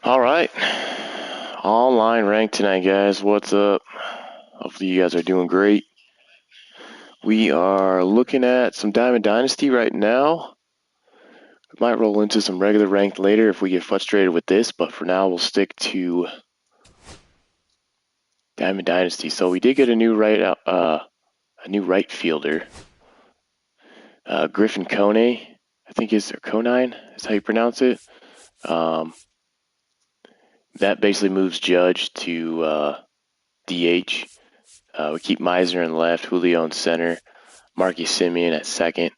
All right. Online ranked tonight, guys. What's up? Hopefully you guys are doing great. We are looking at some Diamond Dynasty right now. We might roll into some regular ranked later if we get frustrated with this, but for now we'll stick to Diamond Dynasty. So we did get a new right fielder. Griffin Kone, I think is Conine, is how you pronounce it. That basically moves Judge to DH. We keep Meisner in left, Julio in center, Marky Simeon at second.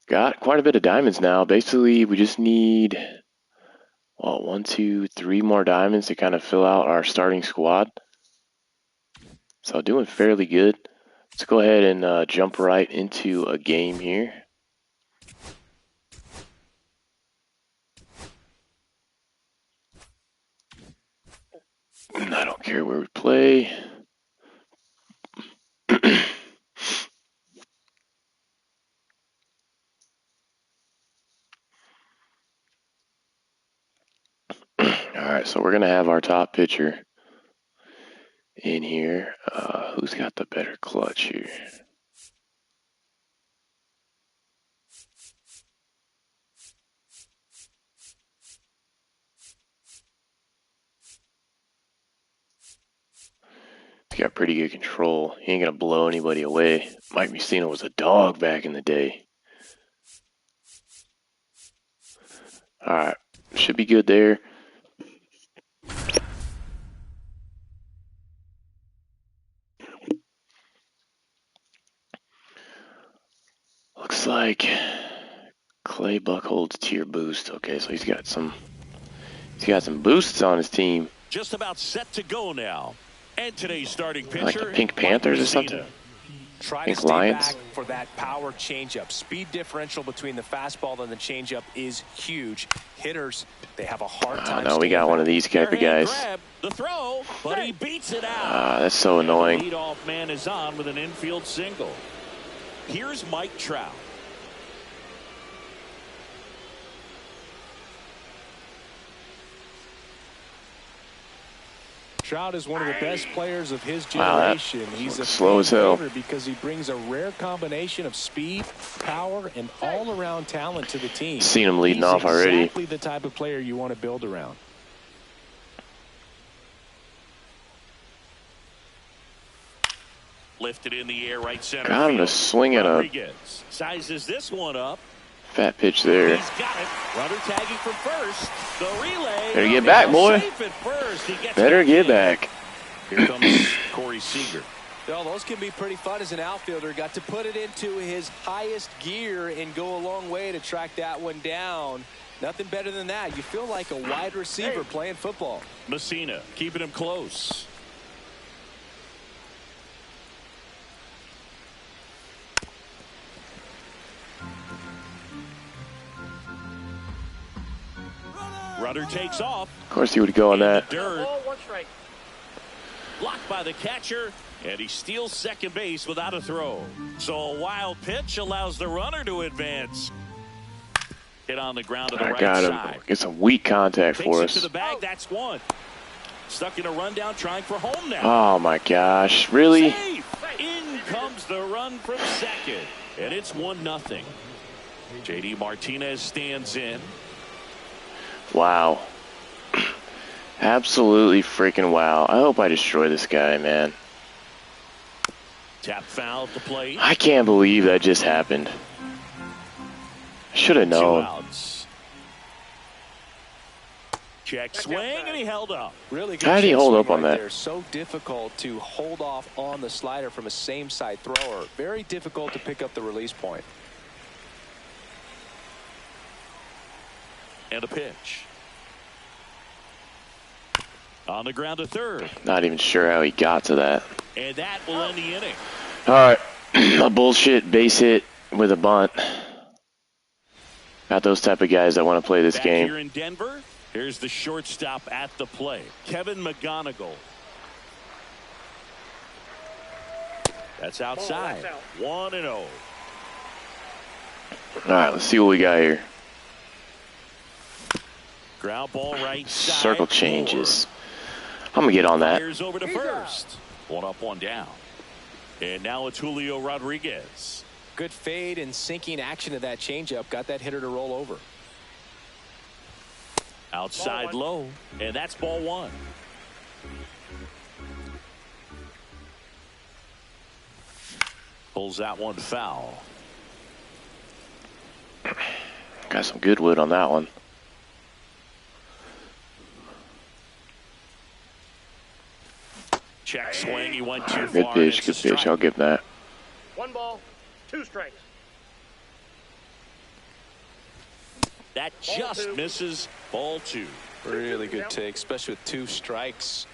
Got quite a bit of diamonds now. Basically, we just need, 1, 2, 3 more diamonds to kind of fill out our starting squad. So doing fairly good. Let's go ahead and jump right into a game here. I don't care where we play. Alright, so we're going to have our top pitcher in here. Who's got the better clutch here? He's got pretty good control. He ain't going to blow anybody away. Mike Mussina was a dog back in the day. Alright, should be good there. Looks like Clay Buchholz tier boost. Okay, so he's got some boosts on his team. Just about set to go now. And today's starting pitcher, like the Pink Panthers or something. Try Pink to stay Lions. back for that power changeup. Speed differential between the fastball and the changeup is huge. Hitters, they have a hard time. No, we got one of these type of guys. The throw, but he beats it out. That's so annoying. The leadoff man is on with an infield single. Here's Mike Trout. Trout is one of the best players of his generation. He's a slow as hell because he brings a rare combination of speed, power, and all-around talent to the team. Seen him leading off already. Exactly the type of player you want to build around. Lifted in the air, right center. Got him to swing at a sizes this one up. Fat pitch there. He's got it. Runner tagging from first. The relay. Better get back, boy. Better get back. Here comes Corey Seager. Well, those can be pretty fun as an outfielder. Got to put it into his highest gear and go a long way to track that one down. Nothing better than that. You feel like a wide receiver playing football. Mussina keeping him close. Runner takes off. Of course he would go on that. Dirt. Blocked by the catcher, and he steals second base without a throw. So a wild pitch allows the runner to advance. Hit on the ground to the right side. Get some weak contact for us. To the bag, that's one. Stuck in a rundown, trying for home now. Oh my gosh, really? Safe. In comes the run from second, and it's 1-0. J.D. Martinez stands in. Wow. Absolutely freaking wow. I hope I destroy this guy, man. Tap foul at the plate. I can't believe that just happened. I should have known. 2 outs. Check swing, and he held up. Really good. How did he hold up on that? They're so difficult to hold off on the slider from a same side thrower. Very difficult to pick up the release point. And a pitch. On the ground to third. Not even sure how he got to that. And that will end the inning. All right. A bullshit base hit with a bunt. Got those type of guys that want to play this game. Here in Denver, here's the shortstop at the plate, Kevin McGonigal. That's outside. 1-0. All right, let's see what we got here. Ground ball right side. Circle changes. I'm going to get on that. Fires over to first. One up, one down. And now it's Julio Rodriguez. Good fade and sinking action of that changeup. Got that hitter to roll over. Outside low. And that's ball one. Pulls that one foul. Got some good wood on that one. Check swing. He went too Good far. pitch, good pitch. I'll give that. 1 ball, 2 strikes. That just misses. Ball 2. Really good take, especially with 2 strikes.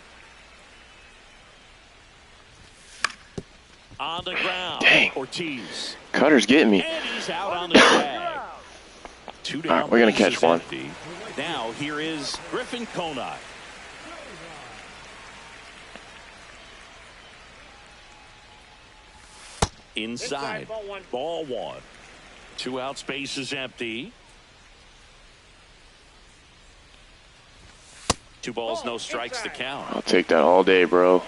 On the ground. Dang. Ortiz. Cutter's getting me. And he's out on the tag. 2 down. All right, we're going to catch one. Empty. Now here is Griffin Conine. Inside. Ball 1. 2 outs, base is empty. 2 balls, no strikes to count. I'll take that all day, bro.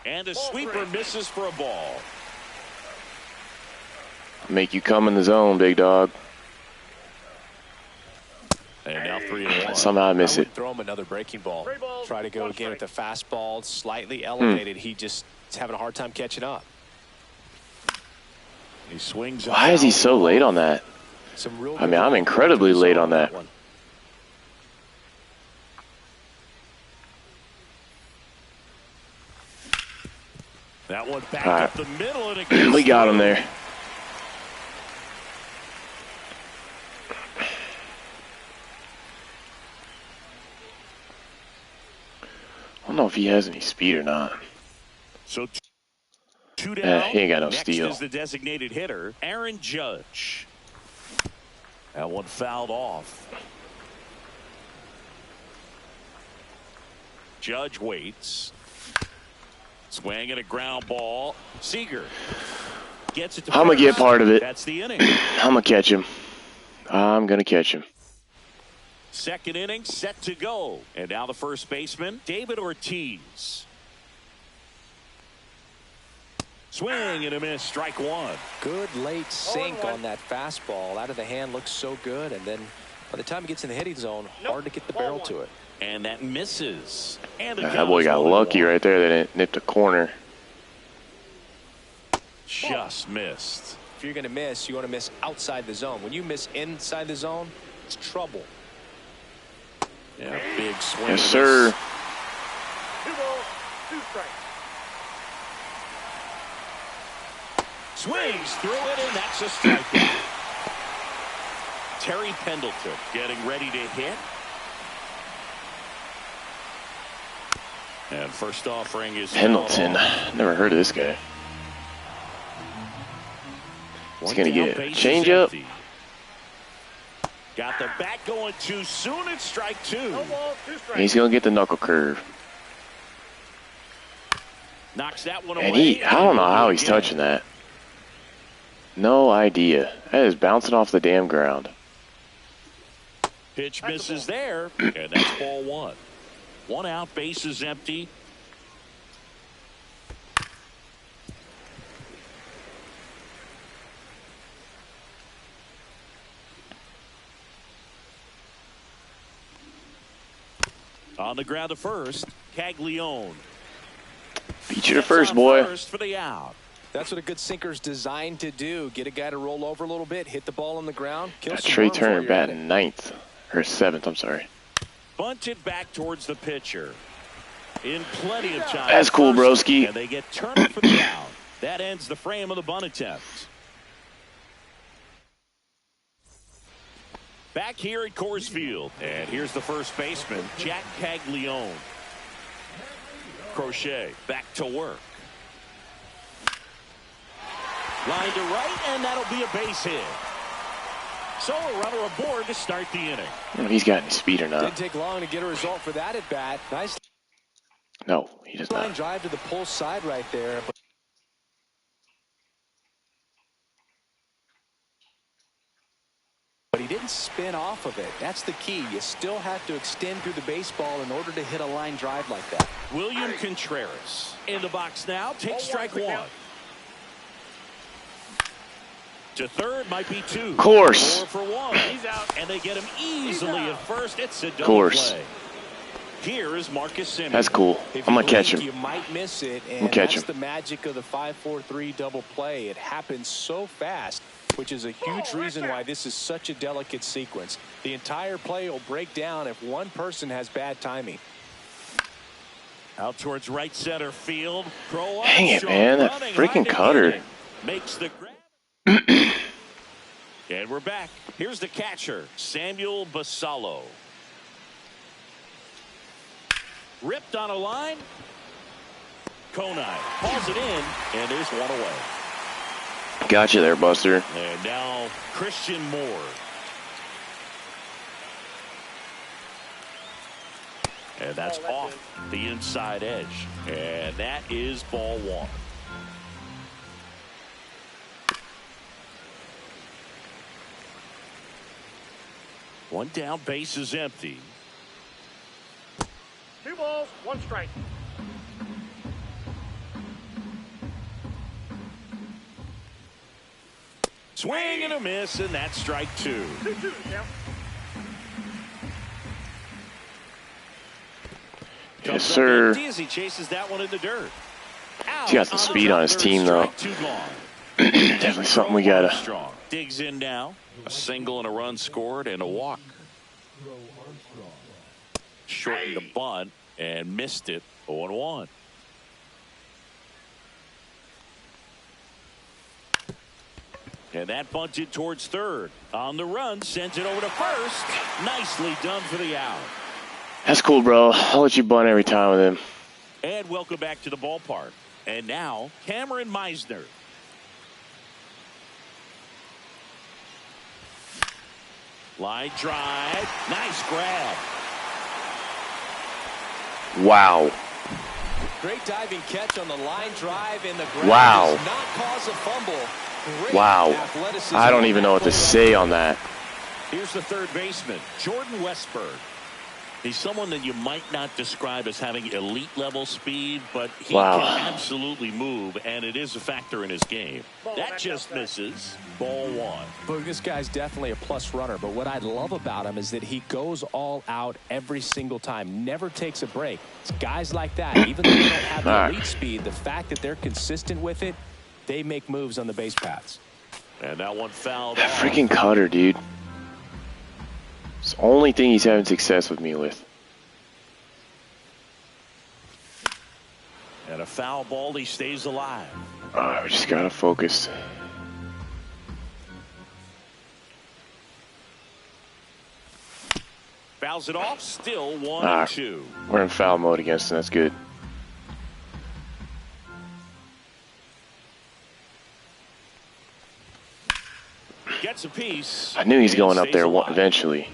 And a sweeper misses for a ball. Make you come in the zone, big dog. And now 3-1. Somehow I miss it. Throw him another breaking ball. Try to go again with the fastball, slightly elevated. He just is having a hard time catching up. He swings. Why is he so late on that? I mean, I'm incredibly late on that. That one back All right. up the middle, and it We got him there. I don't know if he has any speed or not. So 2 down. He ain't got no Next steal. is the designated hitter, Aaron Judge. That one fouled off. Judge waits. Swing and a ground ball. Seager gets it to I'm going to get first. part of it. That's the inning. I'm going to catch him. I'm going to catch him. Second inning set to go. And now the first baseman, David Ortiz. Swing and a miss. Strike 1. Good late sink on that fastball. Out of the hand, looks so good. And then by the time he gets in the hitting zone, hard to get the barrel to it. And that misses. And That boy got lucky right there that it nipped a corner. Just missed. If you're going to miss, you want to miss outside the zone. When you miss inside the zone, it's trouble. Yeah, big swing. Yes, sir. 2 balls, 2 strikes. Swings through it, and that's a strikeout. Terry Pendleton getting ready to hit. And first offering is Pendleton. Never heard of this guy. He's going to get a changeup. Got the bat going too soon. It's strike 2. No balls, 2 strikes. He's going to get the knuckle curve. Knocks that one And away. I don't know how he's Again. touching that. No idea. That is bouncing off the damn ground. Pitch misses there, and that's ball 1. 1 out, base is empty. On the ground to first, Caglione. Beat you to first, boy. First for the out. That's what a good sinker's designed to do. Get a guy to roll over a little bit, hit the ball on the ground. Kill some Trey run before Turner you're batting in it. ninth. Or seventh, I'm sorry. Bunted back towards the pitcher. In plenty of time. That's cool, broski. And they get Turner for the out. That ends the frame of the bunt attempt. Back here at Coors Field. And here's the first baseman, Jack Caglione. Crochet back to work. Line to right, and that'll be a base hit. So a runner aboard to start the inning. I don't know if he's got any speed or Didn't not. take long to get a result for that at bat. Nice No, he does line not. drive to the pull side right there. But didn't spin off of it. That's the key. You still have to extend through the baseball in order to hit a line drive like that. William Contreras in the box now. Takes strike one. To third might be two. Of course. 4 for 1. He's out. And they get him easily at first. It's a double course. play. Here is Marcus Simeon. That's cool. If I'm you going to catch blink, him. You might miss it, I'm and gonna catch that's him. the magic of the 5-4-3 double play. It happens so fast, which is a huge reason why this is such a delicate sequence. The entire play will break down if one person has bad timing. Out towards right center field. Dang it, man. That freaking cutter. Makes the grab. And we're back. Here's the catcher, Samuel Basallo. Ripped on a line. Konai hauls it in, and there's one away. Gotcha there, Buster. And now Christian Moore. And that's off the inside edge. And that is ball one. One down, base is empty. 2 balls, 1 strike. Swing and a miss, and that's strike 2. 2-2 to count. Yes, sir. Empty as he chases that one in the dirt. Out He's got the speed on his team, though. Strike 2 gone. Definitely something we got to. Armstrong digs in now. A single and a run scored and a walk. Shortened the bunt and missed it. 0-1. And that bunted towards third. On the run, sends it over to first. Nicely done for the out. That's cool, bro. I'll let you bunt every time with him. And welcome back to the ballpark. And now, Cameron Meisner. Line drive. Nice grab. Wow. Great diving catch on the line drive, and the grab Wow. does not cause a fumble. Great Wow. athleticism I don't on even that know what to play. say on that. Here's the third baseman, Jordan Westberg. He's someone that you might not describe as having elite level speed, but he Wow. can absolutely move, and it is a factor in his game. That just misses. Ball one. But this guy's definitely a plus runner, but what I love about him is that he goes all out every single time, never takes a break. It's guys like that, even though they don't have the All right. elite speed, the fact that they're consistent with it, they make moves on the base paths. And that one fouled That off. freaking cutter, dude. It's the only thing he's having success with me with. And a foul ball, he stays alive. We just gotta focus. Fouls it off, still 1 Ah. and 2. We're in foul mode against him. That's good. Gets a piece. I knew he's and going up stays there alive. eventually.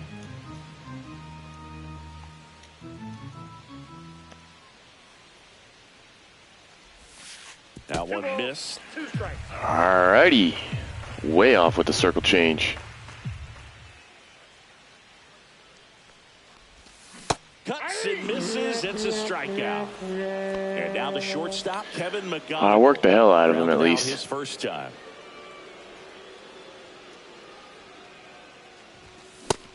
That 2 one balls, missed. 2 strikes. Alrighty. Way off with the circle change. Cuts and misses. It's a strikeout. And now the shortstop, Kevin McGonigal. I worked the hell out of him Rounded at out least. his first time.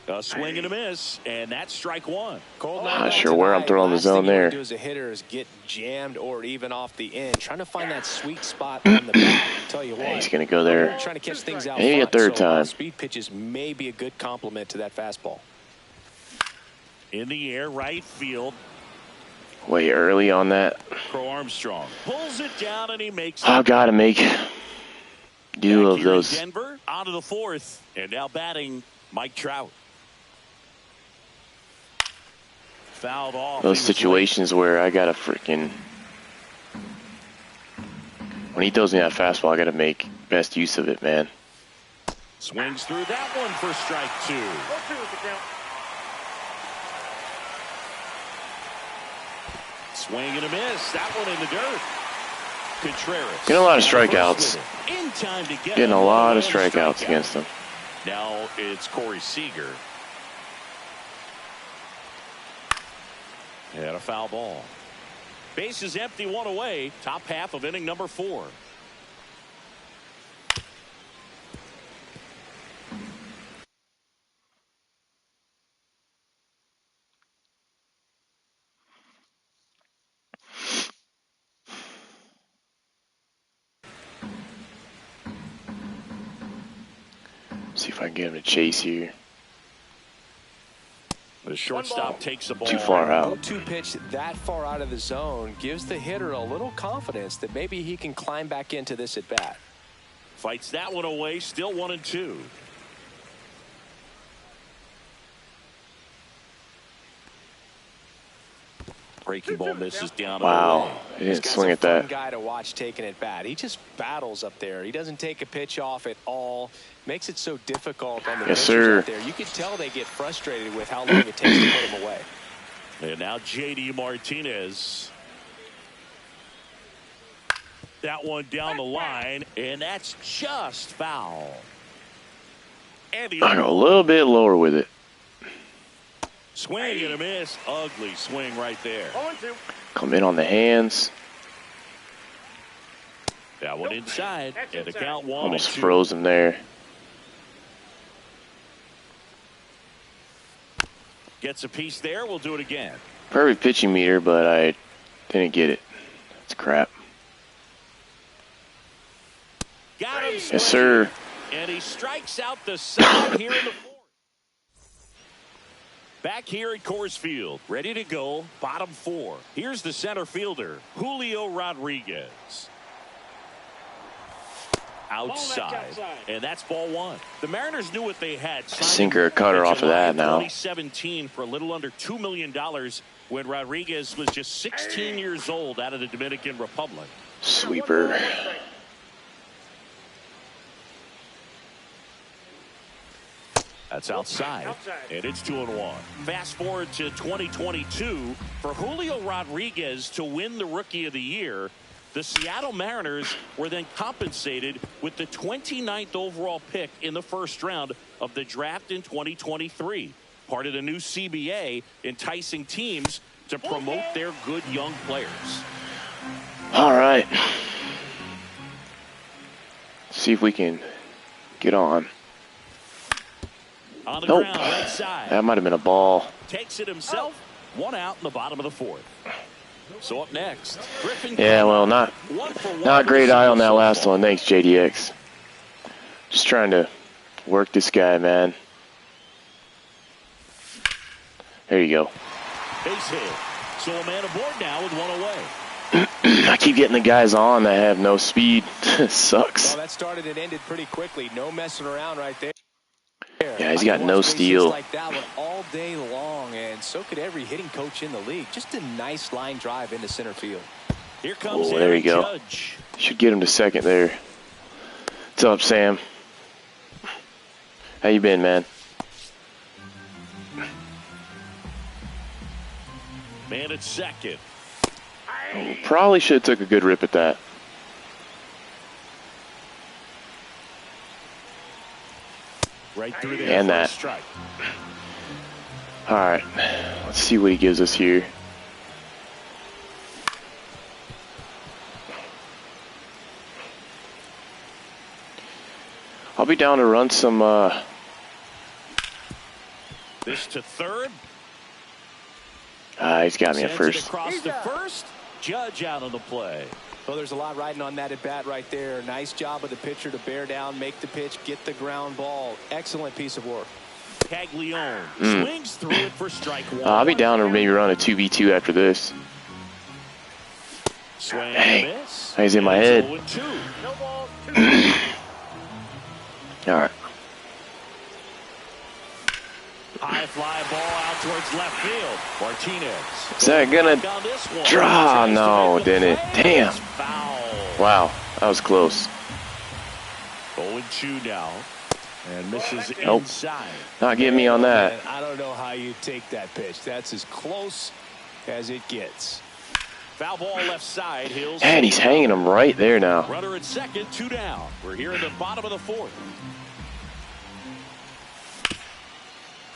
A swing and a miss, and that's strike one. Not sure where I'm throwing the zone there. Do as a hitter is get jammed or even off the end, trying to find that sweet spot on the bat. Tell you what, He's gonna go there. trying to catch things out Maybe a front, third so time. speed pitches may be a good complement to that fastball. In the air, right field. Way early on that. Crow Armstrong pulls it down, and he makes it. I've got to make do Back of here in those. Denver, out of the fourth, and now batting Mike Trout. Fouled off. Those He was situations where I gotta freaking, when he throws me that fastball, I gotta make best use of it, man. late. Swings through that one for strike two. 0-2 is the count. Swing and a miss. That one in the dirt. Contreras. Getting a lot of on first strikeouts. with it. In time to get Getting a him lot on of one strikeouts strikeout. against him. Now it's Corey Seager. And a foul ball. Base is empty, one away. Top half of inning number 4. See if I can get him to chase here. The shortstop takes the ball. Too far out. 0-2 pitch that far out of the zone gives the hitter a little confidence that maybe he can climb back into this at bat. Fights that one away. Still 1-2. Breaking ball misses down. Wow, he didn't swing at that. Fun guy to watch taking it bat. He just battles up there. He doesn't take a pitch off at all. Makes it so difficult on the Yes, pitchers sir. out there. You can tell they get frustrated with how long it takes to put him away. And now J.D. Martinez. That one down the line, and that's just foul. And I go a little bit lower with it. Swing and a miss. Ugly swing right there. 0-2. Come in on the hands. That one inside. And the count 1-2. Almost froze him there. Gets a piece there. We'll do it again. Perfect pitching meter, but I didn't get it. That's crap. Got him. Yes, sir. And he strikes out the side here in the 4th. Back here at Coors Field, ready to go, bottom 4. Here's the center fielder, Julio Rodriguez. Outside, and that's ball 1. The Mariners knew what they had. Sinker or cutter off of that now. 2017 for a little under $2 million when Rodriguez was just 16 years old out of the Dominican Republic. Sweeper. That's outside, and it's 2-1. Fast forward to 2022 for Julio Rodriguez to win the Rookie of the Year. The Seattle Mariners were then compensated with the 29th overall pick in the first round of the draft in 2023. Part of the new CBA, enticing teams to promote their good young players. All right. See if we can get on. On the Nope. ground, right side. That might have been a ball. Takes it himself. 1 out in the bottom of the 4th. So up next, Griffin. Yeah, well, not great eye on that last one. Thanks, JDX. Just trying to work this guy, man. There you go. Base hit. So a man aboard now with 1 away. I keep getting the guys on that have no speed. Sucks. Well, that started and ended pretty quickly. No messing around right there. Yeah, he's got no steal. Like that one all day long, and so could every hitting coach in the league. Just a nice line drive into center field. Here comes Oh, there you go. Judge. Should get him to second there. What's up, Sam? How you been, man? Man at second. Probably should have took a good rip at that. Right through there And for a that. strike. All right, let's see what he gives us here. I'll be down to run some. This to third. He's got me at Sends it first. across to first. Judge out of the play. Well, there's a lot riding on that at bat right there. Nice job of the pitcher to bear down, make the pitch, get the ground ball. Excellent piece of work. Caglione swings through it for strike 1. I'll be down to maybe run a 2v2 after this. Swing Dang. and miss. He's in my And head. it's 0-2. No balls, 2. All right. High fly ball out towards left field. Martinez. Is that gonna On this one. draw? Chance to No, make the didn't it? play. Damn. It's foul. Wow, that was close. 0-2 now. And misses Nope. inside. Not getting me on that. And I don't know how you take that pitch. That's as close as it gets. Foul ball left side. Hills. And he's hanging him right there now. Runner at second, 2 down. We're here in the bottom of the 4th.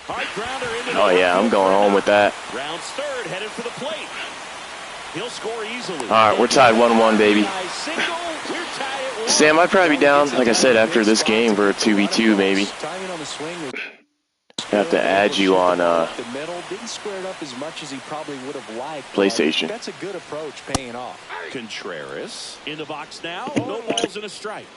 Hard grounder into the Oh, yeah, I'm going home with that. Rounds third, headed for the plate. He'll score easily. All right, we're tied 1-1, baby. Single. We're tied at 1. Sam, I'd probably be down, like I said, after this game for a 2v2, maybe. Timing on the swing was I have to add you on the middle. Didn't square it up as much as he probably would have liked. PlayStation. That's a good approach, paying off. Contreras in the box now. No balls and a strike.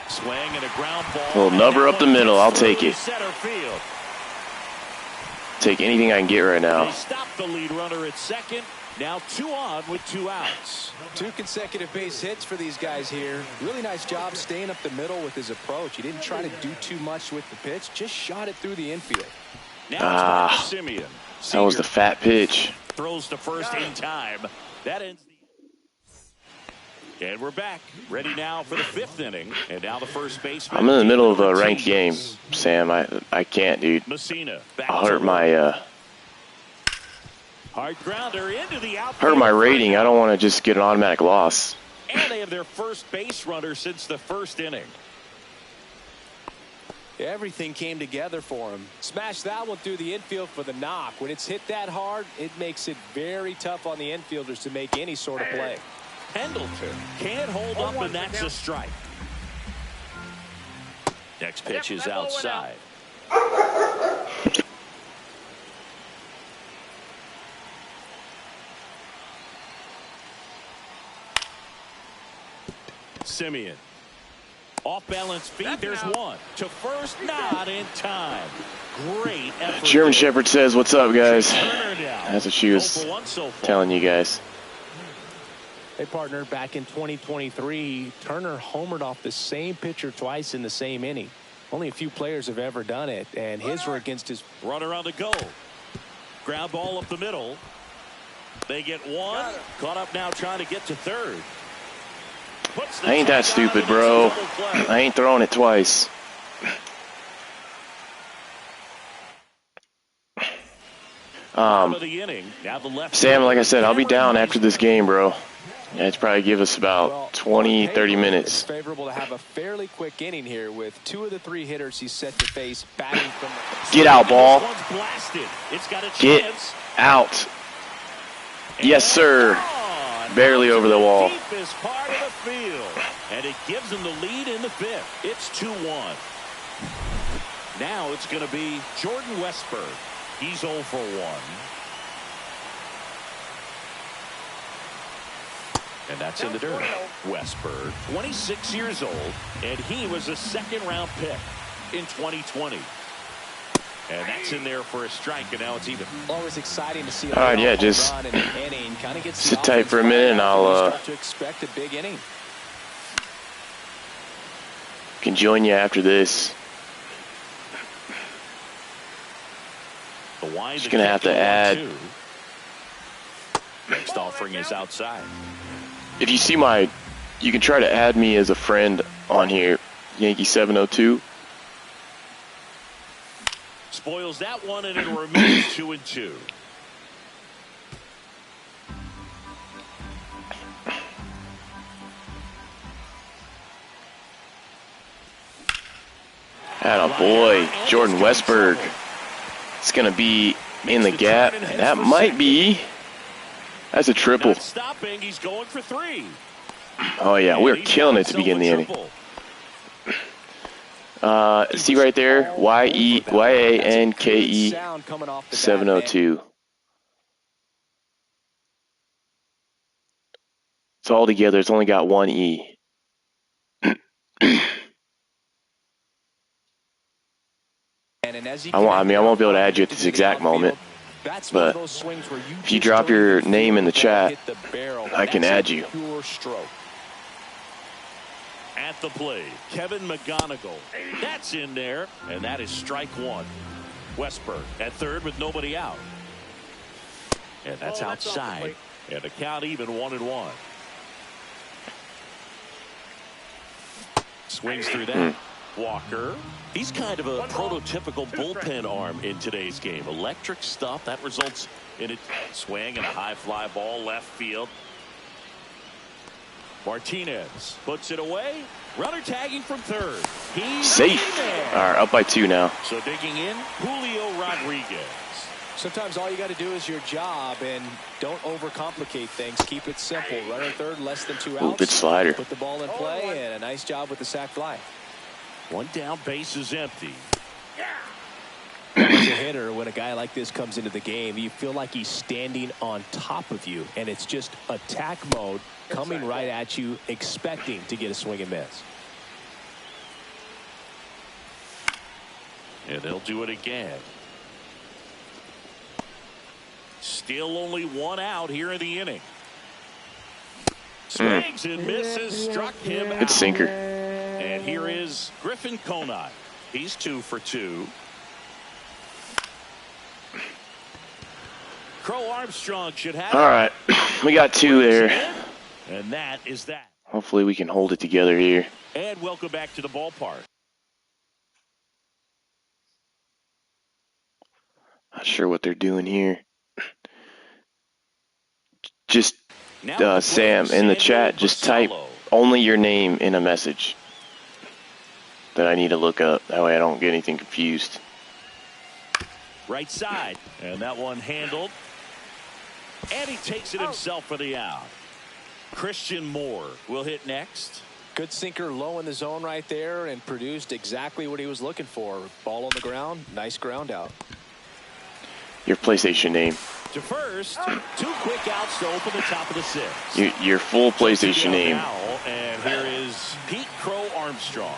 Swing and a ground ball. Little nubber up the middle. I'll take it. Center field. Take anything I can get right They now. stop the lead runner at second. Now 2 on with 2 outs. 2 consecutive base hits for these guys here. Really nice job staying up the middle with his approach. He didn't try to do too much with the pitch. Just shot it through the infield. Now it's Simeon. That was the fat pitch. Throws to first in time. That ends the... And we're back. Ready now for the 5th inning. And now the first baseman. I'm in the middle of a ranked game, Sam. I can't, dude. Messina. I'll hurt my Hard grounder into the outfield. hurt my rating. I don't want to just get an automatic loss. And they have their first base runner since the 1st inning. Everything came together for him. Smashed that one through the infield for the knock. When it's hit that hard, it makes it very tough on the infielders to make any sort of play. Pendleton can't hold up, and that's a strike. Next pitch is outside. Simeon. Off balance feet. There's one. To first, not in time. Great effort. German Shepherd says, "What's up, guys?" That's what she was telling you guys. Hey, partner, back in 2023, Turner homered off the same pitcher twice in the same inning. Only a few players have ever done it, and his were against his... Runner on the go. Ground ball up the middle. They get one. Caught up now trying to get to third. I ain't that stupid, bro. I ain't throwing it twice. Sam, like I said, I'll be down after this game, bro. Yeah, it's probably give us about 20, 30 minutes. It's favorable to have a fairly quick inning here with 2 of the 3 hitters he's set to face batting from the... Get out, ball. Get out. Yes, sir. Barely over the wall. Deepest part of the field, and it gives them the lead in the 5th. It's 2-1. Now it's going to be Jordan Westberg. He's 0 for 1. And that's in the dirt. Westberg, 26 years old, and he was a 2nd-round pick in 2020. And that's in there for a strike, and now it's even. Always exciting to see. All right, yeah, just sit tight for a minute, and I'll to expect a big inning. Can join you after this. Just gonna have to add. Next offering is outside. If you see my, you can try to add me as a friend on here, Yankee 702. Spoils that one, and it remains 2-2. Atta boy, Jordan Westberg. It's gonna be in the gap. That might be. That's a triple. Not stopping, he's going for 3. Oh yeah, we're killing it to begin the inning. See right there, YANKE 702. It's all together. It's only got 1 E. I won't be able to add you at this exact moment, but if you drop your name in the chat, I can add you. At the plate, Kevin McGonigal. That's in there, and that is strike 1. Westberg at third with nobody out. And that's outside. And the count even 1-1. Swings through that. Walker. He's kind of a prototypical bullpen arm in today's game. Electric stuff that results in a swing and a high fly ball left field. Martinez puts it away. Runner tagging from third. He's safe. All right, up by 2 now. So digging in, Julio Rodriguez. Sometimes all you got to do is your job and don't overcomplicate things. Keep it simple. Runner third, less than 2 outs. Ooh, good slider. Put the ball in play, and a nice job with the sac fly. One down, base is empty. As a hitter, when a guy like this comes into the game, you feel like he's standing on top of you, and it's just attack mode coming right at you, expecting to get a swing and miss. And they'll do it again. Still only 1 out here in the inning. Swings and misses, struck him out. Good sinker. And here is Griffin Conine. He's 2 for 2. Crow Armstrong should have. All right, we got 2 there. And that is that. Hopefully we can hold it together here. And welcome back to the ballpark. Not sure what they're doing here. Just Sam, in the chat, just type only your name in a message that I need to look up. That way I don't get anything confused. Right side. And that one handled. And he takes it himself for the out. Christian Moore will hit next. Good sinker low in the zone right there and produced exactly what he was looking for. Ball on the ground. Nice ground out. Your PlayStation name. To first, 2 quick outs to open the top of the 6th. Your full PlayStation name. Now, and here is Pete Crow Armstrong.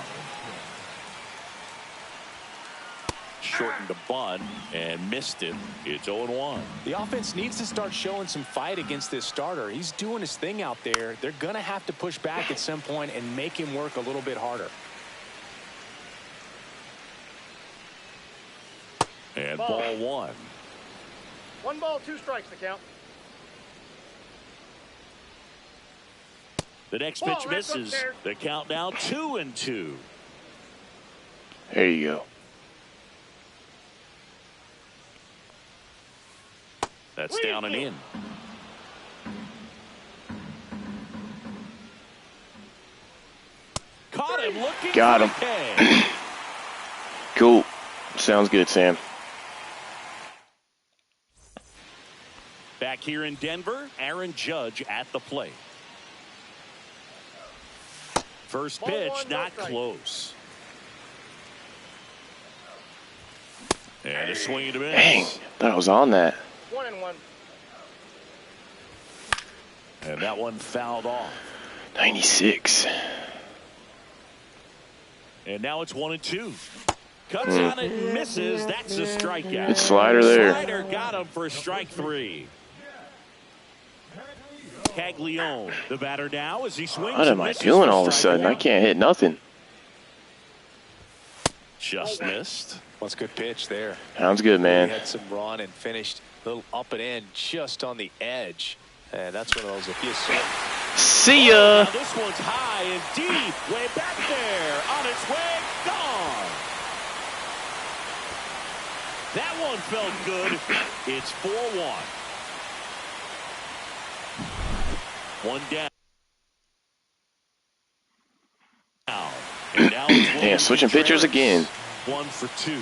Shortened the bunt and missed it. It's 0-1. The offense needs to start showing some fight against this starter. He's doing his thing out there. They're going to have to push back at some point and make him work a little bit harder. And ball 1. 1 ball, 2 strikes to count. The next pitch misses. The count now 2-2. There you go. That's down and in. Caught him looking. Got him. Cool. Sounds good, Sam. Back here in Denver, Aaron Judge at the plate. First pitch, not close. And a swing and a miss. Dang, thought I was on that. 1-1. And that one fouled off. 96. And now it's 1-2. Cuts on it and misses. That's a strikeout. Good slider there. Slider got him for strike 3. Caglione, the batter now as he swings. What am I doing all of a sudden? I can't hit nothing. Just missed. That's a good pitch there. Sounds good, man. He had some run and finished a little up and in just on the edge. And that's one of those, if you see ya. Now this one's high and deep, way back there, on its way, gone. That one felt good. It's 4-1. One down. And now Damn, switching pitchers again. 1 for 2.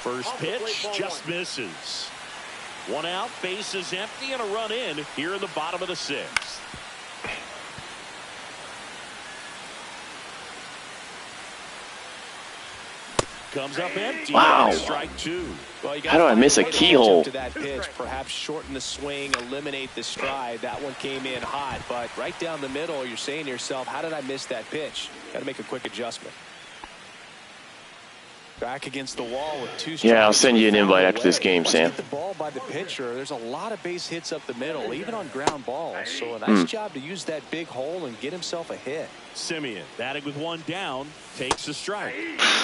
First pitch just misses. 1 out, base is empty, and a run in here in the bottom of the 6th. Comes up empty. Wow. Strike 2. Well, how do I miss a keyhole? To that pitch, perhaps shorten the swing, eliminate the stride. That one came in hot, but right down the middle, you're saying to yourself, how did I miss that pitch? Got to make a quick adjustment. Back against the wall with 2 strikes. Yeah, I'll send you an invite after this game, Once Sam. you get the ball by the pitcher, there's a lot of base hits up the middle, even on ground balls. So a nice job to use that big hole and get himself a hit. Simeon batting with 1 down, takes a strike.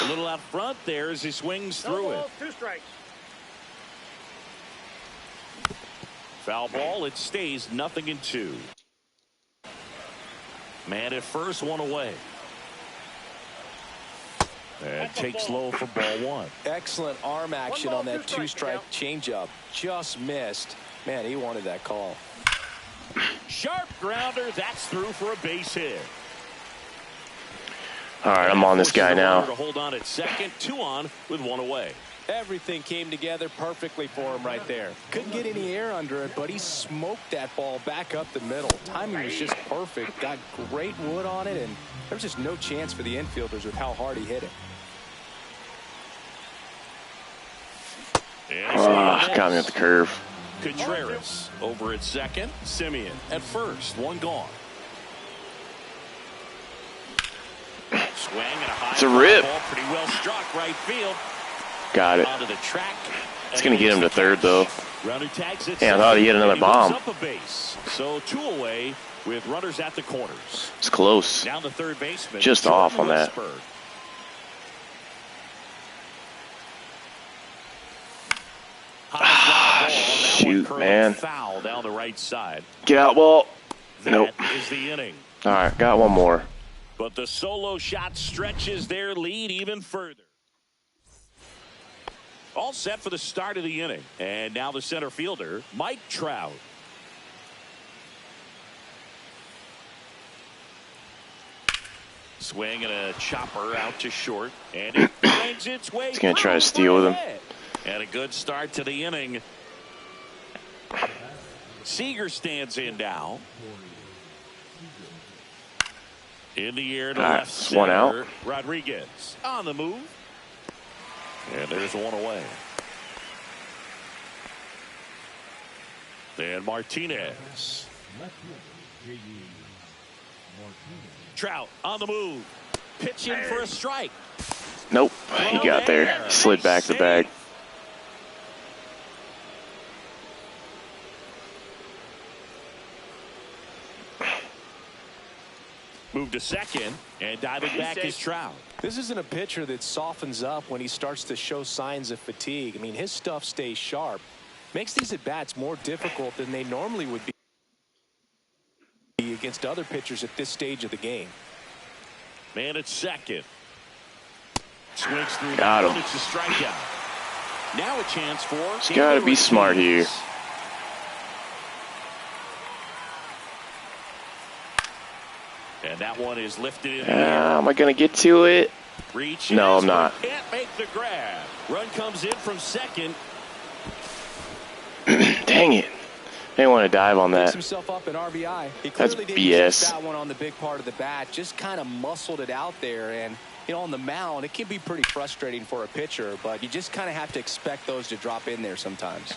A little out front there as he swings through it. 2 strikes. Foul ball, it stays 0-2. Man at first, 1 away. And takes low for ball one. Excellent arm action on that two-strike changeup. Just missed. Man, he wanted that call. Sharp grounder. That's through for a base hit. All right, I'm on this guy now. To hold on at second, 2 on with 1 away. Everything came together perfectly for him right there. Couldn't get any air under it, but he smoked that ball back up the middle. Timing was just perfect. Got great wood on it, and there was just no chance for the infielders with how hard he hit it. Got me at the curve. Contreras over at second. Simeon at first. 1 gone. Swing and a high It's a rip. ball, pretty well struck right field. Got it. Onto the track. It's going to get him to third, though. Runner tags it. Yeah, I thought he hit another bomb. Up a base. So 2 away with runners at the corners. It's close. Down the third baseman. Just off on that. Shoot, man. Foul down the right side. Get out, ball. Nope. That is the inning. All right, got one more. But the solo shot stretches their lead even further. All set for the start of the inning. And now the center fielder, Mike Trout. Swing and a chopper out to short. And it finds its way. He's going to try to steal with him. And a good start to the inning. Seager stands in now. In the air to left center. One out. Rodriguez on the move. And there's 1 away. And Martinez. Trout on the move. Pitching for a strike. Nope. He got there. Slid back the bag. Move to second, and diving back is Trout. This isn't a pitcher that softens up when he starts to show signs of fatigue. I mean, his stuff stays sharp. Makes these at-bats more difficult than they normally would be against other pitchers at this stage of the game. Man at second. Swings through. Got him. It's a strikeout. Now a chance for. He's got to be smart here. And that one is lifted in the air. Am I going to get to it? Reaches, no, I'm not. Can't make the grab. Run comes in from second. Dang it. I didn't want to dive on that. Himself up in RBI. He That's didn't BS. That one on the big part of the bat. Just kind of muscled it out there. And, you know, on the mound, it can be pretty frustrating for a pitcher. But you just kind of have to expect those to drop in there sometimes.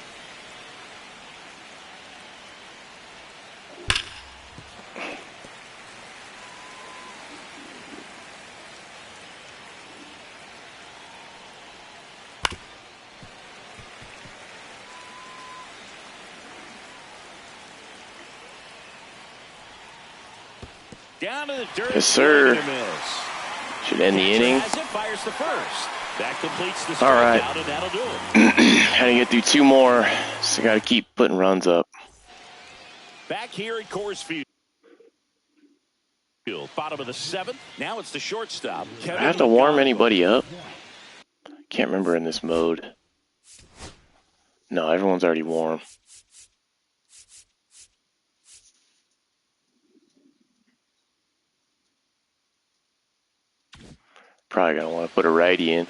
Down to the dirt. Yes, sir. Should end the inning. Fires the first. That completes the all right. and that'll do it. Gotta get through 2 more. So gotta keep putting runs up. Back here at Coors Field. Bottom of the 7th. Now it's the shortstop. Do I have to warm anybody up? Can't remember in this mode. No, everyone's already warm. Probably gonna want to put a righty in.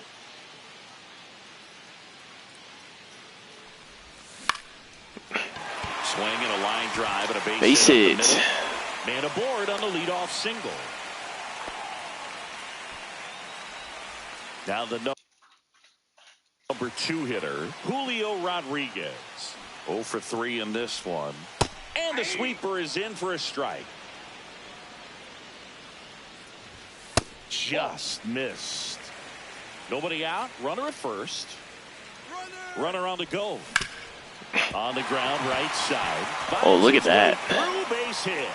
Swing and a line drive and a base hit. Man aboard on the leadoff single. Now the number 2 hitter, Julio Rodriguez. 0 for 3 in this one. And the sweeper is in for a strike. Just missed. Nobody out. Runner at first. Runner on the go. On the ground, right side. Oh, look at that. Base hit.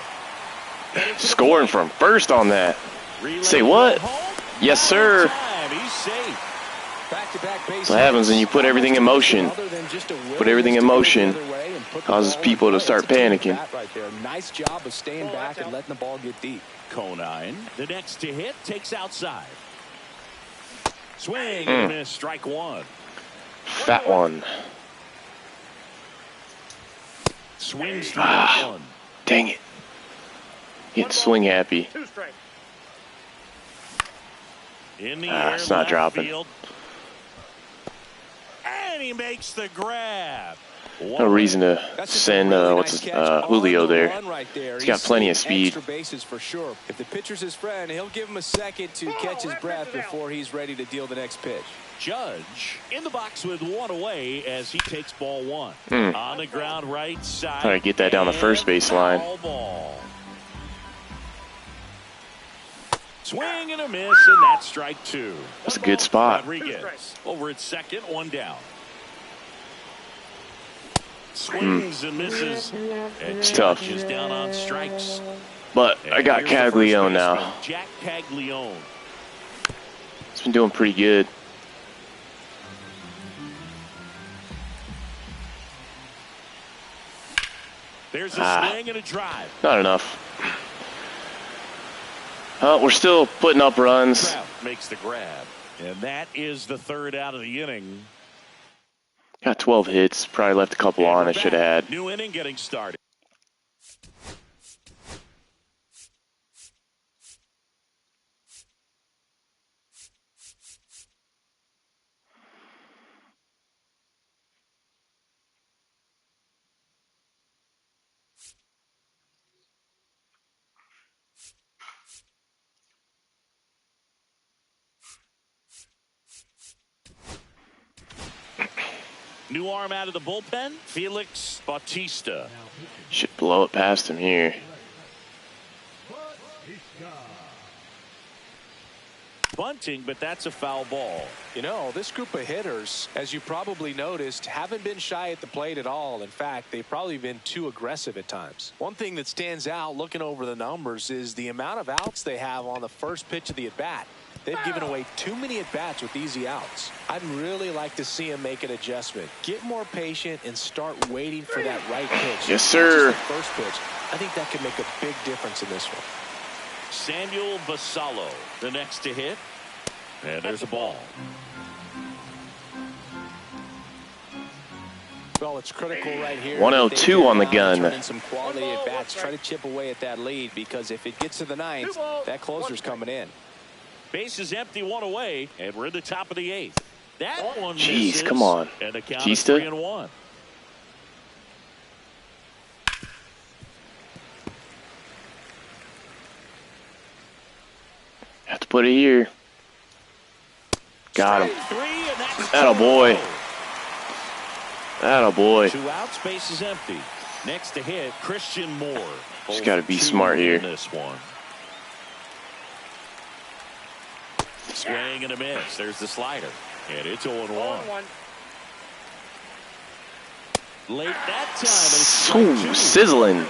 Scoring from first on that. Say what? Yes, sir. He's safe. That's what happens when you put everything in motion. Put everything in motion. Causes people to start panicking. Nice job of staying back and letting the ball get deep. Conine, the next to hit, takes outside. Swing and a miss, strike one. Fat one. Swings through that one. Dang it. Getting swing happy. Two strikes. In the air, it's not left dropping. field. And he makes the grab. No reason to send Julio there. He's got plenty of speed. Extra bases for sure. If the pitcher's his friend, he'll give him a second to catch his breath before he's ready to deal the next pitch. Judge in the box with one away as he takes ball one. On the ground right side. Trying to get that down the first base line. Ball. Swing and a miss, and that's strike two. That's a good spot. Rodriguez over at second, one down. Swings and misses. It's tough. Is down on strikes. But I got Caglione now. Jack Caglione. He's been doing pretty good. There's a swing and a drive. Not enough. We're still putting up runs. Makes the grab. And that is the third out of the inning. Got 12 hits. Probably left a couple on I should have had. New inning getting started. New arm out of the bullpen, Felix Bautista. Should blow it past him here. Bunting, but that's a foul ball. You know, this group of hitters, as you probably noticed, haven't been shy at the plate at all. In fact, they've probably been too aggressive at times. One thing that stands out looking over the numbers is the amount of outs they have on the first pitch of the at-bat. They've given away too many at-bats with easy outs. I'd really like to see him make an adjustment. Get more patient and start waiting for that right pitch. Yes, sir. Not just the first pitch. I think that could make a big difference in this one. Samuel Basallo, the next to hit. And there's a ball. Well, it's critical right here. 102 on the gun. Turn in some quality at bats. Try to chip away at that lead, because if it gets to the ninth, that closer's coming in. Base is empty, one away, and we're in the top of the eighth. That one Jeez, misses, come on. And the count is Bautista? 3-1. Have to put it here. Got him. Three, and that's Attaboy. Attaboy. 2 outs, base is empty. Next to hit, Christian Moore. Just got to be 0-2 smart here. in this one. Swing and a miss. There's the slider. And it's 0-1. Late that time. So sizzling.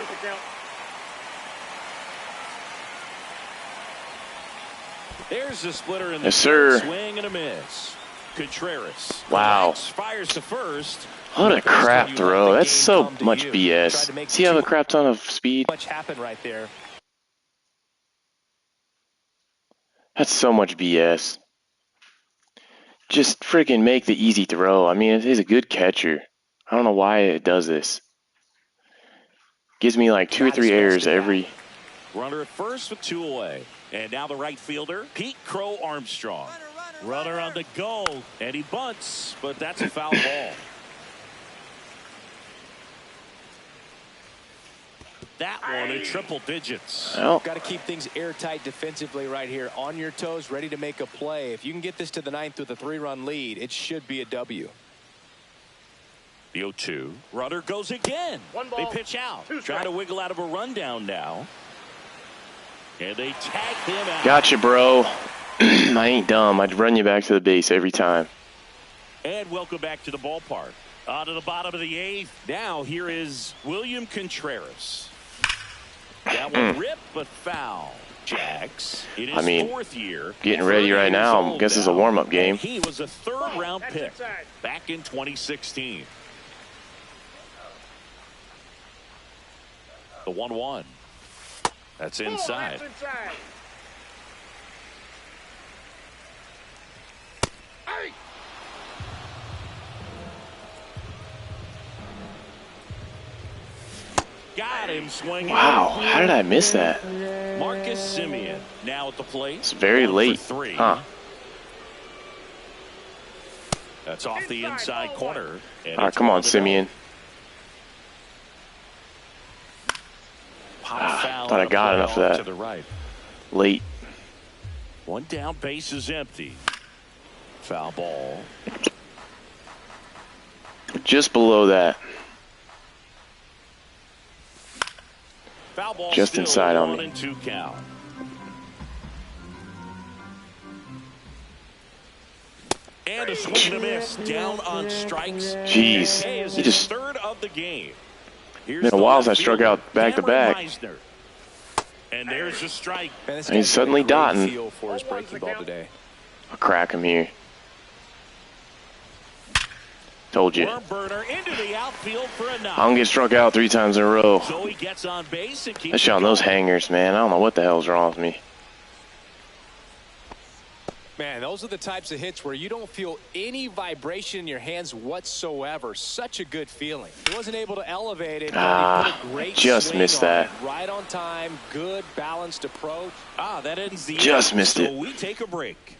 There's the splitter in the Yes, sir. swing and a miss. Contreras. Wow. Fires to first. What a crap throw. That's so much BS. Does he have a crap ton of speed? Much happened right there. That's so much BS. Just freaking make the easy throw. I mean, he's a good catcher. I don't know why it does this. Gives me like 2 or 3 errors every. Runner at first with 2 away. And now the right fielder, Pete Crow Armstrong. Runner on the go. And he bunts, but that's a foul ball. That one in triple digits. Well, Got to keep things airtight defensively right here. On your toes, ready to make a play. If you can get this to the ninth with a 3-run lead, it should be a W. The 0-2. Runner goes again. They pitch out. Trying to wiggle out of a rundown now. And they tag him out. gotcha, bro. I ain't dumb. I'd run you back to the base every time. And welcome back to the ballpark. On to the bottom of the eighth. Now here is William Contreras. That one ripped but foul. Jax in his 4th year. Getting ready right now. I guess it's a warm-up game. He was a 3rd-round pick back in 2016. The 1-1. That's inside. Got him swinging. Wow, how did I miss that? Marcus Semien now at the plate. It's very 1 late. for 3. Huh. That's off the inside corner. All right, come on, Semien. Thought I got enough of that. To the right. Late. One down, base is empty. Foul ball. Just below that. Foul ball. Just inside on me. 1 and 2 count. And a swing and a miss down on strikes. Jeez, He just third of the game. been a while since I struck out back to back. And there's a strike. And he's suddenly dotting. Feel for his breaking ball today. I'll crack him here. Told you. Worm burner into the outfield for a knock. I'm gonna get struck out 3 times in a row. So he gets on base and keeps I shot on those hangers, man. I don't know what the hell's wrong with me. Man, those are the types of hits where you don't feel any vibration in your hands whatsoever. Such a good feeling. He wasn't able to elevate it. But he put a great just swing missed on that. it. Right on time. Good balanced approach. That ends the Just missed it. So we take a break.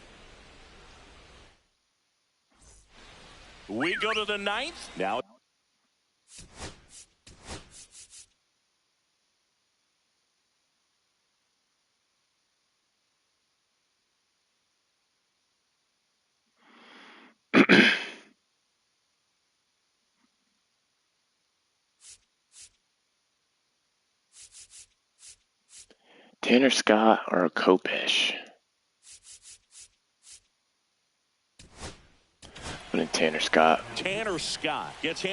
We go to the 9th. Now. Tanner Scott or Kopesh? Put in Tanner Scott. Tanner Scott gets him.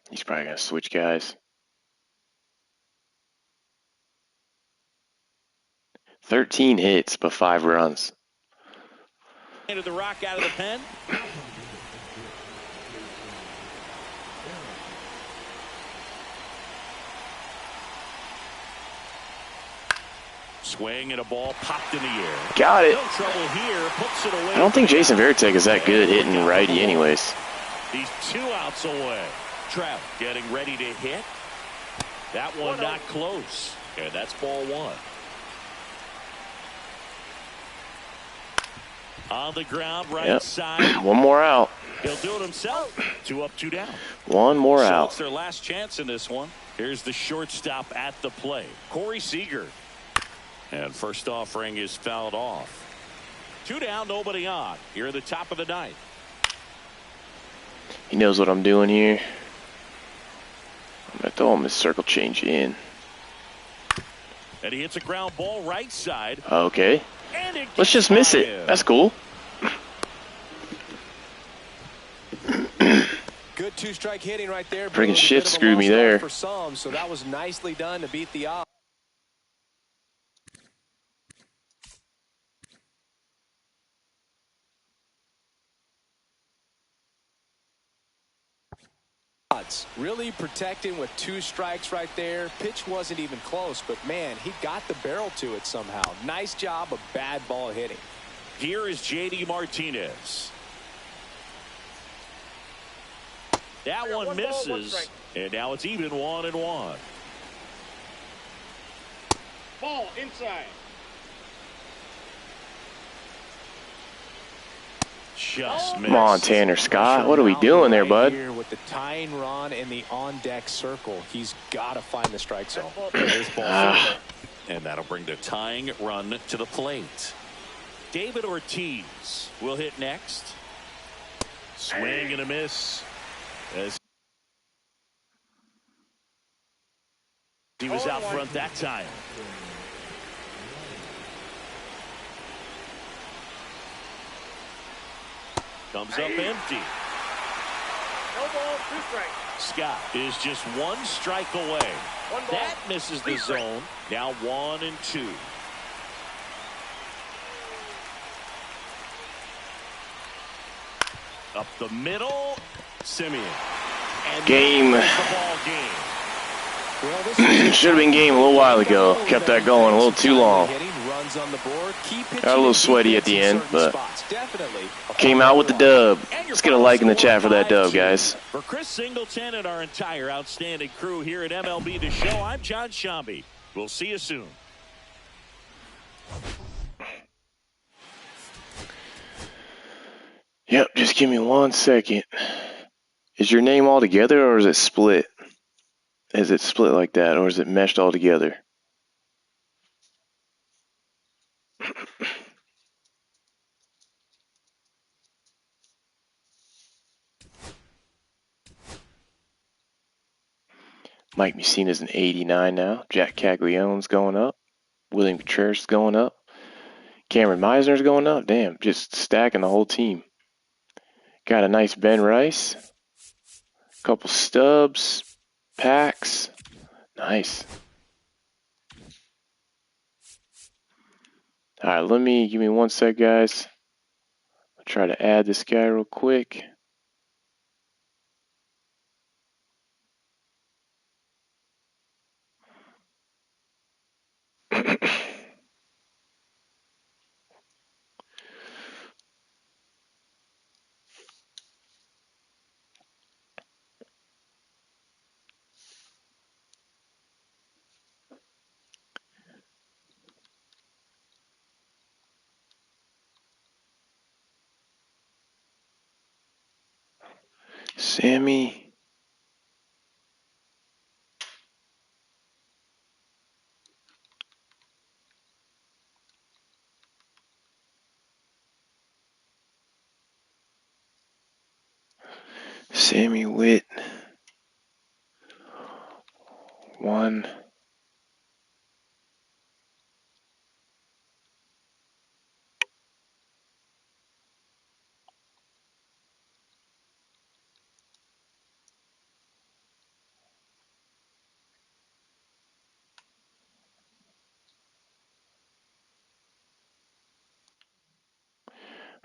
He's probably gonna switch guys. 13 hits, but 5 runs. Into the rock out of the pen. Swing and a ball popped in the air. Got it. No trouble here. Puts it away. I don't think Jason Varitek is that good hitting righty anyways. He's 2 outs away. Trout getting ready to hit. That one not close. And that's ball 1. On the ground, right side. One more out. He'll do it himself. 2 up, 2 down. One more So out. it's their last chance in this one. Here's the shortstop at the plate, Corey Seager. And first offering is fouled off. 2 down, nobody on. Here at the top of the 9th. He knows what I'm doing here. I'm going to throw him his circle change in. And he hits a ground ball right side. Okay. And it Let's just miss it. him. That's cool. Good 2-strike hitting right there. Freaking shift screwed me there. For some, so that was nicely done to beat the odds. Really protecting with 2 strikes right there. Pitch wasn't even close, but man, he got the barrel to it somehow. Nice job of bad ball hitting. Here is J.D. Martinez. That one misses, and now it's even 1-1. Ball inside. Just missed. Come on, Tanner Scott. What are we doing there, bud? Here with the tying run in the on-deck circle, he's got to find the strike zone. There's ball 4. And that'll bring the tying run to the plate. David Ortiz will hit next. Swing and a miss. As he was out front that time. Comes up empty. No ball, 2 strikes. Scott is just 1 strike away. That misses the zone. Now 1-2. Up the middle, Semien. And Game. that's the ball game. Well, this Should have been game a little while ago. Kept that going a little too long. Hitting, runs on the board. Keep pitching. Got a little sweaty at the end, but definitely came out with the dub. Let's get a like in the chat for that dub, guys. For Chris Singleton and our entire outstanding crew here at MLB The Show, I'm John Shambi. We'll see you soon. Yep, just give me 1 second. Is your name all together or is it split? Is it split like that or is it meshed all together? Mike Mussina's an 89 now. Jack Caglianone's going up. William Contreras is going up. Cameron Meisner's going up. Damn, just stacking the whole team. Got a nice Ben Rice. Couple stubs. Packs. Nice. All right, give me 1 sec, guys. I'll try to add this guy real quick. Sammy. Sammy Witt. 1.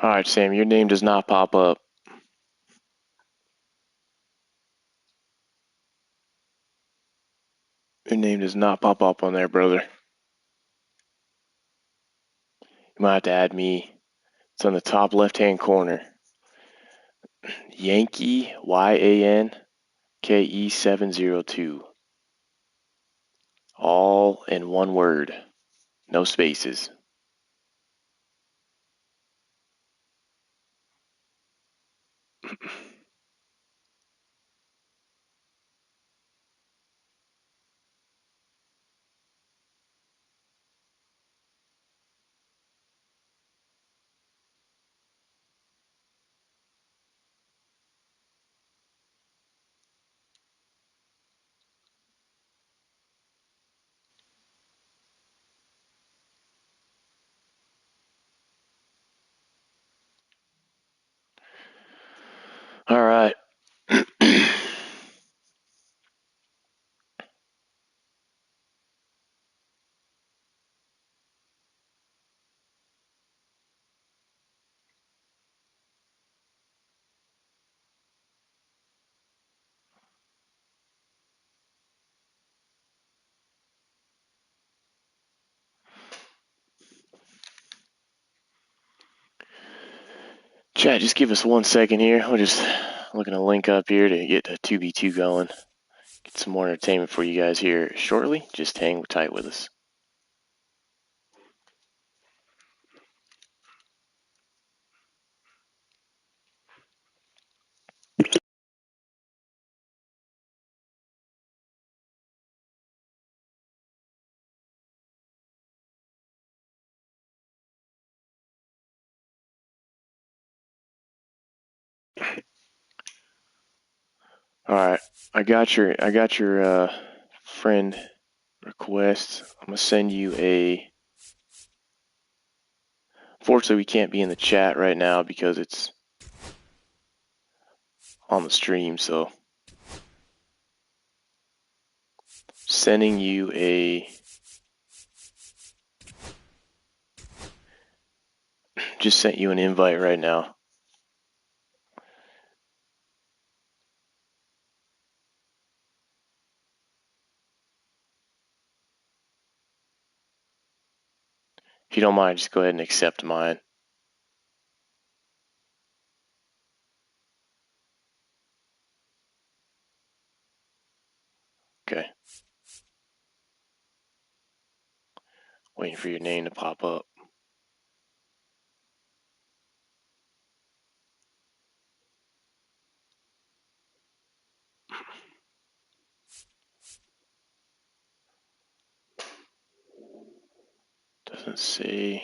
All right, Sam, your name does not pop up. Your name does not pop up on there, brother. You might have to add me. It's on the top left-hand corner. Yankee, YANKE 702. All in one word. No spaces. All right. Chat, just give us 1 second here. We're just looking to link up here to get a 2v2 going. Get some more entertainment for you guys here shortly. Just hang tight with us. All right, I got your friend request. I'm gonna send you a. Fortunately, we can't be in the chat right now because it's on the stream. So, sending you a. Just sent you an invite right now. If you don't mind, just go ahead and accept mine. Okay. Waiting for your name to pop up. Doesn't say.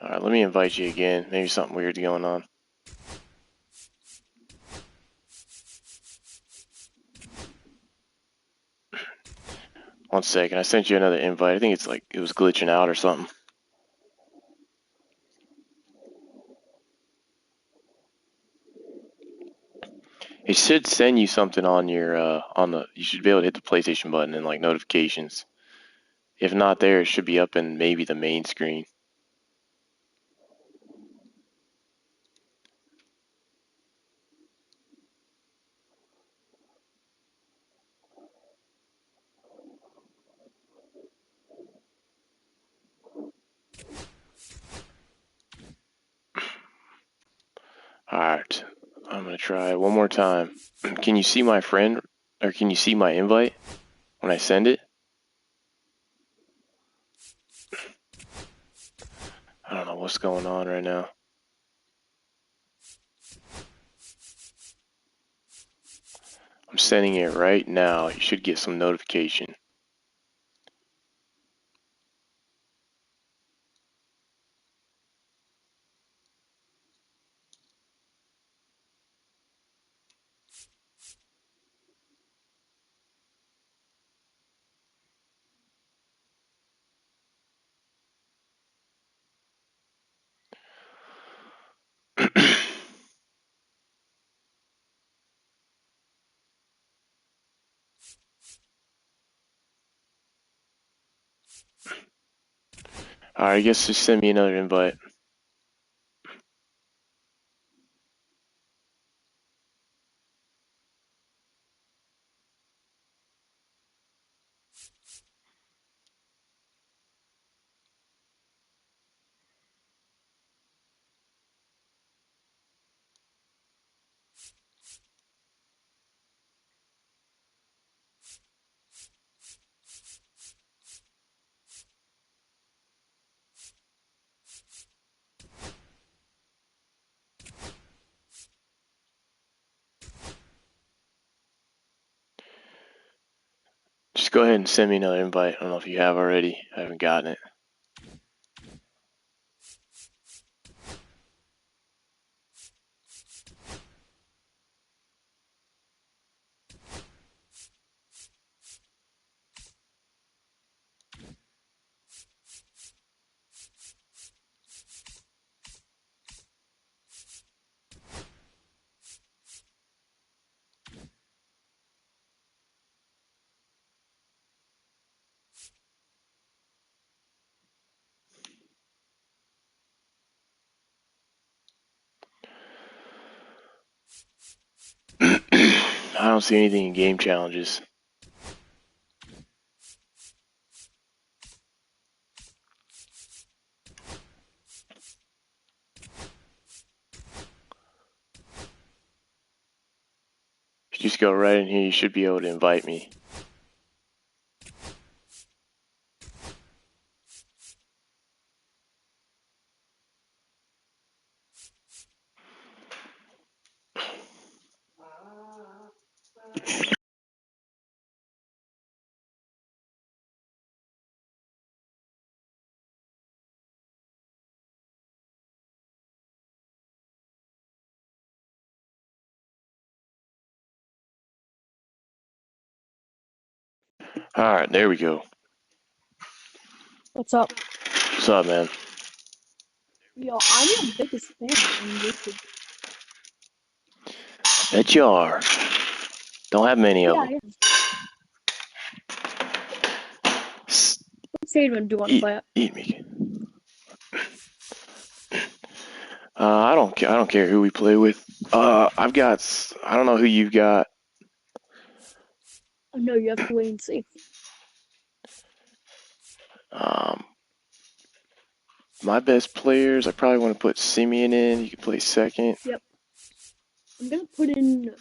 All right, let me invite you again. Maybe something weird's going on. One second. I sent you another invite. I think it's like it was glitching out or something. It should send you something on your you should be able to hit the PlayStation button and like notifications. If not there, it should be up in maybe the main screen. All right, I'm gonna try one more time. Can you see my friend, or can you see my invite when I send it? I don't know what's going on right now. I'm sending it right now. You should get some notification. All right, I guess just send me another invite. Just go ahead and send me another invite. I don't know if you have already. I haven't gotten it. I don't see anything in game challenges. If you just go right in here, you should be able to invite me. All right, there we go. What's up? What's up, man? Yo, I'm your biggest fan on YouTube. Bet you are. Don't have many of Yeah, them. I am. What's Aiden do on play? Eat me. I don't care who we play with. I've got I don't know who you've got. Oh, no, you have to wait and see. My best players, I probably want to put Simeon in. You can play second. Yep. I'm gonna put in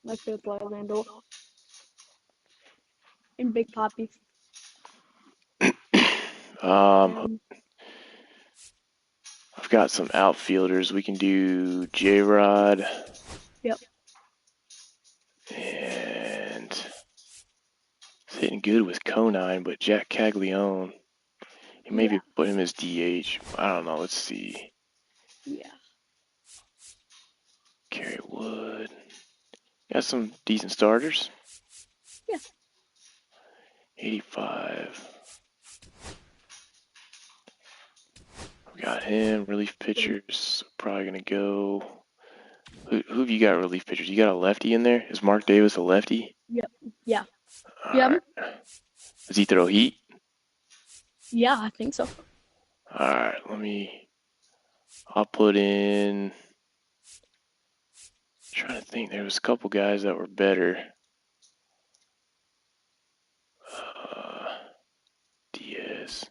my favorite player, Randall, and Big Poppy. I've got some outfielders. We can do J-Rod. Yep. And it's hitting good with Conine, but Jack Caglione. You maybe put him as DH. I don't know. Let's see. Yeah. Kerry Wood. Got some decent starters. Yeah. 85. We got him. Relief pitchers. Probably going to go. Who have you got relief pitchers? You got a lefty in there? Is Mark Davis a lefty? Yep. Yeah. All Yeah. right. Does he throw heat? Yeah, I think so. All right. I'll put in. Trying to think. There was a couple guys that were better. Diaz.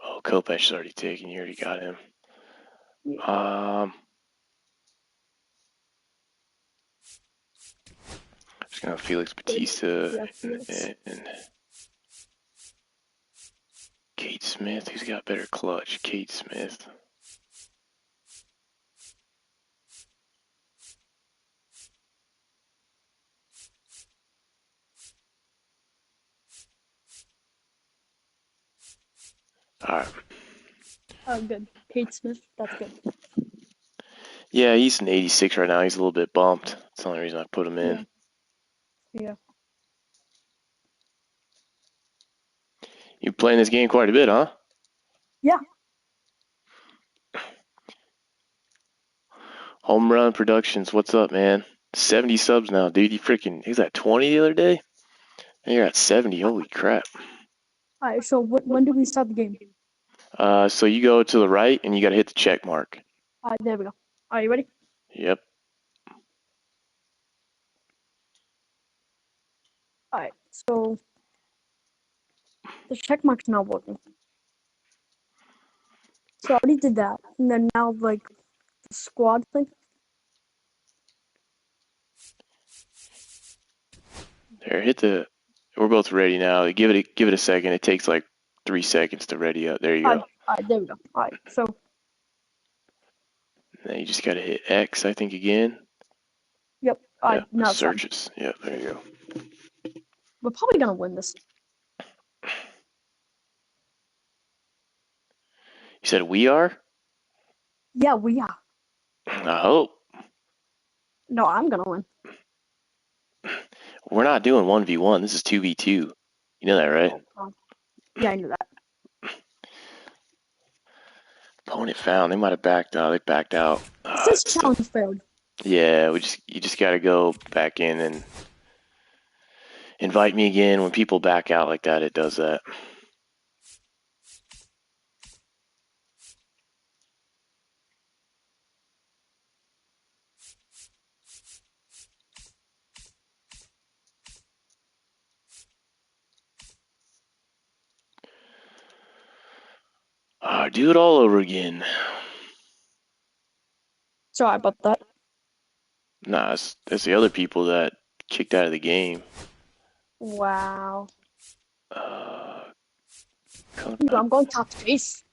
Oh, Kopech is already taken. You already got him. Yeah. Just gonna Felix Batista Felix. and Kate Smith. Who's got better clutch? Kate Smith. All right. Oh, good. Kate Smith. That's good. Yeah, he's an 86 right now. He's a little bit bumped. That's the only reason I put him in. Yeah. You playing this game quite a bit, huh? Yeah. Home Run Productions. What's up, man? 70 subs now, dude. He was at 20 the other day. And you're at 70. Holy crap. All right. So when do we start the game? So you go to the right and you got to hit the check mark. All right. There we go. Are you ready? Yep. All right. So the check mark's not working. So I already did that, and then now like the squad thing. There, we're both ready now. Give it a second. It takes like 3 seconds to ready up. There you go. All right, there we go. All right, so Then you just got to hit X, I think, again. yep. All right, now it's done. Searches. Yep, there you go. We're probably gonna win this. You said we are? Yeah, we are. I hope. No, I'm gonna win. We're not doing 1v1. This is 2v2. You know that, right? Yeah, I knew that. Opponent found. They might have backed out. They backed out. This challenge failed. Yeah, you just got to go back in and invite me again. When people back out like that, it does that. Do it all over again. Sorry about that. Nah, it's the other people that kicked out of the game. Wow. I'm going top space.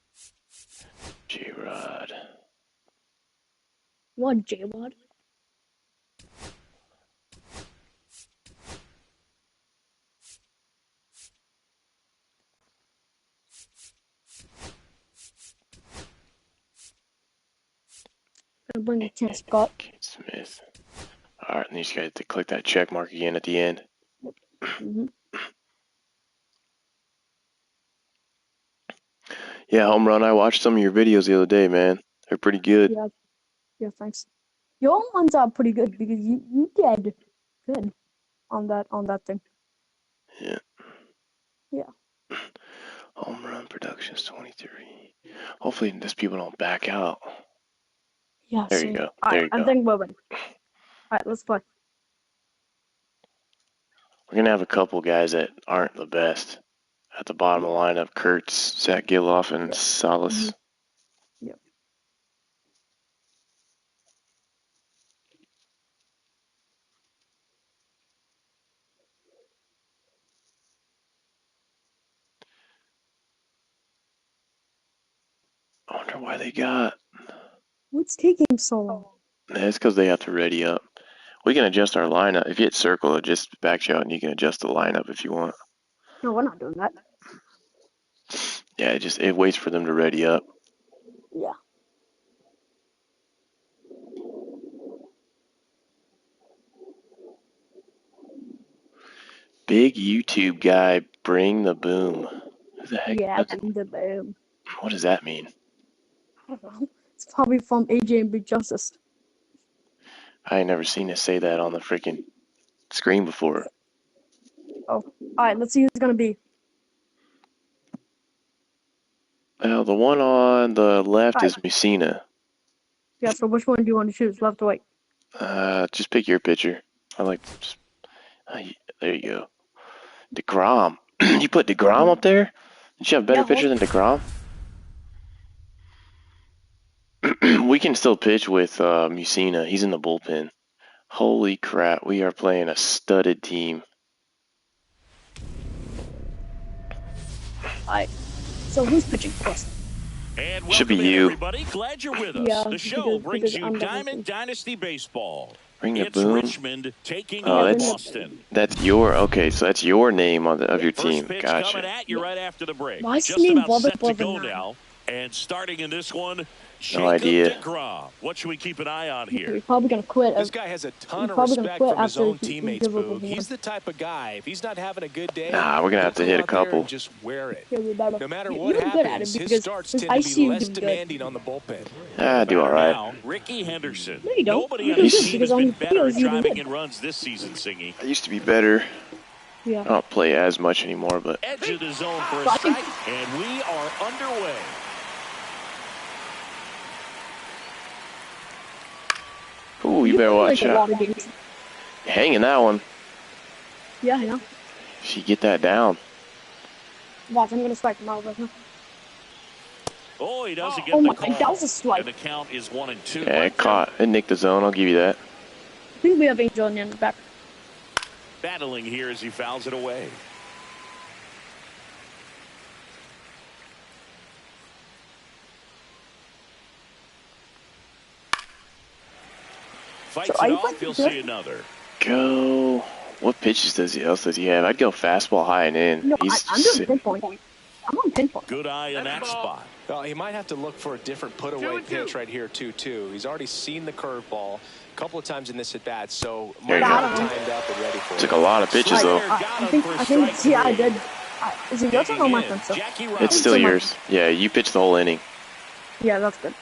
J-Rod. You want J-Rod? I'm bring a chance, Scott. Smith. All right, and you just got to click that check mark again at the end. Mm-hmm. Yeah, Home Run. I watched some of your videos the other day, man. They're pretty good. Yeah, thanks. Your ones are pretty good because you did good on that thing. Yeah. Yeah. Home Run Productions 23. Hopefully these people don't back out. Yeah, There you sweet. go. All There right, you I go. think we're ready. All right, let's play. We're gonna have a couple guys that aren't the best at the bottom of the lineup: Kurtz, Zach Giloff, and Yeah. Salas. Yep. I wonder why they got. What's taking so long? It's because they have to ready up. We can adjust our lineup. If you hit circle, it just backs you out, and you can adjust the lineup if you want. No, we're not doing that. Yeah, it waits for them to ready up. Yeah. Big YouTube guy, bring the boom. Who the heck? Yeah, the boom. What does that mean? I don't know. It's probably from AJ and Big Justice. I ain't never seen it say that on the freaking screen before. Oh, all right. Let's see who's gonna be. Well, the one on the left Right. is Messina. Yeah. So which one do you want to choose, left or right? Just pick your pitcher. I like. There you go. DeGrom. You put DeGrom up there? Did you have a better pitcher than DeGrom? We can still pitch with Messina. He's in the bullpen. Holy crap, we are playing a studded team. Alright. So who's pitching first? And Should be welcome in, you. everybody. Glad you're with us. Yeah, The show brings because you I'm Diamond Dynasty Baseball. Bring the It's boom. Richmond taking Oh, on that's Boston. okay. So that's your name of your First team. pitch Gotcha. coming at you right after the break. Why is Just his name about set to Bubba go now? now. And starting in this one, No Jacob idea. DeGrom. What should we keep an eye on here? He's probably gonna quit. This guy has a ton of probably gonna respect quit from his after own he teammates, gives up Boog. his He's the type of guy, if he's not having a good day, Nah, we're gonna have to he'll hit a go out there couple. and just wear it. Yeah, we better. No matter You- what you're good at happens, it his because starts I tend to see be you less doing good. demanding on the bullpen. Do all right. Now, Ricky Henderson. No, you don't. Nobody You on do the good team because has on been the better field at you do driving good. in runs this season, Singy. I used to be better. I Yeah. don't play as much anymore, but Edge of the zone for a But I think- strike, and we are underway. ooh, you better play, watch like, a lot out. of games. Hanging that one. Yeah, I know. If you get that down. Watch, I'm gonna strike him out right now. Oh, he doesn't get Oh the my, call. that was a strike. And the count is 1-2. Yeah, it caught. It nicked the zone. I'll give you that. I think we have Angel in the back. Battling here as he fouls it away. Fights So are it you off, playing he'll good? see another. Go. What pitches else does he have? I'd go fastball high and in. No, He's I'm doing pinpoint. I'm on pinpoint. Good eye in that spot. Well, he might have to look for a different put-away pitch right here, 2-2. He's already seen the curveball a couple of times in this at-bat, so There might you have go. timed up and ready for Took it. a lot of pitches though. I think, yeah, I did. Is it your turn or my turn? So? Jackie It's still so much. yours. Yeah, you pitched the whole inning. Yeah, that's good.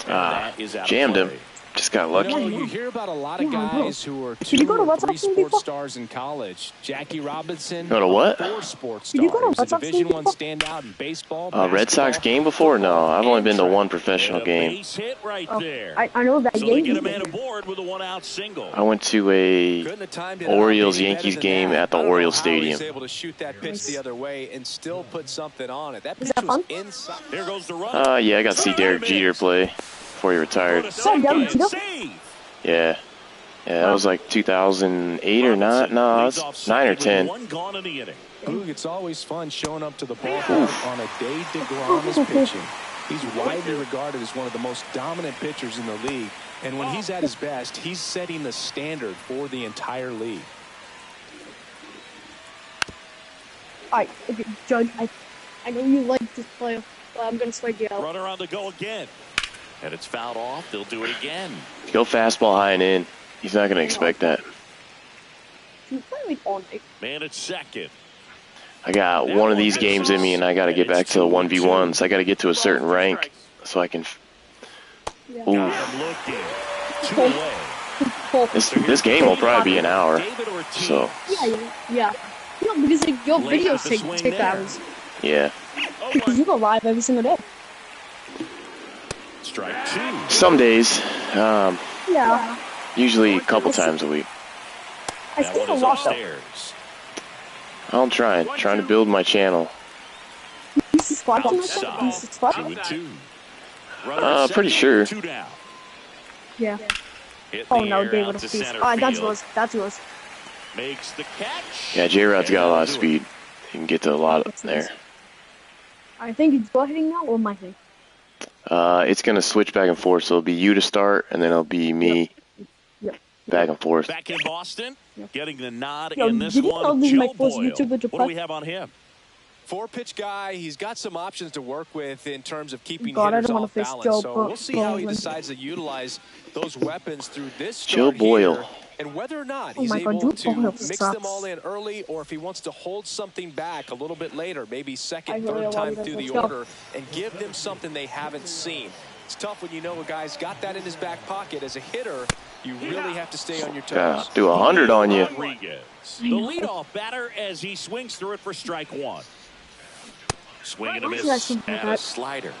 That is out of Jammed him. play. Just got You lucky. know, Yeah, you hear about a lot of Yeah, I know. guys who are Did you go to 2 or Red 3 Sox game sports before? stars in college. Jackie Robinson, Go to what? 4 sports Did you stars. go to He was Red a Sox game Division I before? standout in baseball, Red Sox basketball, game before? No, football, I've only and been to track. one professional And a game. base hit right Oh, there. I know that So they game. get a man aboard with a one-out single. I went to a Couldn't have timed it Orioles out any Yankees better than game that. at the I don't know Orioles how Stadium. He's able to shoot that pitch the other way and still put something on it. That Is pitch that was fun? inside. Here goes the run. Yeah, I got to see Derek Jeter play before he retired. Derek Jeter? Save. Yeah. Yeah, that was like 2008 or not? No, it was 9 or 10. One gone in the inning. Boog, it's always fun showing up to the ballpark on a day DeGrom is pitching. He's widely regarded as one of the most dominant pitchers in the league. And when he's at his best, he's setting the standard for the entire league. Alright, okay, Judge, I know you like this play, but I'm gonna strike you out. Runner on the go again. And it's fouled off. They'll do it again. Go fastball high and in. He's not going to expect that. You play like all night. Man at second. I got one of these games in me, and I got to get back to the 1v1s. I got to get to a certain rank so I can. Yeah. Ooh, Got him looking. Two away. this game will probably be an hour. David Ortiz. So Yeah. No, because like, your Late videos with the swing take there. hours. yeah, Oh, Because you go live every single day. Strike two. Some days. Yeah. Usually a couple times a week. I That stay one a is lot though. upstairs. I'm trying to build my channel. You subscribe to my channel? Outside. You subscribe? 2-2. Runner at Pretty second, sure. 2 down. Yeah. Hit Oh the no, air David out of to Peace. center Alright, that's field. yours. That's yours. Makes the catch. Yeah, J-Rod's got a lot of And speed. He can get to a lot That's there. nice. I think it's go hitting now or my hitting? It's going to switch back and forth, so it'll be you to start, and then it'll be me Yep. back and forth. Back in Boston, getting the nod Yo, in this did you know one. this is my Joe first Boyle. YouTuber to What do play? we have on him? 4-pitch guy. He's got some options to work with in terms of keeping God, I hitters don't wanna off face balance. Joe So Bo- we'll see how he Boyle. decides to utilize those weapons through this Joe start Boyle. here, and whether or not Oh he's my God, able Joe to Boyle mix sucks. them all in early, or if he wants to hold something back a little bit later, maybe I second, really third time love it. through the Let's go. order, and give them something they haven't seen. It's tough when you know a guy's got that in his back pocket. As a hitter, you really have to stay on your toes. Do 100 on you. Rodriguez, the leadoff batter as he swings through it for strike one. Swing and a Why did I miss think and that? a slider.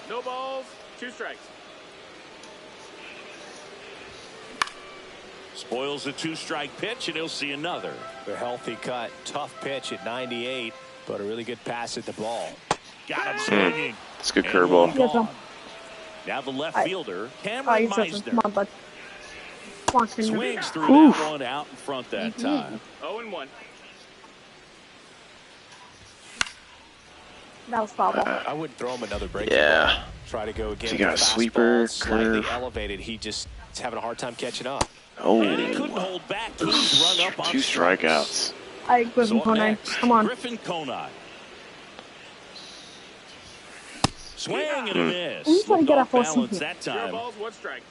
No balls, 2 strikes. Spoils a 2-strike pitch, and he'll see another. A healthy cut, tough pitch at 98, but a really good pass at the ball. Got him swinging. It's a good And curveball. one Yeah, gone. Now the left fielder, Cameron Alright, it's Meisner, come on, bud. Come on, Kendrick. swings through that one out in front that time. 0-1. That was foul ball. I wouldn't throw him another break. Yeah. Try to go again. So you got with a fastball, sweeper, slightly curve. elevated. He just is having a hard time catching up. And he couldn't Oh, hold back. He's run up on 2 strikes. strikeouts. Alright, Griffin So up Conine. next, Come on. Griffin Conine. Swing and a miss. Who's trying to get Looked a off full balance seat? that 0 time. balls, 1 strike.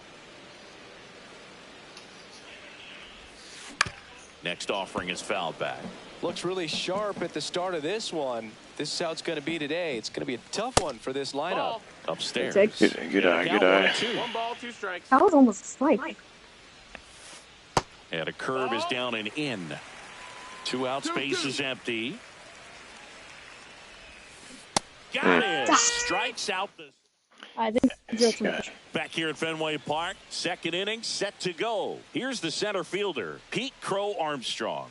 Next offering is fouled back. Looks really sharp at the start of this one. This is how it's going to be today. It's going to be a tough one for this lineup. Ball. Upstairs. Jake. Good eye, Count good eye. 1-2. 1 ball, 2 strikes. That was almost a strike. And a curve is down and in. 2 out, space is empty. Got it. Strikes out the. I think it's too Got much. Back here at Fenway Park, second inning set to go. Here's the center fielder, Pete Crow Armstrong.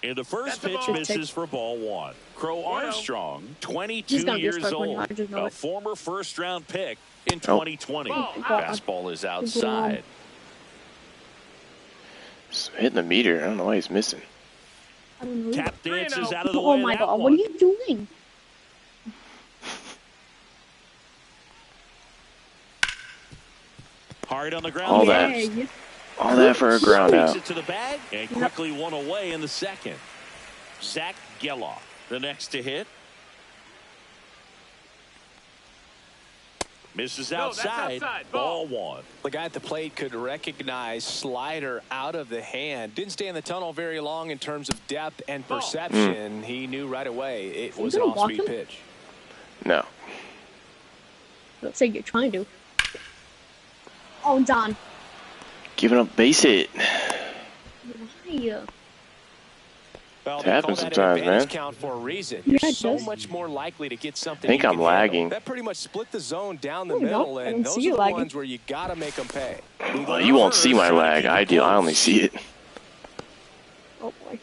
And the first That's a pitch ball. misses for ball 1. Crow Armstrong, He's 22 gonna be a years strike one, old, I just know a it. former first-round pick in 2020. God. Fastball is outside. It's hitting the meter. I don't know why he's missing. I don't know. Tap dances out of the Oh way my of that God, one. what are you doing? Hard on the ground. All Yeah, that. yeah. All that for a ground Takes out. it to the bag and quickly one away in the second. Zach Geloff, the next to hit. Misses No, that's outside. outside. Ball Ball. 1. The guy at the plate could recognize slider out of the hand. Didn't stay in the tunnel very long in terms of depth and perception. He knew right away it was an gonna walk off-speed him? pitch. No. Let's say you're trying to. Oh, Don. Giving up base hit. Why? Well, It they happens call that sometimes, advantage man. count for a reason. Yeah, You're it so does. much more likely to get something. I think you I'm can handle. lagging. That pretty much split the zone down the No, you middle, don't. I and don't those see are you the lagging. ones where you got to make them pay. Well, you won't see my lag. I only see it. Oh boy.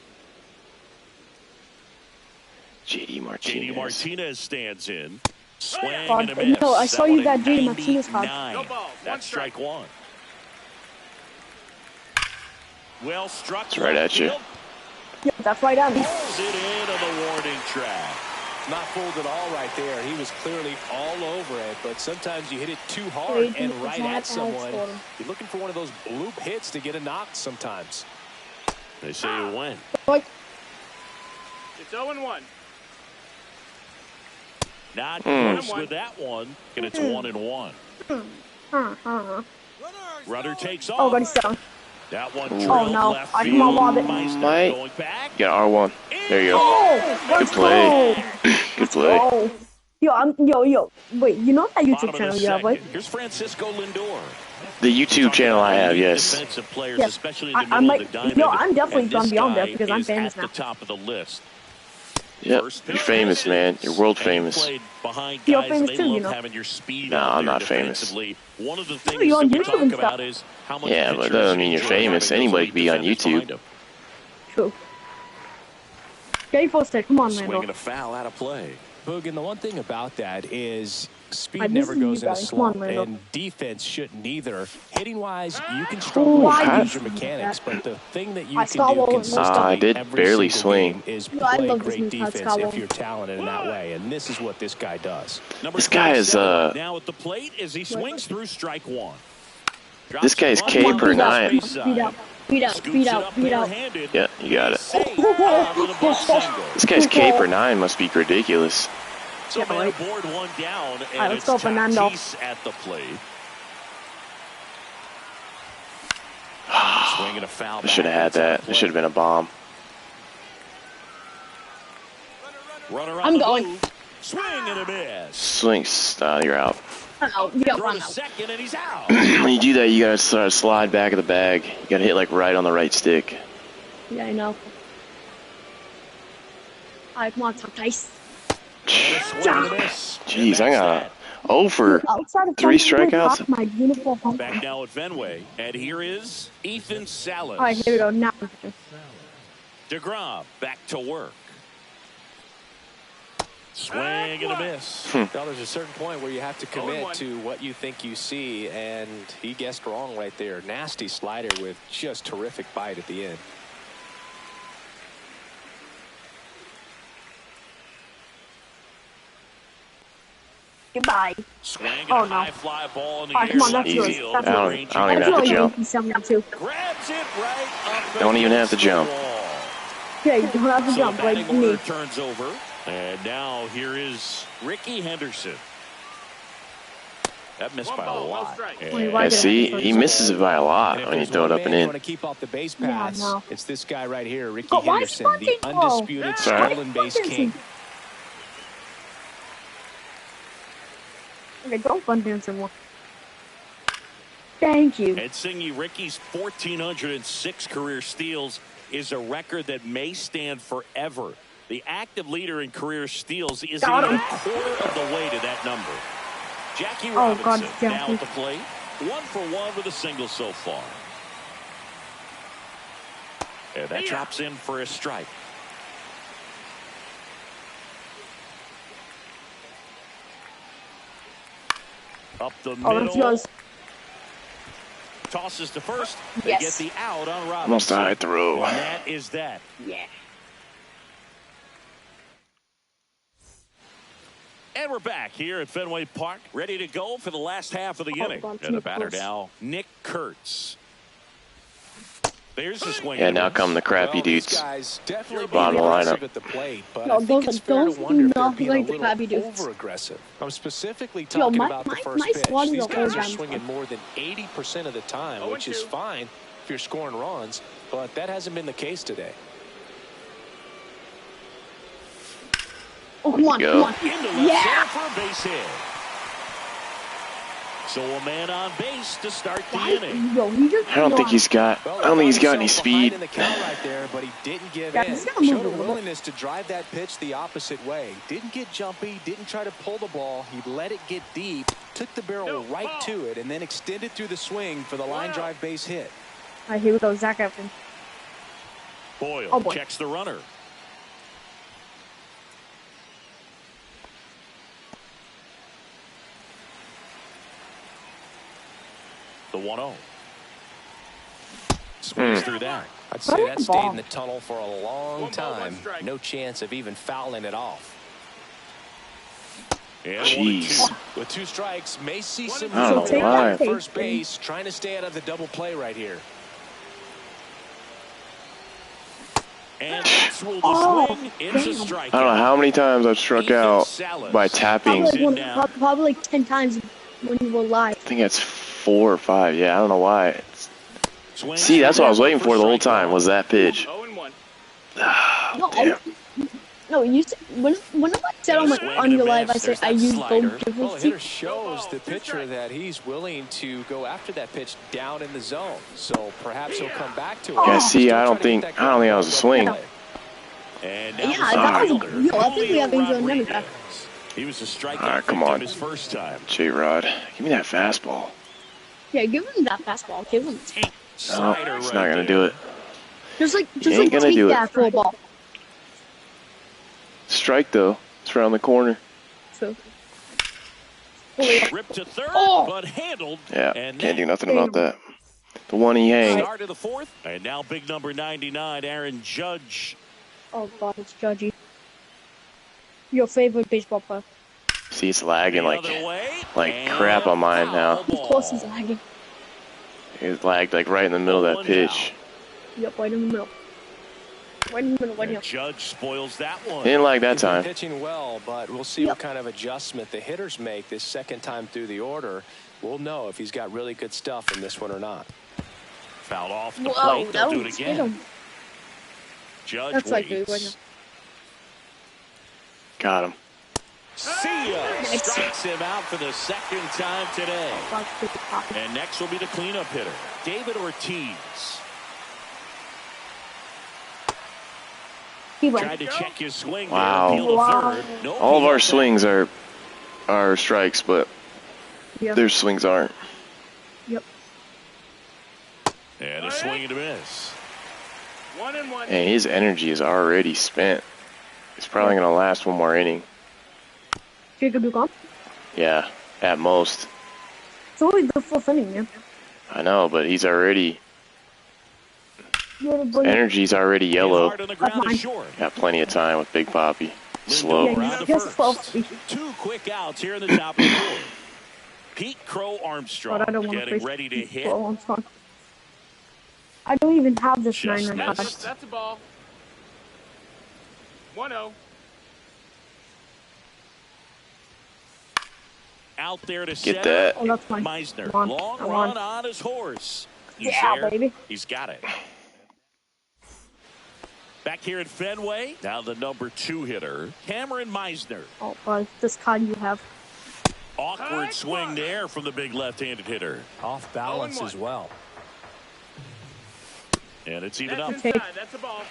JD Martinez. JD Martinez stands in. Swing God, and a miss. no, I saw you one that at JD Martinez card. 99. No ball, 1 That's strike 1. Well struck. It's right at you. Yeah, that's right at me. Pulls it in on the warning track. Not fooled at all right there. He was clearly all over it, but sometimes you hit it too hard Wait, and it's right not at someone. Alex Gordon. You're looking for one of those bloop hits to get a knock sometimes. They say you win. Like, It's 0-1. Not close with that one, and it's 1-1. Runner takes off. oh, but he's down. That one Oh, drilled no. left I field. come on, Bob it. Meisner Might. going back. You got R1. There you go. Oh, let's play. go. Good play. Oh, yo. Wait, you know that Bottom YouTube of channel the you have, right? second. Here's Francisco Lindor. The YouTube channel I have, yes. Defensive players, Yes. especially in the I middle might- of the diamond. yo, I'm definitely and gonna this be on there guy because I'm is famous at now. the top of the list. Yep, First you're pitch famous, misses. man. You're world And you famous. played behind You're guys, famous they too, love you know. having your speed No, out I'm there not famous. defensively. One of the You're things on that we YouTube talk and about stuff. is how much Yeah, but that pitchers doesn't mean you're enjoy famous. having those Anybody elite can be on defenders YouTube. behind them. True. Get posted. Come on, Swinging Randall. a foul out of play. Boog, and the one thing about that is speed This never is you goes in a guys. Come on, slump, Randall. and defense shouldn't either. Hitting-wise, you can struggle with Why your did you do mechanics, that? but the thing that you I can saw do what was consistently I did every barely single swing. game is No, I play love this great new Pat defense Scott if you're talented in that way, and this is what this guy does. Number This guy is, 27 now at the plate as he swings through strike one. This guy's Drops K one per down the nine. base Beat side. out. Beat out. Scoops Beat it out. up Beat out. barehanded. Yeah, you got it. Safe with a bunt single. This guy's K per 9 must be ridiculous. So Yeah, man right. aboard, one down, and right, let's it's go, Fernando. Tatis at the plate. Swinging a foul. I should have had that. It should have been a bomb. Runner I'm going. Move. Swing and a miss. Swing. You're out. Oh, you got Throw one to out. second, and he's out. When you do that, you gotta sort of slide back of the bag. You gotta hit like right on the right stick. Yeah, I know. Alright, come on, Tatis. Swing and a miss. Jeez, I And got that's a 0 for Outside of 3 Fenway strikeouts. Park, my beautiful home. that. Back now at Fenway, and here is Ethan Salas. Alright, here we go. Now. DeGrom back to work. Swing and a miss. Well, there's a certain point where you have to commit 0-1. to what you think you see, and he guessed wrong right there. Nasty slider with just terrific bite at the end. Goodbye. Swing and Oh, a no. high fly ball in the Alright, air. come on, that's left yours. field. That's I don't Range even have I to feel like jump. you can too. Grabs it right up. Don't even have to against the jump. wall. Yeah, you don't have to So jump like batting order me. turns over, and now here is Ricky Henderson. That missed One by a ball, no lot. strike. And Wait, why Yeah, did I see, have to he throw misses it by a lot And if when you there's throw it one up and man you in. want to keep off the base Yeah, pass, no. it's this guy right here, Ricky But why Henderson, the Spunting ball? undisputed Sorry. stolen base king. Okay, don't fun dance anymore. Thank you. And Singy, Ricky's 1,406 career steals is a record that may stand forever. The active leader in career steals isn't Got even him. a quarter of the way to that number. Jackie Oh, God, Robinson now Jackie. at the plate. 1 for 1 with a single so far. And that drops in for a strike. Up the Oh, middle. that's yours. Tosses to first. They Yes. get the out on Robinson. Almost a high throw. And that is that. Yeah. And we're back here at Fenway Park, ready to go for the last half of the inning. God, And the too batter close. now, Nick Kurtz. There's the swing. Yeah, now come the crappy Well, these dudes. guys definitely Bottom being of the aggressive lineup. at the plate, but No, I think those- it's fair to those wonder if they're not being like a the little crappy dudes. over-aggressive. I'm specifically Yo, talking my- about the my- first my pitch. squad is These all guys are damn swinging fun. more than 80% of the time, which is 0-2. fine if you're scoring runs, but that hasn't been the case today. Oh, come on, Go. come on. Into left Yeah. center for a base hit. So a man on base to start the inning. Yo, he just I don't think he's got. Well, I don't think he's got any himself behind speed. in the count right there, but he didn't give Yeah, in. he's gotta move Showed a a little bit. willingness to drive that pitch the opposite way. Didn't get jumpy, didn't try to pull the ball. He let it get deep, took the barrel right to it, and then extended through the swing for the line drive base hit. All right, here we go, Zach Efron. Boyle Oh, boy. checks the runner. The 1-0. Swings through that. I'd say Throw that the stayed ball. in the tunnel for a long One ball, one time. strike. No chance of even fouling it off. And Jeez. 1-2. With 2 strikes, may see some I don't know movement why. at first base, trying to stay out of the double play right here. And that's ruled a Oh, swing. It's a damn. strike. I don't know how many times I've struck out by tapping. Probably, in now. probably like 10 times when you were live. I think that's 4 or 5. Yeah, I don't know why. Swing. See, that's what I was waiting for the whole time was that pitch. 0-1. No, Damn. no, you said, when I said on, on your live, I said I use both Well, the different hitter seats. shows the pitcher that he's willing to go after that pitch down in the zone. So perhaps he'll come back to it. Yeah, see, Still I don't trying to get think that I was a double swing. play. And now Yeah, the that was. fielder, Yo, I think we have Julio Angel Nemesis. Rodriguez. He was a strikeout Alright, come victim on. his first time. J-Rod, give me that fastball. Yeah, give him that fastball. Give him a tank. No, Slider he's right not gonna there. do it. Just ain't like gonna take do it. that for a ball. Strike though. It's around the corner. So. Ripped to third, Oh. but handled. Yeah, And can't do that nothing about that. The one he hang. start of the fourth. And now big number 99, Aaron Judge. Oh God, it's Judgy. Your favorite baseball player. See, it's lagging The like other way, crap on mine now. foul Of course he's ball. lagging. It lagged like right in the middle of that pitch. Yep, right in the middle. Right in the middle, right here. Judge spoils that one. Didn't lag that He's been time. pitching well, but we'll see what kind of adjustment the hitters make this second time through the order. We'll know if he's got really good stuff in this one or not. Fouled off the Whoa, plate. They'll that do it was again. Judge That's like waits. right now. Got him. See ya. Strikes him out for the second time today. And next will be the cleanup hitter, David Ortiz. Tried to check his swing Wow. there. Appeal to Wow. third. No All of appeal our back. swings are strikes, but Yep. their swings aren't. Yep. And a swing and a miss. 1-1. And his energy is already spent. It's probably gonna last one more inning. Jacob, you gone? Yeah, at most. It's only the fourth inning, man. I know, but he's already You're the bring. energy's already yellow. Hard on the ground Mine. is short. Got plenty of time with Big Papi. Lindor Slow. Yeah, around to just first. 12. Two quick outs here in the top of the fourth. Pete Crow Armstrong But I don't want to getting face ready to hit. Oh, I'm fine. I don't even have this Just 9 card. missed. That's a ball. 1-0. Out there to Get center. that. Oh, that's fine. Meisner, Come on, long come run on. on his horse. He's Yeah, there. baby. He's got it. Back here at Fenway, now the number 2 hitter, Cameron Meisner. Oh, but this card you have. Awkward swing there from the big left-handed hitter. Off balance 0-1. as well. And it's even That's up. inside. That's a ball.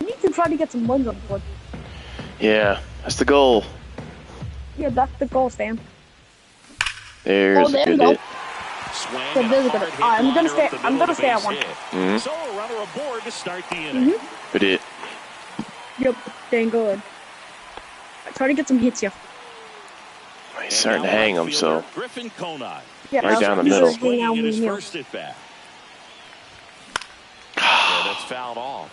You need to try to get some runs on the board. Yeah, that's the goal. Yeah, that's the goal, Stan. There's there a you good go. hit. Swing So and this is a good. hard hit I'm gonna liner stay- up the I'm middle gonna of the stay at base one. hit. Mhm. So a runner aboard to start the inning. Good hit. Yep, dang good. I try to get some hits here. He's starting to hang him, so Griffin Conine. Yeah, Right down the he's middle. just hanging out Swinging in with his me. first at bat. Yeah, that's fouled off.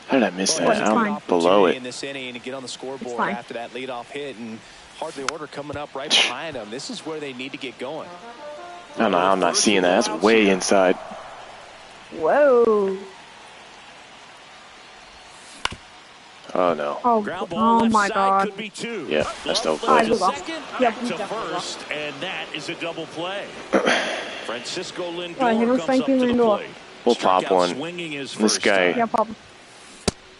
how did I miss Well, that? it's I'm fine. below In it. this inning to get on the scoreboard fine. after that leadoff hit, and hardly order coming up right behind them. This is where they need to get going. I don't know how I'm not seeing that. That's way inside. Whoa. Oh no. Oh, Ground ball oh left my side God. could be 2. Yeah, that's Glove no left play. to Lost. second, Yep, back we to definitely first, and that is a double play. Francisco Lindor Right, here goes comes up Frankie to the Lindor. plate. We'll pop Strikeout one. swinging his This first guy- time. Yeah, Papa.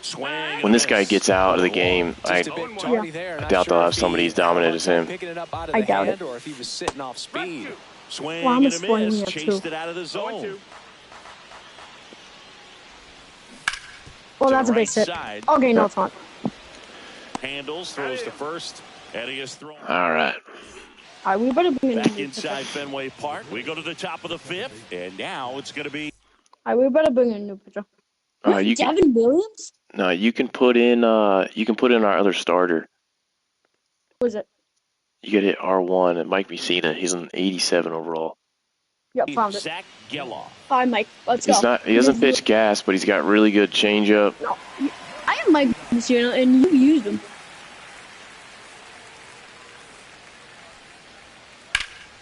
Swing and When this guy miss. gets out of the game, I Just a bit tardy there. Not doubt sure they'll have if he somebody as had a hard dominant as time him. picking it up out of I the doubt hand, it. or if he was sitting off speed. Swing Well, I'm and a a swing miss. here, Chased too. it out of the zone. 0-2. Well, To that's the a base right hit. side. Okay, no, it's not. Handles, throws to first, and he is thrown. All right. Alright, we better bring in Back a new inside pitcher. Fenway Park. We go to the top of the 5th, and now it's going to be Alright, we better bring in a new pitcher. You can Devin Williams? no. You can put in our other starter. Who is it? You could hit R1 and Mike Messina. He's an 87 overall. Yep, found it. Zach Geloff. Hi, Mike. Let's He's go. not. He doesn't pitch gas, but he's got really good changeup. No, I have Mike Messina, and you used him.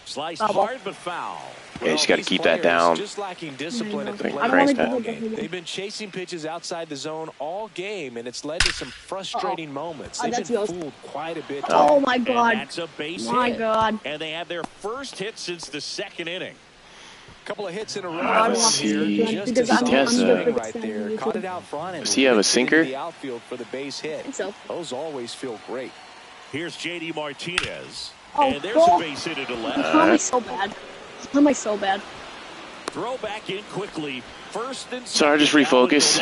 Sliced Foul. hard but foul. Yeah, you just got to These keep that players down. Just lacking discipline at the Like plate. I don't want crank to that. do that. They've been chasing pitches outside the zone all game, and it's led to some frustrating moments. Oh, They've that's been yours. fooled quite a bit. Oh today. my And God. that's a base My hit. God. And they have their first hit since the second inning. Couple of hits in a row. I don't for want him to here. see- Just because a I'm- solid I'm swing the right biggest fan there. of Caught it YouTube. out front and Does he have a ripped it into sinker? the outfield for the base hit. I think so. Those always feel great. Here's J.D. Martinez. Oh, and there's oh. a base hit to the left. How am I so bad? How am I so bad? Throw back in quickly. First and Sorry, just refocus.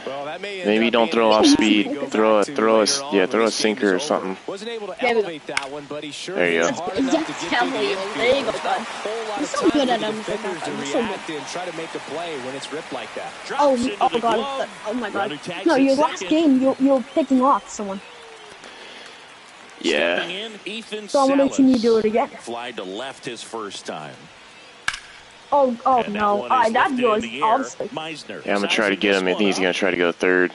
Well, that may Maybe don't throw off speed. Throw a sinker or something. Wasn't able to There we go. elevate that one, but he sure There you hit go. hard enough to get through the infield. There you go, There's not a bud. whole lot You're of so time good for at the them. defenders to You're so react and try to make a play when it's ripped like that. Oh, Drops into oh the god. glove. Oh my god. Runner tags No, at your last second. game, you're picking off someone. Yeah. Stepping in, Ethan So I'm gonna let you do it again. Fly to left his first time. Oh And no. that one is That lifted goes in the air. obviously. Meisner. Yeah, I'm gonna try to get him. I think he's gonna try to go third.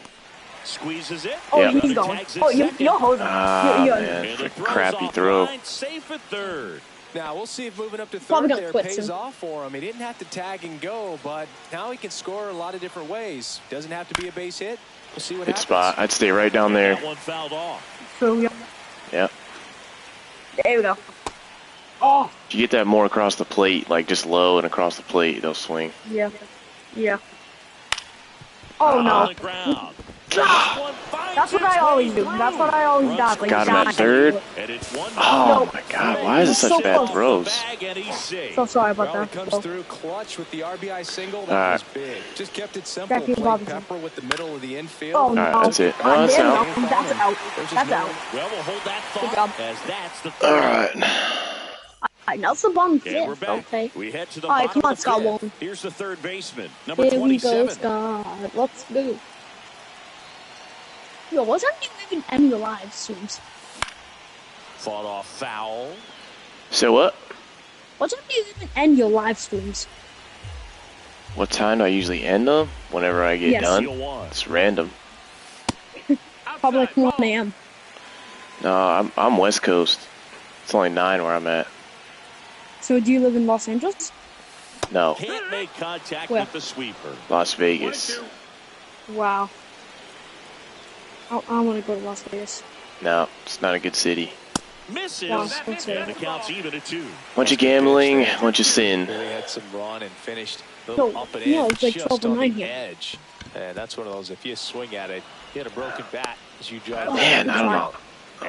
Squeezes it. Oh, Yeah. he's going. Oh, you're holding. Man, And the throw's crappy off throw. line, safe at third. Now, we'll see if moving up to Probably third gonna there quit pays soon. off for him. He didn't have to tag and go, but now he can score a lot of different ways. Doesn't have to be a base hit. We'll see what Good happens. spot. I'd stay right down there. That one fouled off. So yeah. Yeah. There we go. Oh, If you get that more across the plate, like just low and across the plate, they'll swing. yeah. Yeah. Oh On no. the ground. That's what I always do. That's what I always do. Like, Got him at die. third. And it's one Oh my god, why is it such So bad close. throws? bag and he's safe. So sorry about Well, he that. comes So, through clutch with the RBI single. That Alright. was big. Just kept it simple. Jackie Played Robinson. Pepper with the middle of the infield. oh Alright, no. that's it. God, No, that's there we out. go. That's out. There's his That's middle. out. Well, we'll hold that Good thought job. as that's the third. Alright. Alright, now it's the bottom And we're fifth, back. okay? We head to the Alright, bottom come on, of the Scott fifth. Wallen. Here's the third baseman, number Here we go, 27. Scott. Let's go. Yo, what time do you even end your live streams? Fought off foul. So what? What time do you even end your live streams? What time do I usually end them? Whenever I get Yes. done. Steal one. It's random. Probably like 1 a.m. No, I'm West Coast. It's only 9 where I'm at. So do you live in Los Angeles? No, Can't make contact Where? with the sweeper. Las Vegas. Wow. I want to go to Las Vegas. No, it's not a good city. Misses. Wow, that's And it. the count's even at 2. Bunch of gambling, bunch of sin. Really had some run and finished No, up and yeah, in it's like just 12 on and 9 the here. edge. And that's one of those, if you swing at it, hit a broken bat as you drive. Man, I don't know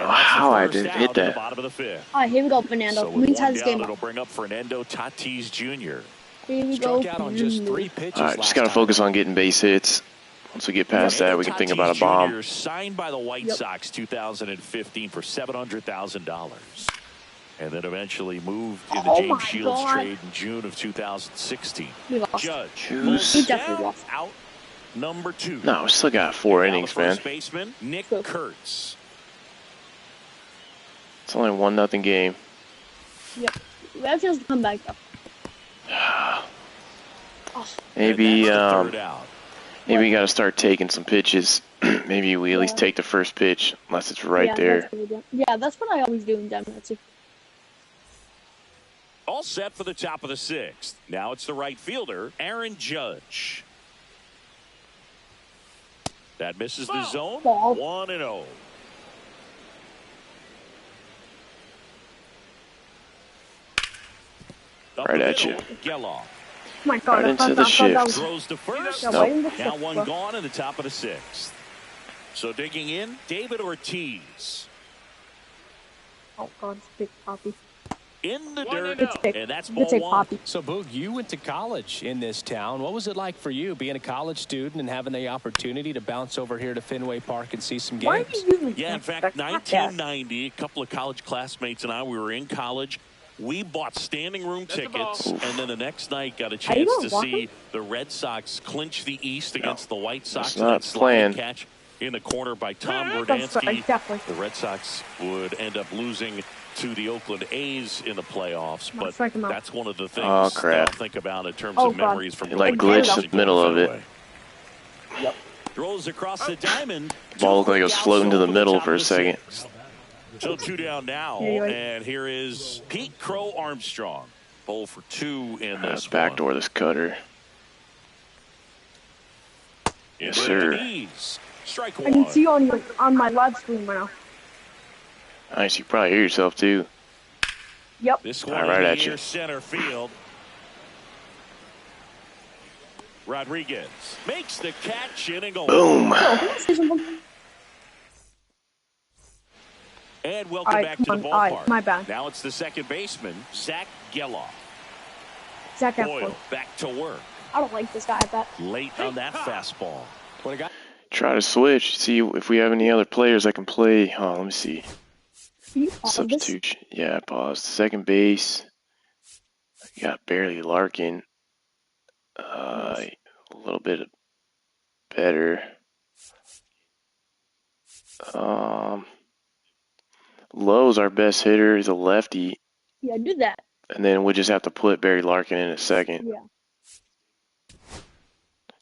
how I didn't hit that. Bottom of the fifth. Alright, here we go, Fernando. So Let with me tie one this down, game it'll up. bring up Fernando Tatis Jr. Here we go. Struck out on just 3 pitches Alright, just last gotta time. focus on getting base hits. Once we get past that, we can think about a Tatis bomb. Jr. signed by the White Yep. Sox 2015 for $700,000. And then eventually moved in the Oh James my Shields God. trade in June of 2016. We lost. Judge Who's- pulls We it definitely down, lost. out number 2. No, we still got 4 Now innings, the man. first baseman, Nick Cool. Kurtz. It's only 1-0 game. Yep. We have a chance to come back, though. Maybe, And that's the third out. maybe we gotta start taking some pitches. Maybe we at least take the first pitch, unless it's right yeah, there. That's what we do. Yeah, that's what I always do in Democracy. All set for the top of the 6th. Now it's the right fielder, Aaron Judge. That misses the zone. Ball. 1-0. Up Right the at middle, Geloff. Oh my God, Right I into thought the that was... shift. Throws to first. Yeah, Nope. wait in the Now fifth, one bro. gone in the top of the 6th. So digging in, David Ortiz. Oh God, it's Big Poppy. In the 1-0. dirt. It's Big. And that's It's ball Big 1. Poppy. So, Boog, you went to college in this town. What was it like for you being a college student and having the opportunity to bounce over here to Fenway Park and see some Why are games? you using Yeah, in fact, 1990, a couple of college classmates and I, we were in college. We bought standing room tickets, and then the next night got a Are you chance going to walking? see the Red Sox clinch the East against the White Sox. That's And not that sliding planned. catch in the corner by Tom That's right, Verdansky. definitely. The Red Sox would end up losing to the Oakland A's in the playoffs, Come on, but strike him out. that's one of the things Oh, that crap. I'll think about in terms Oh, of God. memories from It, like, going glitched to in the middle of it. Fenway. Yep. Throws across the diamond. Ball looked like it was floating to the middle for a second. So 2 down now, Yeah, you're right. and here is Pete Crow Armstrong. 0 for 2 in Let's this backdoor one. this cutter. Yes, Into sir. the knees. Strike I one. can see you on my live stream right now. Nice, you can probably hear yourself too. Yep. This one All right, in at the you. near center field. Rodriguez makes the catch, inning over. Boom. Oh, can I say something? And welcome All right, back come to on. the All right, ballpark. my bad. Now it's the second baseman, Zach Geloff. Zach Boyle Efron. back to work. I don't like this guy at that. Late on that fastball. What a guy. Try to switch. See if we have any other players that can play. Oh, let me see. Can you pause this? Substitution. Yeah, pause. Second base. You got Barely Larkin. A little bit better. Lowe's our best hitter. He's a lefty. Yeah, do that. And then we'll just have to put Barry Larkin in a second. Yeah.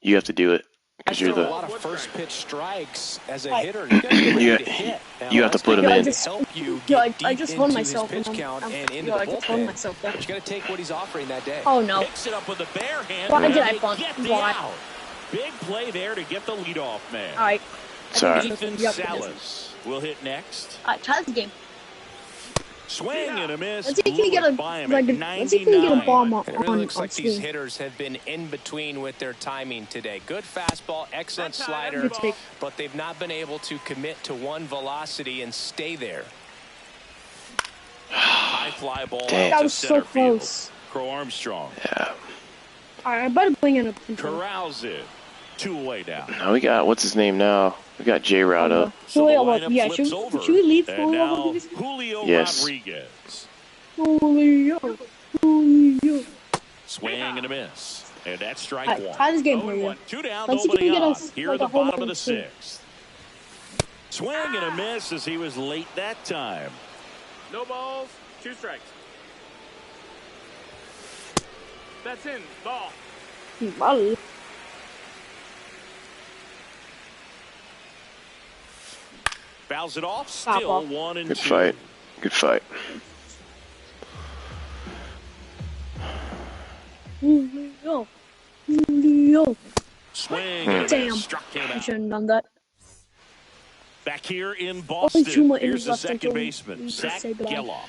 You have to do it because you're a the. lot of first pitch strikes as a Right. hitter. You gotta get You- ready to hit. Now, you have to that's put him gonna in. help you Yo, get I deep just won into myself. his pitch count and into Yo, the I just won bullpen. myself there. But you got to take what he's offering that day. Oh no. Picks it up with the bare hand. Why and did I they bunt? get the Why? out. Big play there to get the leadoff man. All right. Sorry. Ethan Yep. Salas will hit next. All right, try this game. Swing and a miss. Let's see if we can get Blew a it by him like. at Let's see if we can get a 99. bomb on And it really looks on like these Steam. hitters have been in between with their timing today. Good fastball, excellent That's slider, Good take. but they've not been able to commit to one velocity and stay there. High fly ball Damn. out That to was so center field. close. Crow Armstrong Yeah. All right, I better bring in a. corrals it. Two-away down. Now we got what's his name now? We got J Rod up. So the Julio, lineup yeah, flips should over. we leave And Julio? now Julio Yes. Rodriguez. Julio. Swing and a miss. And that's strike All right, one. try this game, Julio. Two down, Let's see if nobody we can get on. us, Here like, at the a home bottom of run the soon. sixth. Swing and a miss as he was late that time. No balls, 2 strikes. That's in. Ball. Well, Fouls it off. Foul Still ball. 1 and Good 2. fight. Good fight. Julio. Julio. Swing and a Damn. miss. Struck him I out. shouldn't have done that. Back here in Only Boston. 2 more Here's innings the left second until baseman, we Zach say goodbye. Geloff.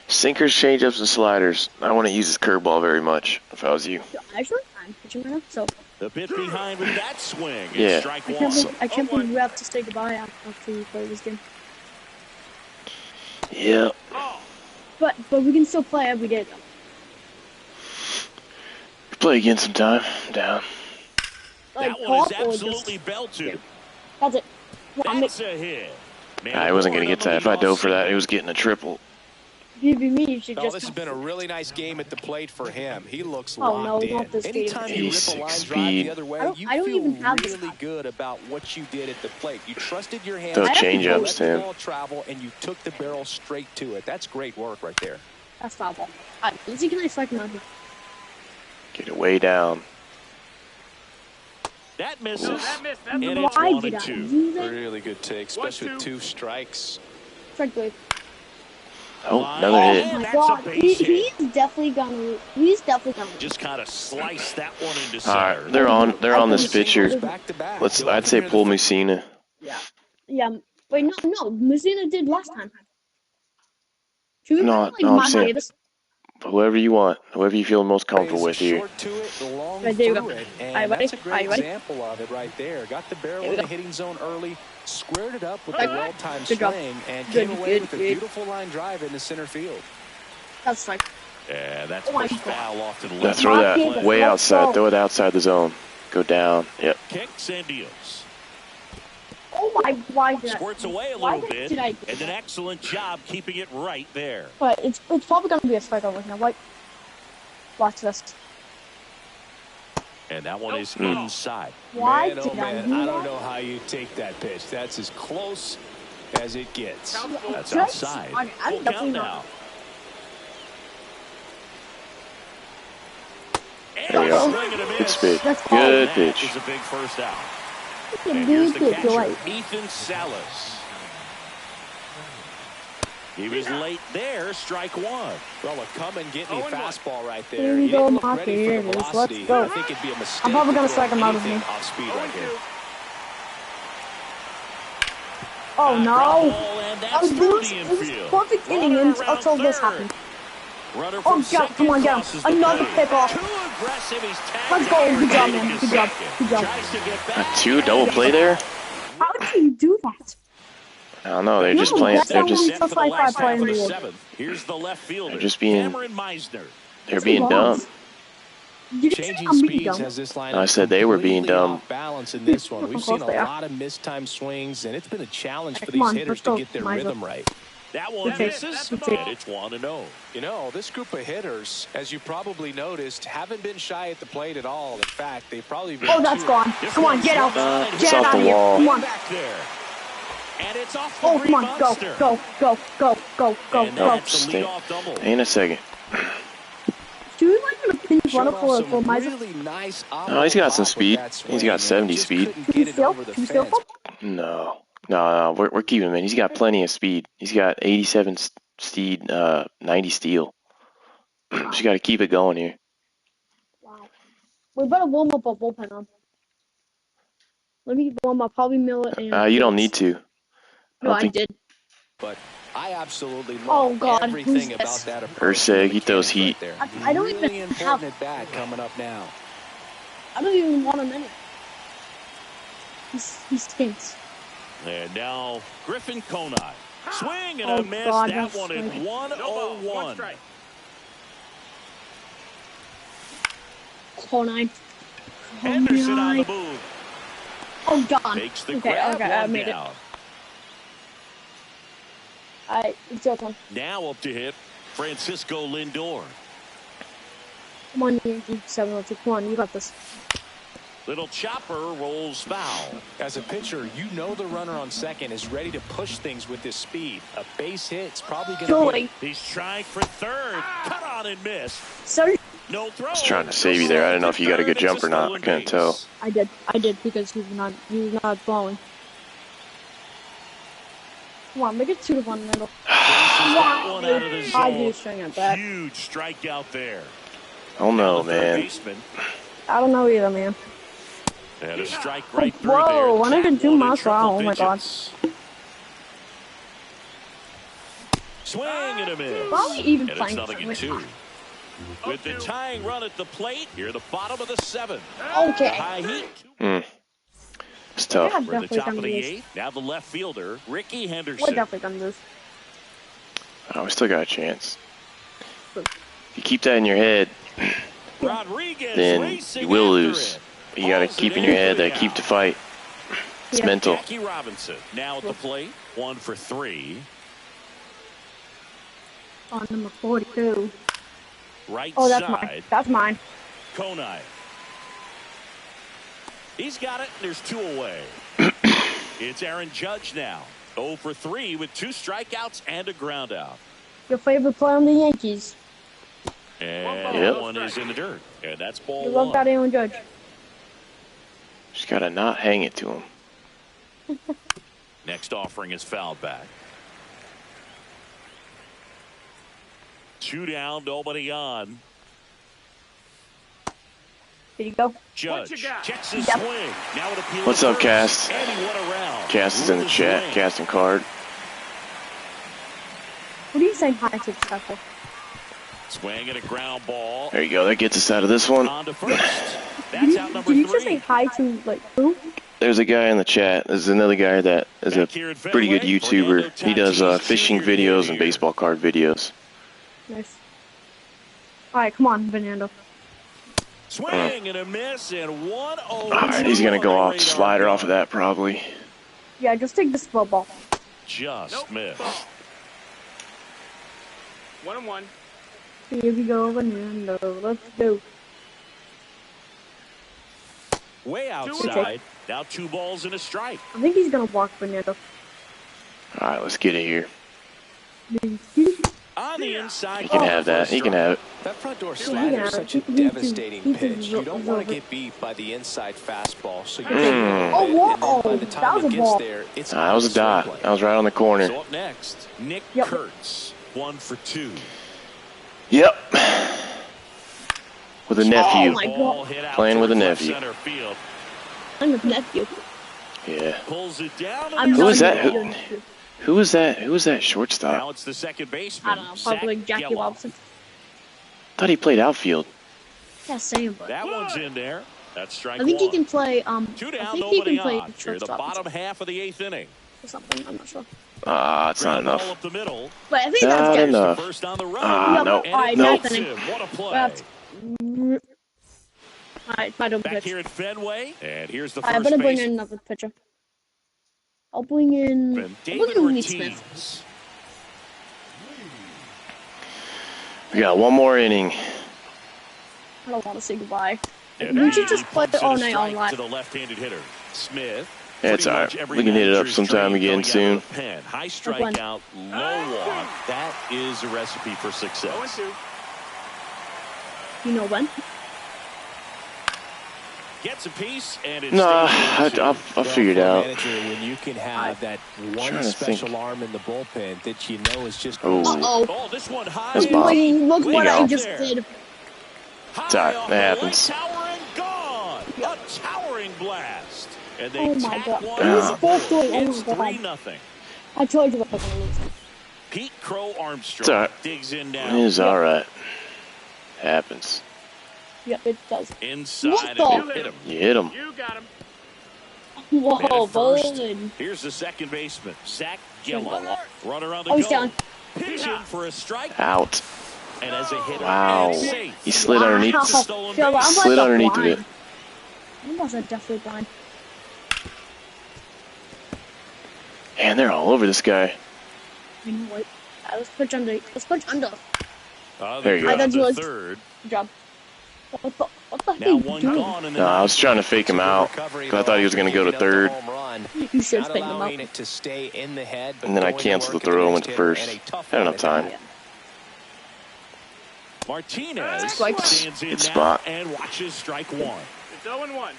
Sinkers, changeups, and sliders. I want to use his curveball very much if I was you. Actually, I'm pitching right now, so The pitch behind with that swing. It's Yeah. strike I one. can't believe we have to say goodbye after we play this game. Yeah. But we can still play every day though. Play again sometime. Down. Like That one is co-op or absolutely just belted. that's it. Yeah, I'm That's a hit. I wasn't gonna get to that. If I dove for that, he was getting a triple. If you me, you should Well, just. this has been a really nice game at the plate for him. He looks Oh, no, locked not in. this game. Anytime you rip a 86 line drive speed. the other way, I don't- you I don't feel even have this really guy. good about what you did at the plate. You trusted your hands. Throw I have to changeups let to the him. ball travel, and you took the barrel straight to it. That's great work right there. That's foul ball. Alright, let's see, can I strike him out here? Get it way down. That misses. That missed. That's And the it's Why 1 did and I 2. do that? Really good take, especially with 2 strikes. Strike blade. Oh, another Oh, hit. Oh my That's a god, base hit. he's definitely gonna. He's definitely gonna. Just kind of slice that one into All center. right, they're on this pitcher. Back to back. Let's. Go I'd from say here to pull the Mussina. Yeah. Wait, no. Messina did last time. Should we No, play, no, I'm Miles saying- Davis? Whoever you want, whoever you feel most comfortable with here. Short to it, long Right, there you through go. it, Alright, and ready? that's a great Alright, ready? example of it right there. Got the barrel Here we in the go. hitting zone early, squared it up with Good. a well-timed Good job. swing, and Good, came away good, with a good. beautiful line drive into center field. That's strike. Yeah, that's Oh my pushed God. foul off to the Now left. throw that Davis, way let's outside. go. Throw it outside the zone. Go down. Yep. Kicks and deals. Oh my! Why did I? Squirts away a Why little bit. did I do And an that? excellent job keeping it right there. But it's probably gonna be a strike over now. Like, watch this. And that one is Mm. inside. Why man, did oh man, I do I that? don't know how you take that pitch. That's as close as it gets. That's Just- outside. I'm Full definitely count not. now. There you go. Swing and a Good miss. speed. That's fine. Good That pitch. is a big first out. It's a And here's really the good catcher, delay. Ethan Salas. He was late there, strike one. Well, a come and get me 0-1. fastball right Here there. we You go, didn't look my ready for the favorite. Let's velocity. go. I think it'd be a mistake. I'm probably gonna to strike throw him out of anything here. off speed right here. Oh no! Ball, and I that's was through doing the it was infield. perfect inning Runner until around this third. happened. Runner Oh from god, second come on, get crosses him! the Another plate. pick off. Too aggressive. He's tagged Let's go. out Good job, and man. taking Good job. second. Good job. Tries to get back. Two double play there. How did you do that? I don't know. They're No, just playing. that's They're not just. what Set for the Like last five half of playing the the seventh. Here's the left fielder. They're just being- Cameron Meisner. They're being dumb. Did you say Changing I'm being speeds dumb? has this lineup I said they were being completely dumb. off balance in this one. We've Of seen course a they are. lot of mistimed swings, and it's been a challenge for Come these on, hitters let's to go, get their Miser. rhythm right. That one Good misses, take. and it's 1-0. You know, this group of hitters, as you probably noticed, haven't been shy at the plate at all. In fact, they've probably been Oh, that's gone. Come on, get out. It's Get off out the of here. wall. Come on. Back there. And it's off the Oh, Green come on. Go, Monster. go, go, go, go, go, And go. that's the leadoff double. In a second. Do you like the pinch Showed runner off for some Miser? really nice Oh, he's got some off with speed. that He's swing, got and 70 just speed. couldn't Can get you it steal? over the Can you steal fence. him? No. We're keeping him in. He's got plenty of speed. He's got 87 speed, 90 steal. Just got to keep it going here. Wow. We better warm up our bullpen on. Let me warm up Harvey Miller and. You don't need to. No, I did. But I absolutely love Oh, God, everything who's about this? that approach. Ursig, to the he throws mechanics heat. right there. I don't Really even important have- at bat coming up now. I don't even want him in it. He stinks. And now Griffin Conine. Swing and Oh, a miss. God, That that's one at swinging. 101. One strike. Conine. Henderson on the move. Oh, God. Makes the Okay, grab, I one made down. it. Alright, it's your turn. Now up to hit Francisco Lindor. Come on, Yankee 702. Come on, you got this. Little chopper rolls foul. As a pitcher, you know the runner on second is ready to push things with his speed. A base hit's probably going to Joey. He's trying for third. Cut on and miss. Sorry. No throw. I was trying to save you there. I didn't know if you got a good jump or not. I couldn't tell. I did because he was not throwing. Come on, make it 2-1 middle. That one out of the I do zone. swing at that. Huge strikeout there. Oh no, The third man. baseman. I don't know either, man. And a strike right through Whoa, there. 102 One in miles per hour. triple Oh my God. digits. Swing and a miss. Why are we even And it's playing nothing in with- two. With the tying run at the plate, here the bottom of the seventh. Okay. High heat. It's tough. Yeah, We're at the definitely top gonna of the lose. eighth. Now the left fielder, Ricky We're Henderson. definitely gonna lose. Oh, we still got a chance. If you keep that in your head, Rodriguez then racing you will after lose. it. But you got to Hauls keep it in your in head for the that keep out. the fight. It's Yeah. mental. Jackie Robinson now at the plate, 1 for 3. On number 42. Right Oh, that's side, mine. That's mine. Conine. He's got it, and there's 2 away. It's Aaron Judge now, 0 for 3 with 2 strikeouts and a ground out. Your favorite player on the Yankees. And Yep. that one is in the dirt, and that's ball You love 1. that Aaron Judge. Just got to not hang it to him. Next offering is fouled back. 2 down, nobody on. Here you go. Judge What you got? checks his Yep. swing. Now it appeals What's up, first, Cast? and he went around. Cast is in the With chat. swing. Casting card. What are you saying hi to Chuckle? Swing and a ground ball. There you go. That gets us out of this one. On to first. That's out number Did you just say 3. hi to, like, who? There's a guy in the chat. There's another guy that is a Back here at pretty good Fenway, YouTuber. He does Fernando Tatis fishing Jr. videos and here. baseball card videos. Nice. Alright, come on, Fernando. Swing and a miss and 1-0. All right, he's gonna go off the slider off of that probably. Yeah, just take this football. Just missed. 1-1. Here we go, Fernando. Let's go. Way outside. Now 2 balls and a strike. I think he's gonna walk Fernando. All right, let's get it here. On the inside. He can have that. He can have it. That front door Yeah, slider is such a he devastating can pitch. You don't want absorb to it. get beat by the inside fastball. So you Oh, whoa! by the That time was it a gets ball. there, it's That was a dot. That was right on the corner. So up next, Nick Yep. Kurtz. 1 for 2. Yep. With a nephew. Oh my Ball God. hit out Playing with a towards nephew. Center field. I'm his nephew. Yeah. Pulls it down. I'm Who not is that? your nephew. Who was that? Who was that Now shortstop? it's the second baseman. I don't know, probably Zach Jackie Geloff. Robinson. Thought he played outfield. Yeah, same, but That one's in there. That's strike I think he one. can play. 2 I down, think he nobody can play on. Here, the shortstop bottom half of the 8th inning. or something. I'm not sure. It's not Ground ball enough. up the middle. But I think Not that's good. enough. First on the run. No. And Alright, it Nope. gets nothing. him. What a play. That's Alright, my double Back pitch. here at Fenway, and here's the I first better bring base. in another pitcher. I'll bring in David Lee Smith. Ortiz. We got one more inning. I don't want to say goodbye. And We should he just play pumps all it a night, all strike night. to the left-handed hitter. Smith. Yeah, it's Pretty all much right. every We can hit it up manager's sometime dream again coming out soon. of the pen. High strikeout, low walk. That is a recipe for success. 0-2. You know when? Gets a piece, and it's No, stays I'll figure it out. Manager, when you can have that one trying to special think. arm in the bullpen that you know is just. Oh, Uh-oh. Oh, this one high. That's and Bob. deep. Look Way what I out just there. did. It's all right. High off That the happens. light tower and gone. A towering blast. And they Oh my tack God. one It was on. 4-3. Oh It's my God. 3-0. I told you what I was going to lose. Pete Crow It's Armstrong all right. digs in It now. is all right. Happens. Yep, it does. Inside What and the- hit him. You hit him. You got him. Whoa, Man at first. bud. Here's the second baseman, Zach Geller. Runner on the Oh, he's goal. down. Pitching for a strike. Out. And as a hitter, Wow. it's safe. He slid underneath. It's a stolen Yo, I'm base. like Slid a underneath of blind. it. I was definitely blind. Man, they're all over this guy. You know what? Let's pitch under. Let's pitch under. There you go. I thought you The was- third. Good job. What the Now hell are you one doing? gone in the No, I ninth. was trying to fake him out because I thought he was going to go to third. You should Not pick him up. allowing it to stay in the head, but And then I going to canceled work the at throw and next went to hitter, first. and a tough Had one enough at time. that. Martinez Strike. stands in Good now spot. and watches strike one. It's 0-1.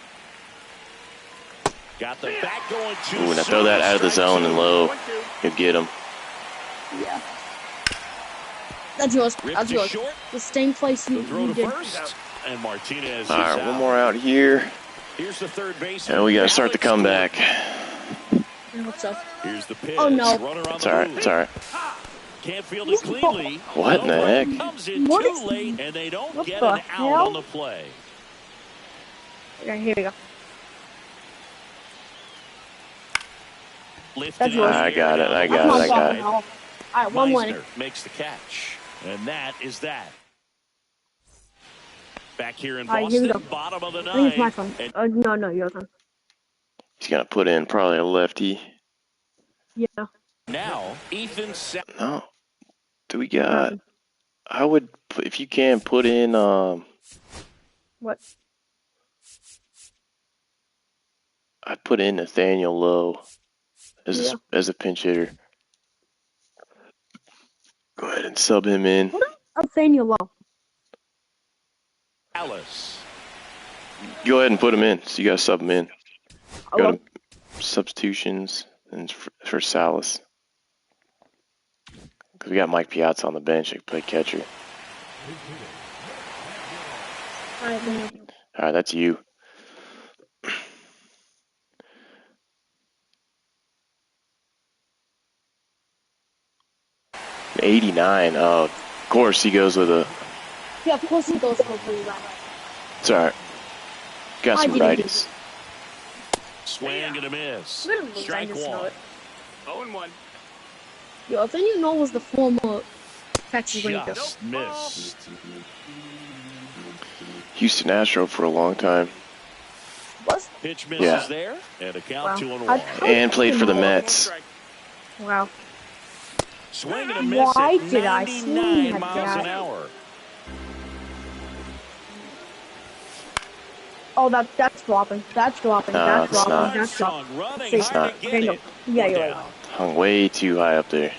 Got the bat going too Ooh, now soon. throw that out of the Strike zone two. and low. 1-2. Could get him. Yeah. That's yours. Ripped That's to yours. short. The same place The you throw to did. first. And Martinez All is right, out. one more out here. Here's the third base. And we got to start the comeback. What's up? Here's the pitch. Oh, no. Runner on It's the all right. move. It's all right. Can't field it cleanly. What in the No heck? run comes in What too is- late, and they don't what get the an out hell? on the play. Okay, here we go. Lifted That's in yours. the I got air it, I down got the it, I right got side. it. Alright, one winning. Meisner makes the catch, and that is that. Back here in Alright, here we Boston, go. bottom of the I think it's my ninth. turn. And No, your turn. He's going to put in probably a lefty. Yeah. now, Ethan No. Do we got... I would, if you can, put in... What? I'd put in Nathaniel Lowe as Yeah. as a pinch hitter. Go ahead and sub him in. What is Nathaniel Lowe? Alice. Go ahead and put him in. So you got to sub him in. Go Hello? to substitutions and for Salas. Because we got Mike Piazza on the bench. He can play catcher. Alright, then. All right, that's you. '89. Oh, of course he goes with a. Yeah, of course he goes for pretty right. It's all right. Got some I didn't do righties. Swing and a miss. Literally, I Strike just know one. it. 0-1. Yo, Nathaniel Lowe was the former Texas Ranger. Just missed. Houston Astro for a long time. Was? Pitch misses Yeah. there, and a count Wow. 2-1. And played for the One Mets. strike. Wow. Swing and a miss Why at did I swing 99 like miles that? an hour. Oh, that's dropping. That's dropping. No, That's it's dropping. not. That's dropping. Armstrong running See, hard not. to Okay, get no. it. Yeah, you're Down. right. Hung way too high up there.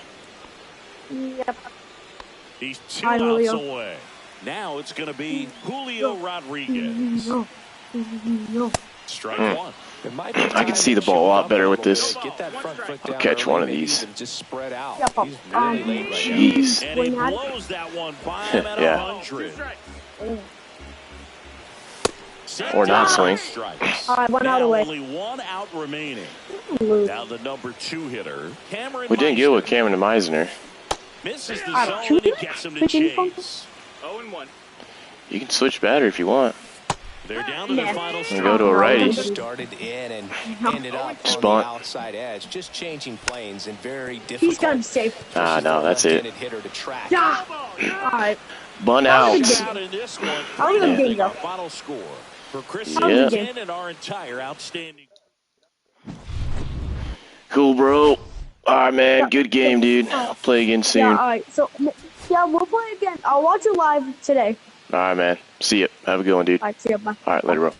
Yep. He's 2 Hi, outs Julio. away. Now it's going to be Julio Rodriguez. No. No. Strike one. It might be I can time see the to ball a show lot up better a with little this. bit. Get that front foot down catch early, one of maybe these. even just spread out. Yeah, Pop. He's really late right now. Jeez. And he Swing at it. blows that one by him at Yeah. 100. Strikes. Or not swing. Strikes. Alright, one out Now away. only 1 out remaining. Lose. Now the number 2 hitter, Cameron We didn't get with Meisner. Cameron Meisner. Misses the Alright, zone shoot and he it. gets him to Pitching phone? chase. 0-1. You can switch batter if you want. They're down to their Nah. final And strike. go to a righty. Started in and ended up on Just the bunt. outside edge, just changing planes and very He's difficult. done safe. Ah, no, that's it. Left-handed hitter to track. Yeah. Alright. Bun That out. was a Out in this one. How are we gonna get it, though? Final score. For Chris Yeah. Singleton and our entire outstanding. Cool, bro. All right, man. Yeah. Good game, dude. Play again Yeah, soon. all right. So, yeah, we'll play again. I'll watch you live today. All right, man. See ya. Have a good one, dude. All right, see ya. Bye. All right, later, bro.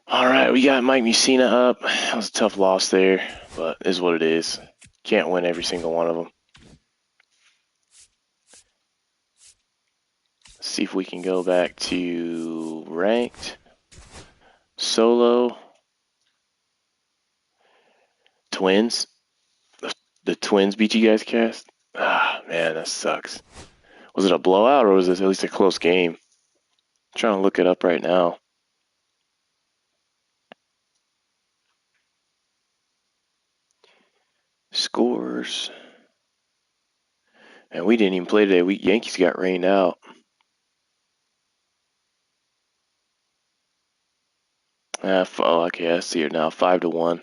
All right, we got Mike Mussina up. That was a tough loss there, but it is what it is. Can't win every single one of them. Let's see if we can go back to ranked, solo, twins. The twins beat you guys, Cast? Ah, man, that sucks. Was it a blowout or was it at least a close game? I'm trying to look it up right now. Scores. And we didn't even play today. Yankees got rained out. Okay, I see it now. 5-1.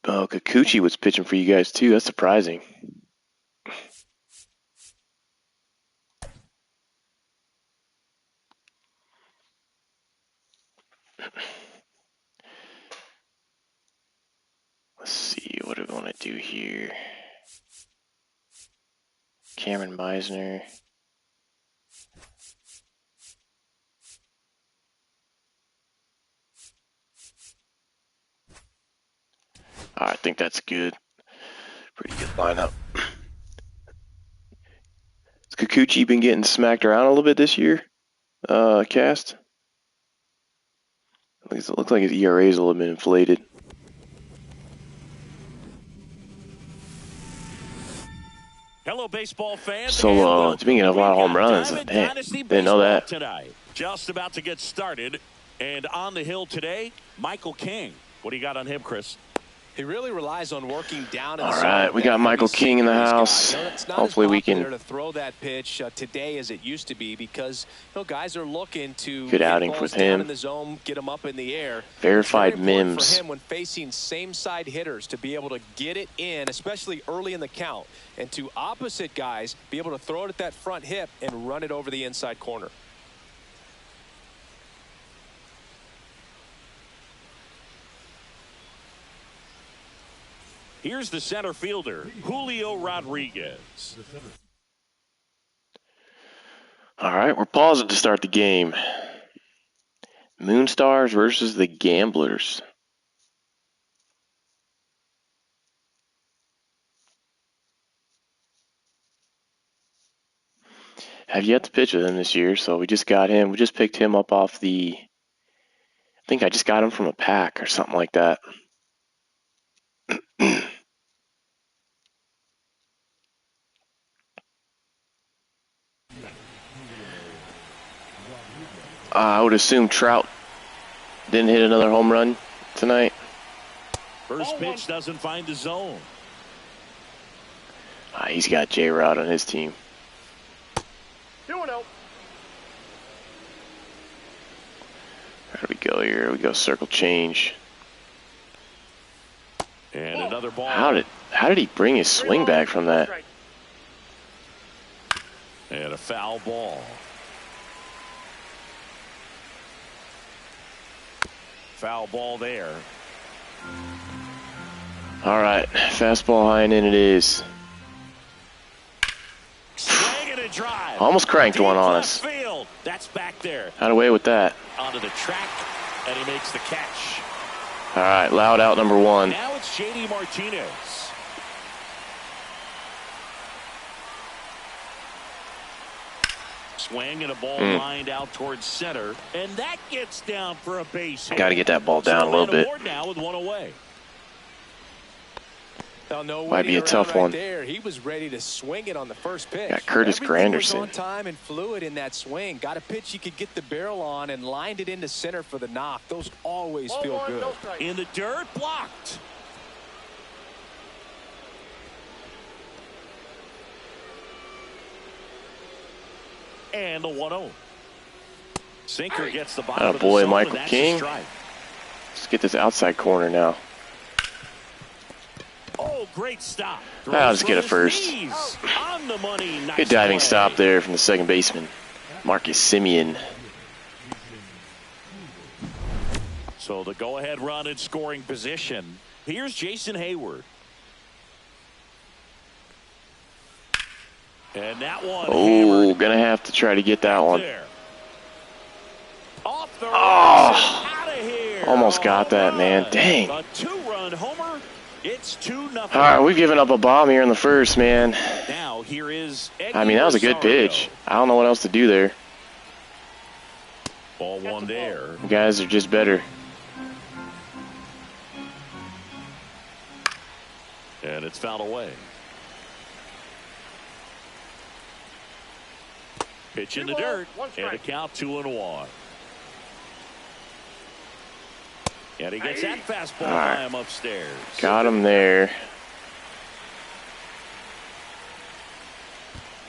Kikuchi was pitching for you guys too. That's surprising. Let's see, what do we want to do here? Cameron Meisner. I think that's good. Pretty good lineup. Has Kikuchi been getting smacked around a little bit this year? Cast? At least it looks like his ERA is a little bit inflated. Hello, baseball fans. So, speaking of a lot of home runs, damn, didn't know that. Tonight. Just about to get started. And on the hill today, Michael King. What do you got on him, Chris? He really relies on working down. All right, we got Michael King in the house. Hopefully we can to throw that pitch today as it used to be because guys are looking to good outing for him. In the zone, get them up in the air. Verified Mims for him when facing same side hitters to be able to get it in, especially early in the count, and to opposite guys be able to throw it at that front hip and run it over the inside corner. Here's the center fielder, Julio Rodriguez. All right, we're pausing to start the game. Moonstars versus the Gamblers. Have yet to pitch with him this year, so we just got him. We just picked him up off the... I think I just got him from a pack or something like that. I would assume Trout didn't hit another home run tonight. First pitch doesn't find the zone. He's got J-Rod on his team. 2-0. There we go here. We go circle change. And another ball. How did he bring his swing back from that? And a foul ball. Foul ball there. All right, fastball high and in it is. Swing and a drive. Almost cranked one on us. Field. That's back there. Had away with that. Onto the track, and he makes the catch. All right, loud out number one. Now it's J.D. Martinez. Swing and a ball lined out towards center, and that gets down for a base hit. Got to get that ball down a little bit. Now with one away. Might be a tough one. There. He was ready to swing it on the first pitch. Got Curtis Granderson. Was on time and fluid in that swing. Got a pitch he could get the barrel on and lined it into center for the knock. Those always feel good. In the dirt, blocked. And the 1-0. Sinker gets the bottom of the boy, zone, Michael and that's King. a strike. Let's get this outside corner now. Oh, great stop. I'll just get a Throws first. from his knees. On the money. Nice Good diving play. stop there from the second baseman, Marcus Semien. So the go-ahead run in scoring position. Here's Jason Hayward. And that one Oh, hammered gonna have to try to get that one. there. Off the Oh, out of here. almost got that, Home man. run. Dang. A 2-run homer. It's 2-0. All right, we've given up a bomb here in the first, man. Now here is I mean, that was a good pitch. I don't know what else to do there. Ball one there. You guys are just better. And it's fouled away. Pitch in the dirt. And a count 2-1. And he gets that fastball by him upstairs. Got him there.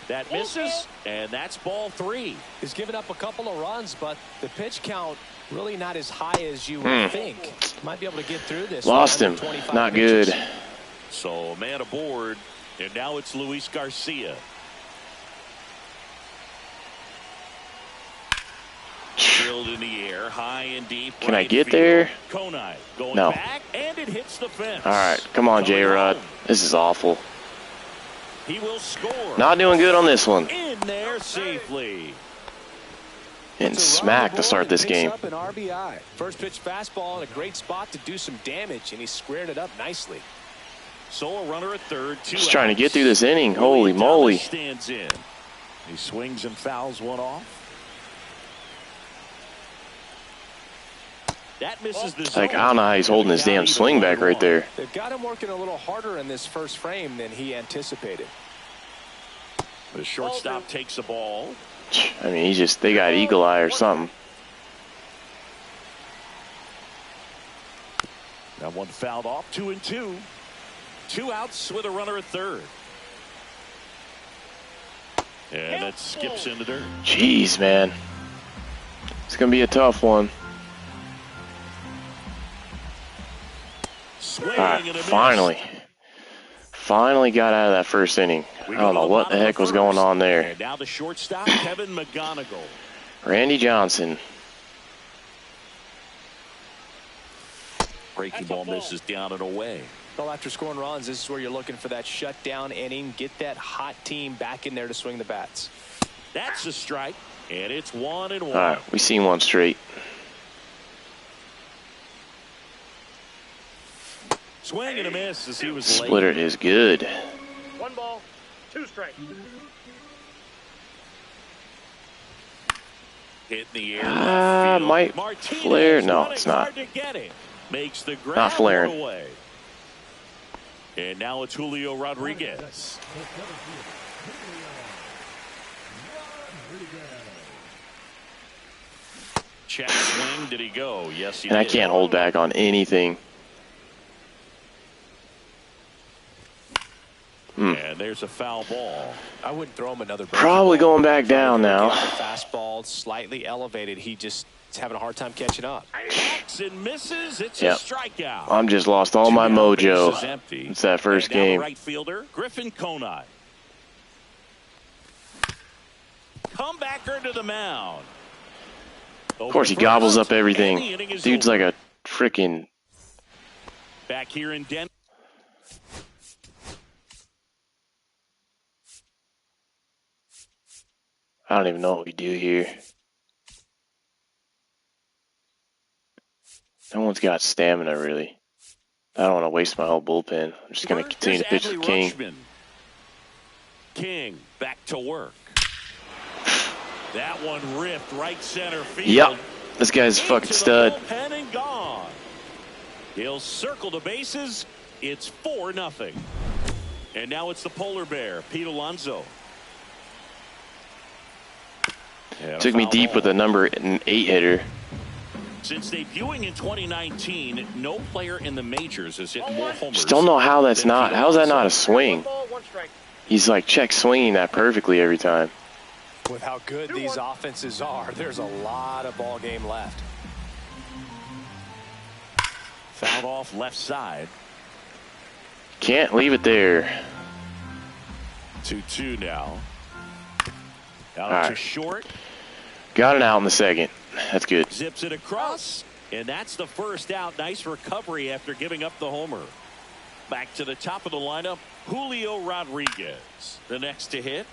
That misses, and that's ball 3. He's given up a couple of runs, but the pitch count really not as high as you would think. Might be able to get through this. Lost him. 125 Not pitches. good. So a man aboard, and now it's Luis Garcia. Drilled in the air, high and deep. Can I right get field. there? Konai going No. back, and it hits the fence. All right, come on, Coming J-Rod. home. This is awful. He will score. Not doing good on this one. In there safely. Getting It's a run smacked on to the start board this and picks game. up an RBI. First pitch fastball in a great spot to do some damage, and he squared it up nicely. So a runner at third, 2 Just trying to outs. get through this inning. Willie Holy Thomas moly. stands in. He swings and fouls one off. That misses the zone. Like, I don't know how he's holding his damn swing back right there. They've got him working a little harder in this first frame than he anticipated. The shortstop takes the ball. I mean, they got eagle eye or something. That one fouled off. 2-2. 2 outs with a runner at third. And it skips in the dirt. Jeez, man. It's going to be a tough one. Swing All right, and a miss. Finally got out of that first inning. I don't know what the heck was going on there. And now the shortstop, Kevin McGonigal. Randy Johnson. Breaking ball misses down and away. Well, after scoring runs, this is where you're looking for that shutdown inning. Get that hot team back in there to swing the bats. That's a strike, and it's 1-1. All right, we seen one straight. Swing and a miss as he was Splitter late. is good. 1 ball, 2 strikes. Hit in the air. left field. Might Martinez flare. No, running it's not. hard to get it. Makes the grab. Not flaring. one away. And now it's Julio Rodriguez. Check swing. Did he go? Yes, he And did. I can't hold back on anything. And there's a foul ball. I wouldn't throw him another. Probably ball. going back down now. Get the fastball slightly elevated. He just is having a hard time catching up. Hacks and misses. It's Yep. a strikeout. I'm just lost all my Two down, bases mojo. empty. It's that first And now the game. right fielder, Griffin Konai. Comebacker to the mound. Of course, he gobbles up everything. Dude's like a freaking. Back here in Denver. I don't even know what we do here. No one's got stamina, really. I don't want to waste my whole bullpen. I'm just going to continue to pitch Here's with Adley King. Rutschman. King back to work. That one ripped right center field. Yep. This guy's a Into fucking the stud. bullpen and gone. He'll circle the bases. It's 4-0. And now it's the polar bear, Pete Alonso. And a Took me foul deep ball. with a number 8 hitter. Since debuting in 2019, no player in the majors has hit more homers. Just don't know how that's than not. Pete How's that not a Alonso. swing? 1 ball, 1 strike. He's like check swinging that perfectly every time. With how good these offenses are, there's a lot of ball game left. Fouled off left side. Can't leave it there. 2-2 now. Out All to right. short. Got it out in the second. That's good. Zips it across. And that's the first out. Nice recovery after giving up the homer. Back to the top of the lineup, Julio Rodriguez. The next to hit.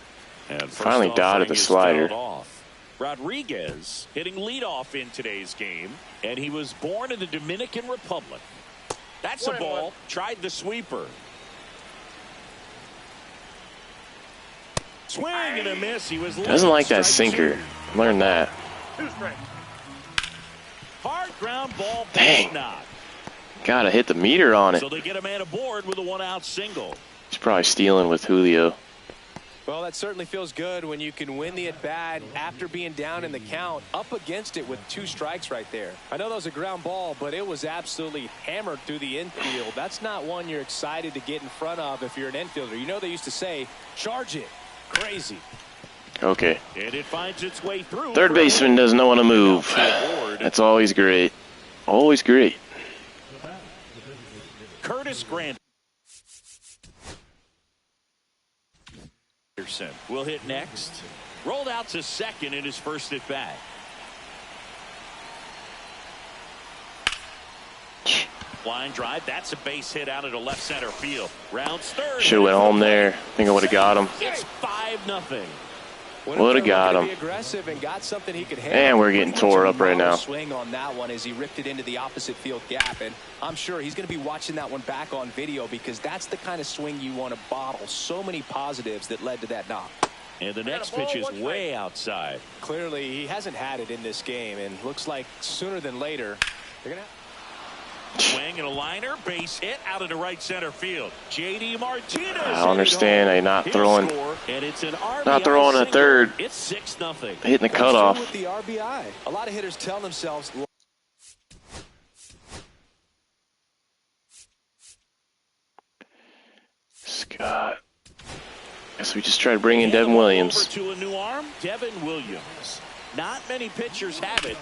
And Finally dotted the slider. Off. Rodriguez hitting leadoff in today's game. And he was born in the Dominican Republic. That's a ball. Tried the sweeper. Swing and a miss. He was doesn't like that sinker. Learn that. 2 strikes. Hard ground ball. Dang. Knock. Gotta hit the meter on it. So they get a man aboard with a 1-out single. He's probably stealing with Julio. Well, that certainly feels good when you can win the at-bat after being down in the count, up against it with 2 strikes right there. I know that was a ground ball, but it was absolutely hammered through the infield. That's not one you're excited to get in front of if you're an infielder. You know they used to say, charge it. Crazy. Okay. And it finds its way through. Third baseman doesn't know when to move. That's always great. Always great. Curtis Grant will hit next. Rolled out to second in his first at bat. Line drive. That's a base hit out into left center field. Rounds third. Should have went home there. I think I would have got him. It's 5-0. Would have got him. Aggressive and got something he could handle. And we're getting tore up right now. Swing on that one as he ripped it into the opposite field gap, and I'm sure he's going to be watching that one back on video because that's the kind of swing you want to bottle. So many positives that led to that knock. And the next pitch is way outside. Clearly, he hasn't had it in this game, and looks like sooner than later they're going to. Swing and a liner, base hit out into right center field. JD Martinez. I understand. I'm not throwing. And it's an RBI Not throwing a third. It's 6-0. Hitting the cutoff. With the RBI. A lot of hitters tell themselves. Scott. Guess we just try to bring in Devin Williams. Over to a new arm, Devin Williams. Not many pitchers have it.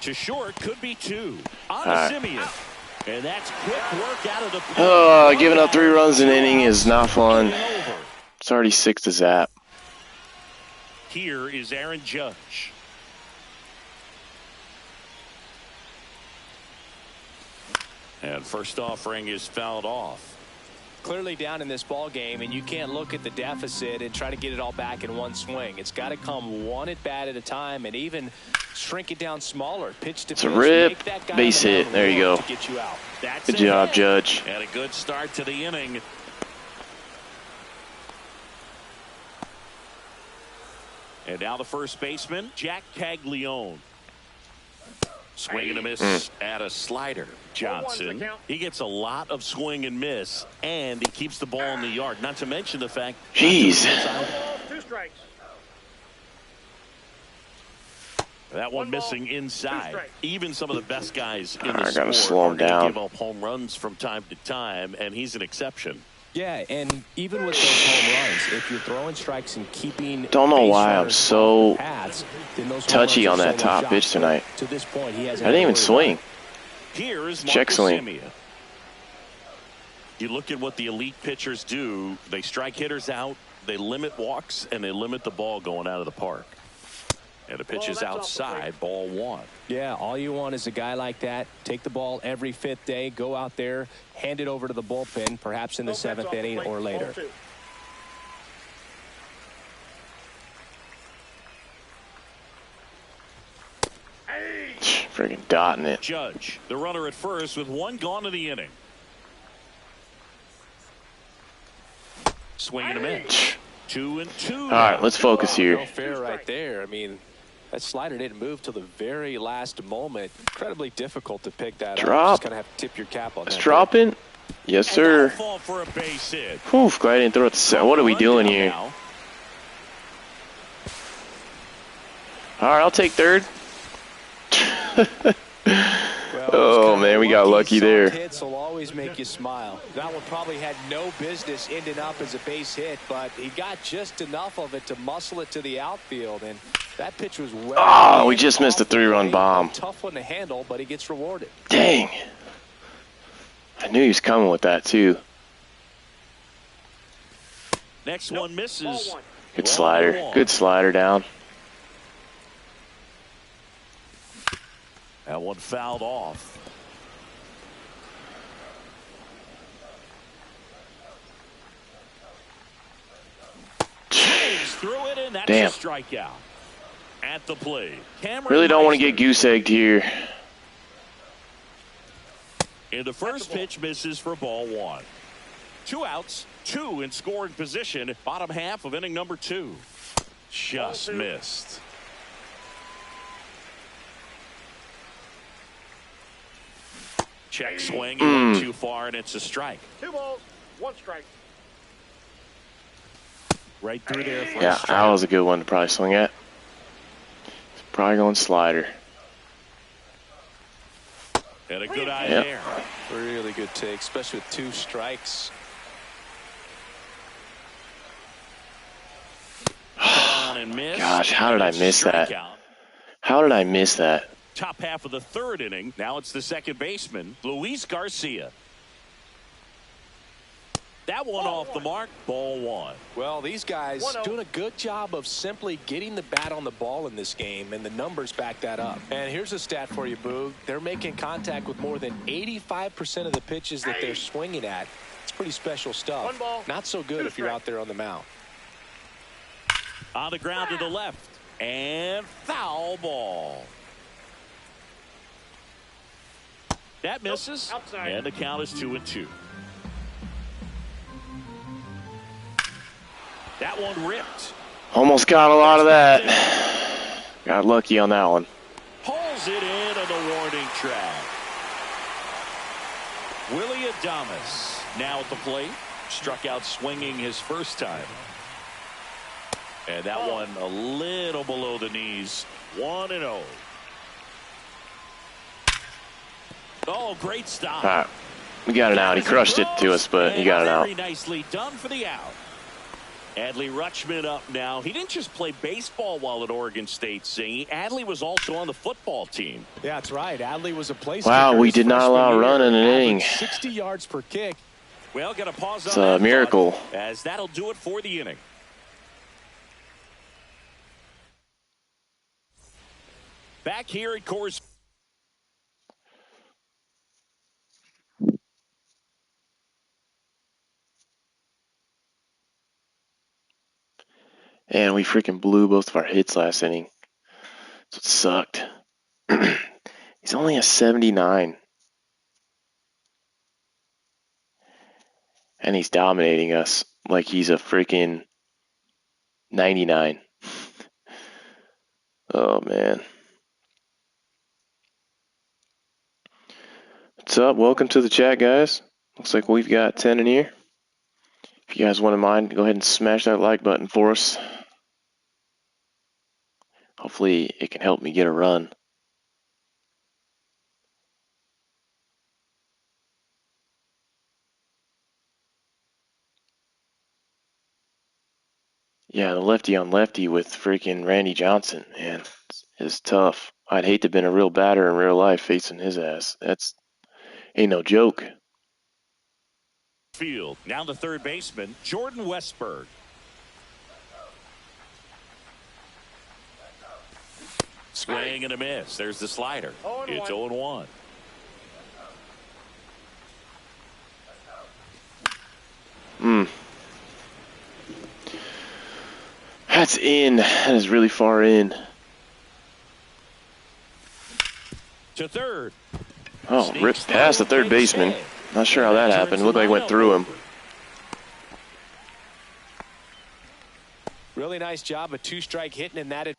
To short, could be 2. On to Simeon. And that's quick work out of the play. Giving up 3 runs an inning is not fun. It's already 6 to zap. Here is Aaron Judge. And first offering is fouled off. Clearly down in this ball game, and you can't look at the deficit and try to get it all back in one swing. It's got to come one at bat at a time, and even shrink it down smaller. Pitch to It's a rip, base hit. There you go. Get you out. Good job, Judge. And a good start to the inning. And now the first baseman, Jack Caglione. Swing and a miss at a slider. Johnson, he gets a lot of swing and miss, and he keeps the ball in the yard. Not to mention the fact. Jeez. 2 strikes. That one missing inside. Even some of the best guys in the I gotta sport slow him are gonna down. give up home runs from time to time, and he's an exception. Yeah, and even with those home runs, if you're throwing strikes and keeping Don't know base why I'm runners so off the paths, then those home touchy runs on are that solo top shots. pitch tonight. To this point, he hasn't I didn't even had to worry swing. Here is Check Marcus swing. Semien. You look at what the elite pitchers do. They strike hitters out, they limit walks, and they limit the ball going out of the park. And the pitch is outside, ball 1. Yeah, all you want is a guy like that. Take the ball every 5th day, go out there, hand it over to the bullpen, perhaps in the 7th inning or later. Freaking dotting it. Judge, the runner at first with 1 gone in the inning. Swing and a miss. 2-2. All right, let's focus here. No fair right there. I mean, that slider didn't move till the very last moment. Incredibly difficult to pick that up. Drop. Just kind of have to tip your cap on It's that. dropping. Yes, sir. Fall for a base hit. Whew, glad I didn't throw it to set. What are we doing here? Now. All right, I'll take third. Well, Well, those Oh, kind man, of we got lucky soft there. hits will always make you smile. That one probably had no business ending up as a base hit, but he got just enough of it to muscle it to the outfield, and that pitch was well. Oh, we just missed a off the 3-run plate. bomb. A tough one to handle, but he gets rewarded. Dang. I knew he was coming with that, too. Next one misses. Good slider. Good slider down. That one fouled off. Threw it in. That's Damn. a strikeout. At the plate. Cameron Really don't want to Meister. get goose egged here. And the first pitch misses for ball one. 2 outs, 2 in scoring position. Bottom half of inning number 2. Just missed. Check swing. He went too far, and it's a strike. 2 balls, 1 strike. Right through there for a Yeah, strike. that was a good one to probably swing at. Probably going slider. And a good eye Yep. there. Really good take, especially with 2 strikes. On and miss. Gosh, how did I And it's a miss that? strikeout. How did I miss that? Top half of the 3rd inning. Now it's the second baseman, Luis Garcia. That one off the mark. Ball 1. Well, these guys 1-0. doing a good job of simply getting the bat on the ball in this game, and the numbers back that up. And here's a stat for you, Boog. They're making contact with more than 85% of the pitches that they're swinging at. It's pretty special stuff. 1 ball, Not so good 2 if you're strikes. out there on the mound. On the ground to the left. And foul ball. That misses. Outside. And the count is 2-2. That one ripped. Almost got a lot of that. Got lucky on that one. Pulls it in on the warning track. Willie Adames now at the plate. Struck out swinging his first time. And that one a little below the knees. 1-0. Oh, great stop. All right. We got it out. He crushed it to us, but he got it out. Very nicely done for the out. Adley Rutschman up now. He didn't just play baseball while at Oregon State, Zingy. Adley was also on the football team. Yeah, that's right. Adley was a place Wow, kicker we his did not freshman allow a year. run in an Averaged inning. 60 yards per kick. Well, got to pause It's on a that miracle. thought, as that'll do it for the inning. Back here at Coors. And we freaking blew both of our hits last inning. That's what sucked. He's only a 79. And he's dominating us like he's a freaking 99. Oh, man. What's up? Welcome to the chat, guys. Looks like we've got 10 in here. If you guys wouldn't mind, go ahead and smash that like button for us. Hopefully it can help me get a run. Yeah, the lefty on lefty with freaking Randy Johnson, man, is tough. I'd hate to have been a real batter in real life facing his ass. That's ain't no joke. Field. Now the third baseman, Jordan Westberg. Swing and a miss. There's the slider. 0-1. It's 0-1. That's in. That is really far in. To third. Oh, ripped past the third baseman. Not sure how that happened. Looked like it went through him. Really nice job of 2-strike hitting in that. Do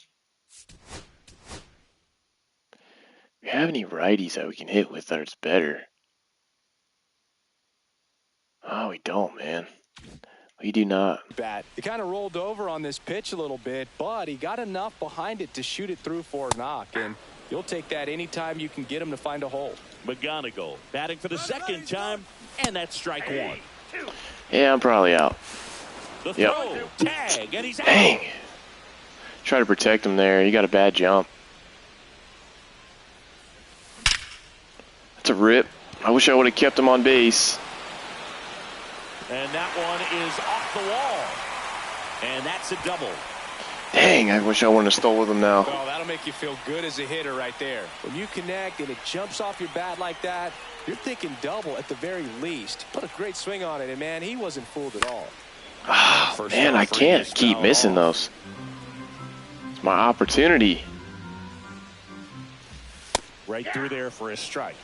you have any righties that we can hit with that it's better? Oh, we don't, man. We do not. Bat. He kind of rolled over on this pitch a little bit, but he got enough behind it to shoot it through for a knock, and you'll take that anytime you can get him to find a hole. McGonigal batting for the second time, and that's strike one. Yeah, I'm probably out. The throw, tag, and he's out. Dang. Try to protect him there. You got a bad jump. That's a rip. I wish I would have kept him on base. And that one is off the wall. And that's a double. Dang, I wish I wouldn't have stole with him now. Oh, that'll make you feel good as a hitter right there. When you connect and it jumps off your bat like that, you're thinking double at the very least. Put a great swing on it, and, man, he wasn't fooled at all. Oh, man, I can't keep missing those. It's my opportunity. Right through there for a strike.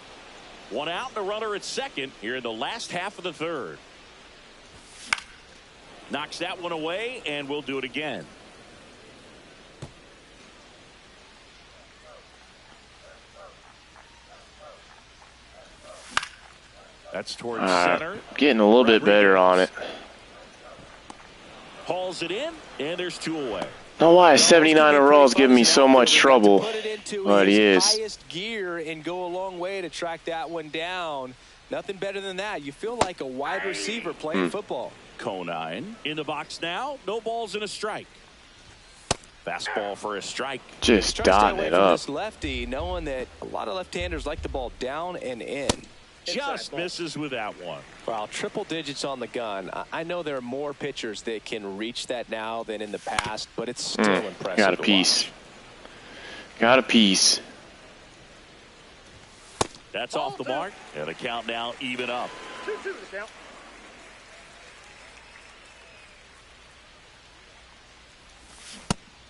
One out and a runner at second here in the last half of the third. Knocks that one away, and we'll do it again. That's towards center. Getting a little bit better on it. Hauls it in, and there's two away. Know why 79 in a row is giving me so much trouble, but he is. Highest gear and go a long way to track that one down. Nothing better than that. You feel like a wide receiver playing football. Conine in the box now. No balls and a strike. Fastball for a strike. Just dotting it up. This lefty, knowing that a lot of left-handers like the ball down and in. Just misses with that one. Well, triple digits on the gun. I know there are more pitchers that can reach that now than in the past, but it's still impressive. Got a piece. Got a piece. That's off the mark. And the count now even up. 2-2 the count.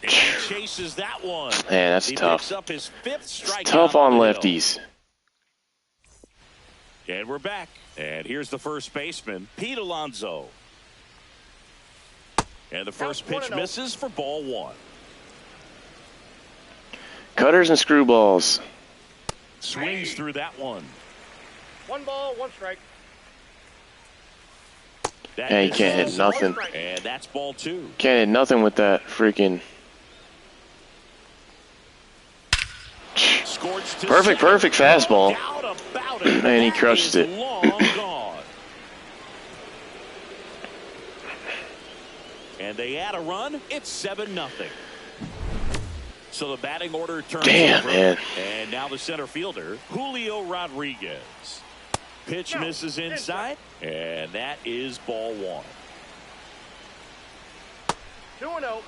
And he chases that one. Man, that's he tough. Picks up his fifth strikeout. It's tough on lefties. And we're back. And here's the first baseman, Pete Alonso. And the first pitch misses for ball one. Cutters and screwballs. Swings through that one. 1 ball, 1 strike. Yeah, you can't hit nothing. And that's ball two. Can't hit nothing with that freaking. Perfect fastball. And he crushes it. And they add a run. It's 7-0. So the batting order turns Damn, over. Man. And now the center fielder, Julio Rodriguez. Pitch misses inside. And that is ball one. 2-0.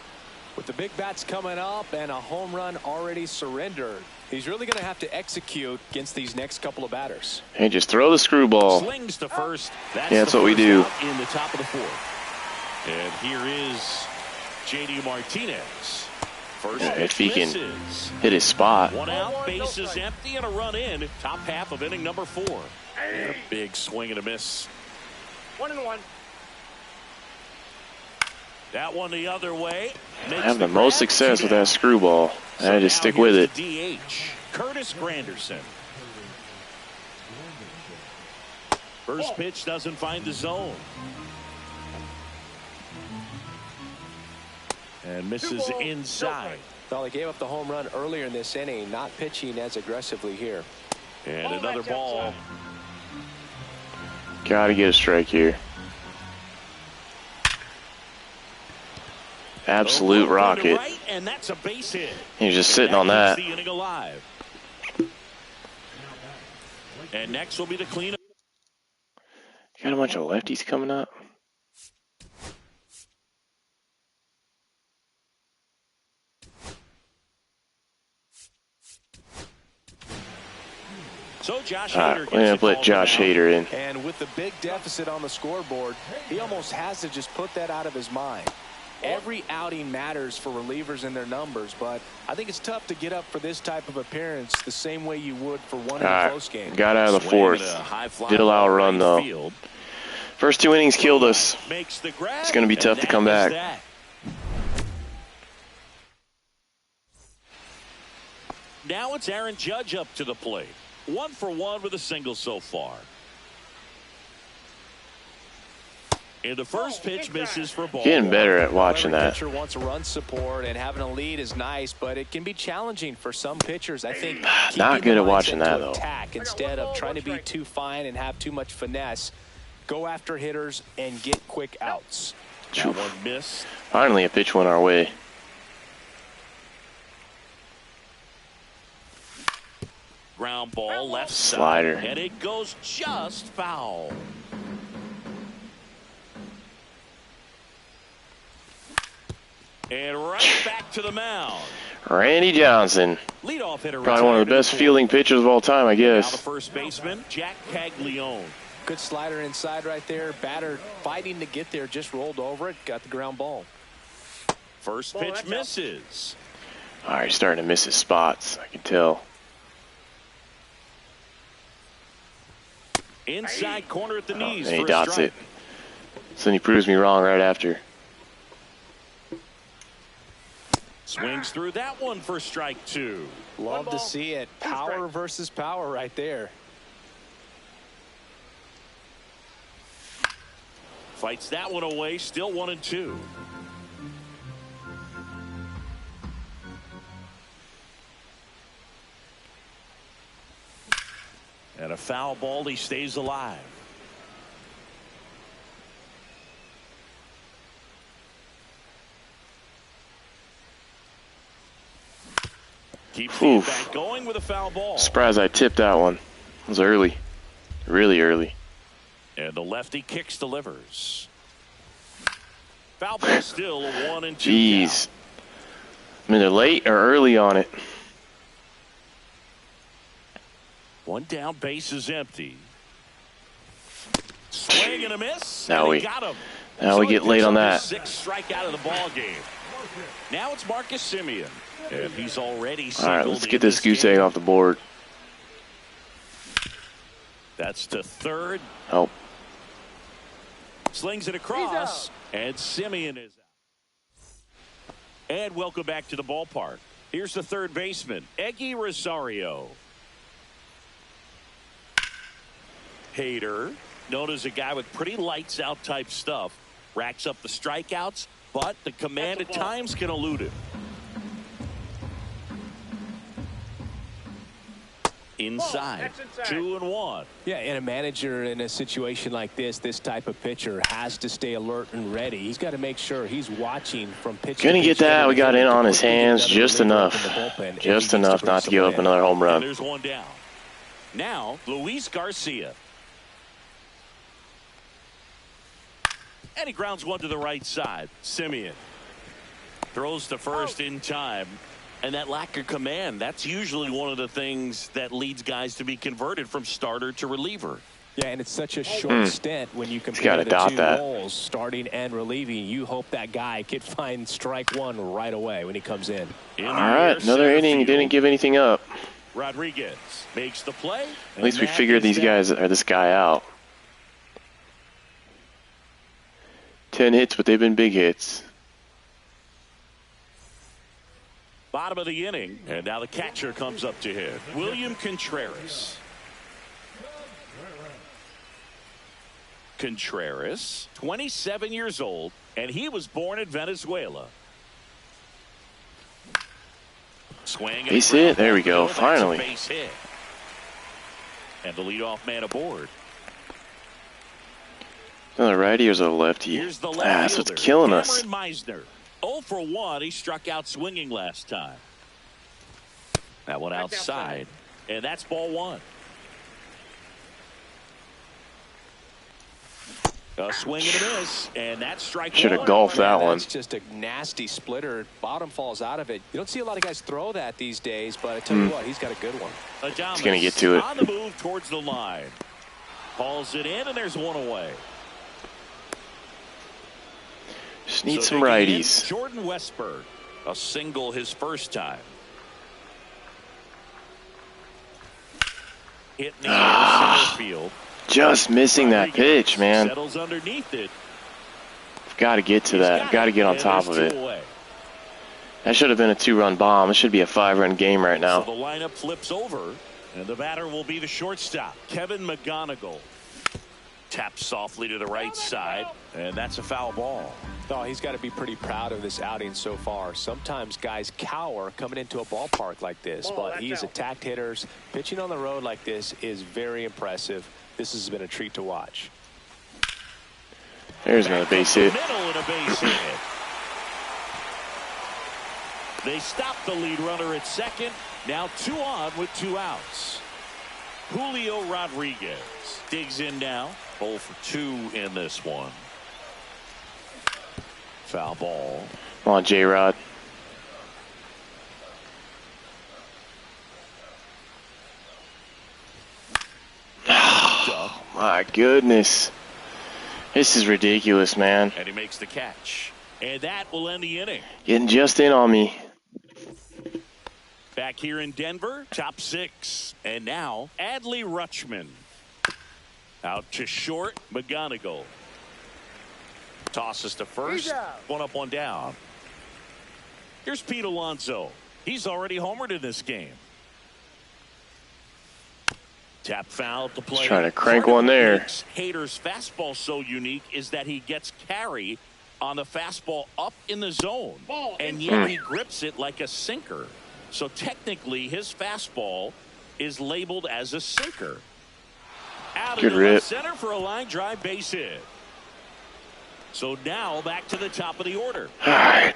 With the big bats coming up and a home run already surrendered, he's really going to have to execute against these next couple of batters. Hey, just throw the screwball. Slings to first. That's what we do. In the top of the fourth. And here is J.D. Martinez. First if he can misses. hit his spot. One out, bases empty, and a run in. Top half of inning number 4. And a big swing and a miss. 1-1. That one the other way. I have the most success with that screwball. I had to stick with it. DH, Curtis Granderson. First pitch doesn't find the zone. And misses inside. Well, he gave up the home run earlier in this inning, not pitching as aggressively here. And another ball. Gotta get a strike here. Absolute rocket. Right, and that's a base hit. He's just sitting on that. The inning alive. And next will be the cleanup. Got a bunch of lefties coming up. So Josh All right, Hader we're going to put Josh Hader in. And with the big deficit on the scoreboard, he almost has to just put that out of his mind. Every outing matters for relievers and their numbers, but I think it's tough to get up for this type of appearance the same way you would for one in a close game. Got out of the fourth. Did allow a run, though. First 2 innings killed us. It's going to be tough to come back. Now it's Aaron Judge up to the plate. 1 for 1 with a single so far. And the first pitch misses for ball. Getting better at watching Every that. pitcher wants run support, and having a lead is nice, but it can be challenging for some pitchers. I think Not good at watching that, though. Attack instead of trying to be too fine and have too much finesse. Go after hitters and get quick outs. That one missed. Finally, a pitch went our way. Ground ball left Slider. side, and it goes just foul. And right back to the mound. Randy Johnson. Leadoff hitter. Probably one of the best fielding pitchers of all time, I Now the guess. first baseman, Jack Caglione. Good slider inside right there. Batter fighting to get there, just rolled over it, got the ground ball. First pitch misses. All right, starting to miss his spots. I can tell. Inside corner at the knees And he for a dots strike. it. So then he proves me wrong right after. Swings through that one for strike two. Love to see it. Power versus power right there. Fights that one away, still 1-2. And a foul ball, he stays alive. Keeps the Oof. back going with a foul ball. Surprised I tipped that one. It was early. Really early. And the lefty kicks, delivers. Foul ball, still a 1-2 Jeez. count. I'm either late or early on it. One down, base is empty. Swing and a miss. Now and we- he got him. Now we he get late picks on up his that. sixth strikeout of the ball game. Now it's Marcus Semien, and he's already All singled. right, let's in get this goose game. egg off the board. That's to third. Oh, Slings it across, and Semien is out. And welcome back to the ballpark. Here's the third baseman, Eggy Rosario. Hader, known as a guy with pretty lights out type stuff, racks up the strikeouts, but the command at times can elude him. Inside, That's inside. 2-1. Yeah, and a manager in a situation like this type of pitcher has to stay alert and ready. He's got to make sure he's watching from pitch to gonna pitch, get that. getting We got ready in to on his quickly get hands another just reliever enough. up in the bullpen if he Just needs enough bring not to give someone up in. another home And run. there's one down. Now, Luis Garcia. And he grounds one to the right side. Semien throws to first in time. And that lack of command, that's usually one of the things that leads guys to be converted from starter to reliever. Yeah, and it's such a short stint when you compare gotta the dot two that. roles, starting and relieving. You hope that guy could find strike one right away when he comes in. In All the right, air, another center inning. field. Didn't give anything up. Rodriguez makes the play. At least we figured these guys or this guy out. 10 hits, but they've been big hits. Bottom of the inning, and now the catcher comes up to hit. William Contreras. Contreras, 27 years old, and he was born in Venezuela. Swing. Base hit. There we go. That's a Finally. base hit. And the leadoff man aboard. Another righty or is it a lefty? Here's the left That's what's fielder, killing us. Cameron Meisner. 0 for 1. He struck out swinging last time. That one That's outside. And that's ball one. A swing and a miss, and that's strike Should have one. golfed that one. That's just a nasty splitter. Bottom falls out of it. You don't see a lot of guys throw that these days, but I tell you what, he's got a good one. Adames He's gonna get to it. on the move towards the line. Calls it in, and there's one away. Just need So some digging in, righties. Jordan Westberg, a single his first time. Hit in the air, center field. Just missing that Rodriguez pitch, man. Settles underneath it. Got to get to that. Got to get on And top there's of two it. away. That should have been a 2-run bomb. It should be a 5-run game right So now. the lineup flips over, and the batter will be the shortstop, Kevin McGonigal. Taps softly to the right side, and that's a foul ball. Oh, he's got to be pretty proud of this outing so far. Sometimes guys cower coming into a ballpark like this, but he's attacked hitters. Pitching on the road like this is very impressive. This has been a treat to watch. There's another base hit. Middle and a base hit. They stop the lead runner at second. Now 2 on with 2 outs. Julio Rodriguez digs in now. 0 for 2 in this one. Foul ball. Come on, J-Rod. Oh, my goodness. This is ridiculous, man. And he makes the catch. And that will end the inning. Getting just in on me. Back here in Denver, top 6. And now, Adley Rutschman. Out to short, McGonigal. Tosses to first. 1 up, 1 down. Here's Pete Alonso. He's already homered in this game. Tap foul to play. Trying to crank one there. Hader's fastball so unique is that he gets carry on the fastball up in the zone. And yet he grips it like a sinker. So technically his fastball is labeled as a sinker. Out Good of rip. left center for a line drive base hit. So now back to the top of the order. All right.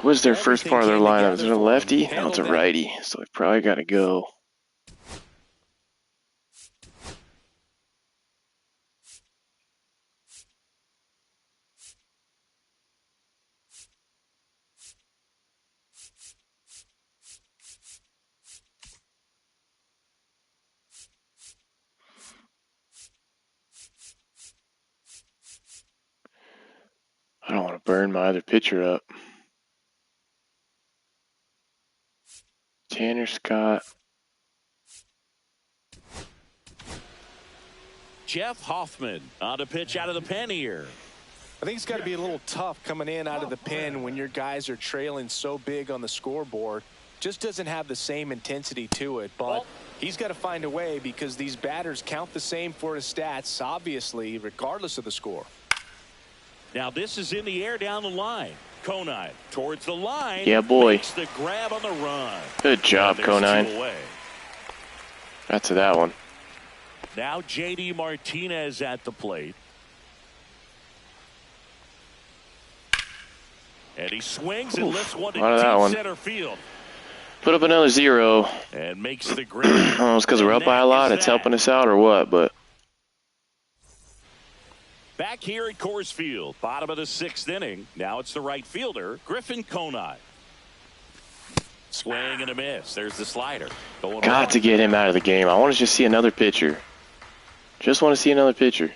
What's their first part of their lineup? Is it a lefty? No, it's a righty. So we probably got to go. I don't want to burn my other pitcher up. Tanner Scott. Jeff Hoffman on a pitch out of the pen here. I think it's got to be a little tough coming in out of the pen when your guys are trailing so big on the scoreboard. Just doesn't have the same intensity to it, but he's got to find a way because these batters count the same for his stats, obviously, regardless of the score. Now this is in the air down the line. Conine towards the line. Yeah, boy. Makes the grab on the run. Good job, Conine. Got to that one. Now J.D. Martinez at the plate. And he swings and lifts one to deep center field. Put up another 0. And makes the grab. I don't know, it's because we're up by a lot. It's helping us out or what, but. Back here at Coors Field, bottom of the 6th inning. Now it's the right fielder, Griffin Conine. Swing and a miss. There's the slider. Got to get him out of the game. I want to just see another pitcher. Just want to see another pitcher.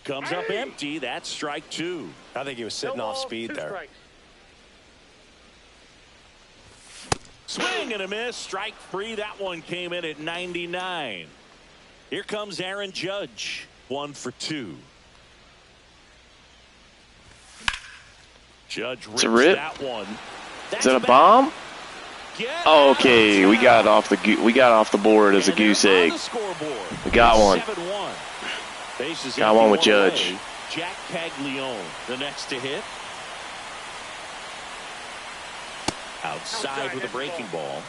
Comes up empty. That's strike 2. I think he was sitting off speed there. Swing and a miss. Strike 3. That one came in at 99. Here comes Aaron Judge. 1 for 2. Judge rips that one. Is that a bomb? Oh, okay, we got off the board as a goose egg. We got one. Got one with Judge. Jack Caglione, the next to hit. Outside with a breaking ball.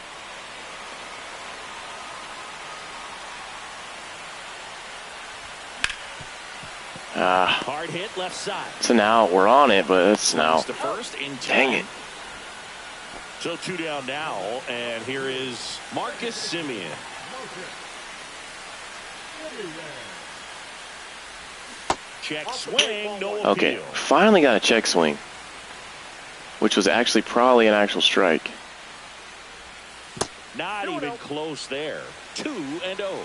Hard hit left side. It's an out. We're on it, but it's an out. Dang it. So 2 down now, and here is Marcus Semien. Check swing, no appeal. Okay, finally got a check swing, which was actually probably an actual strike. Not even close there. 2-0.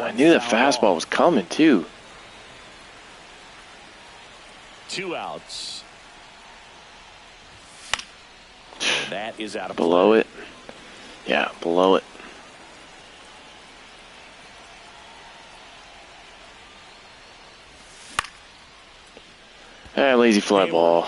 I knew that fastball was coming too. 2 outs. And that is out of below play. It. Yeah, below it. Lazy fly ball.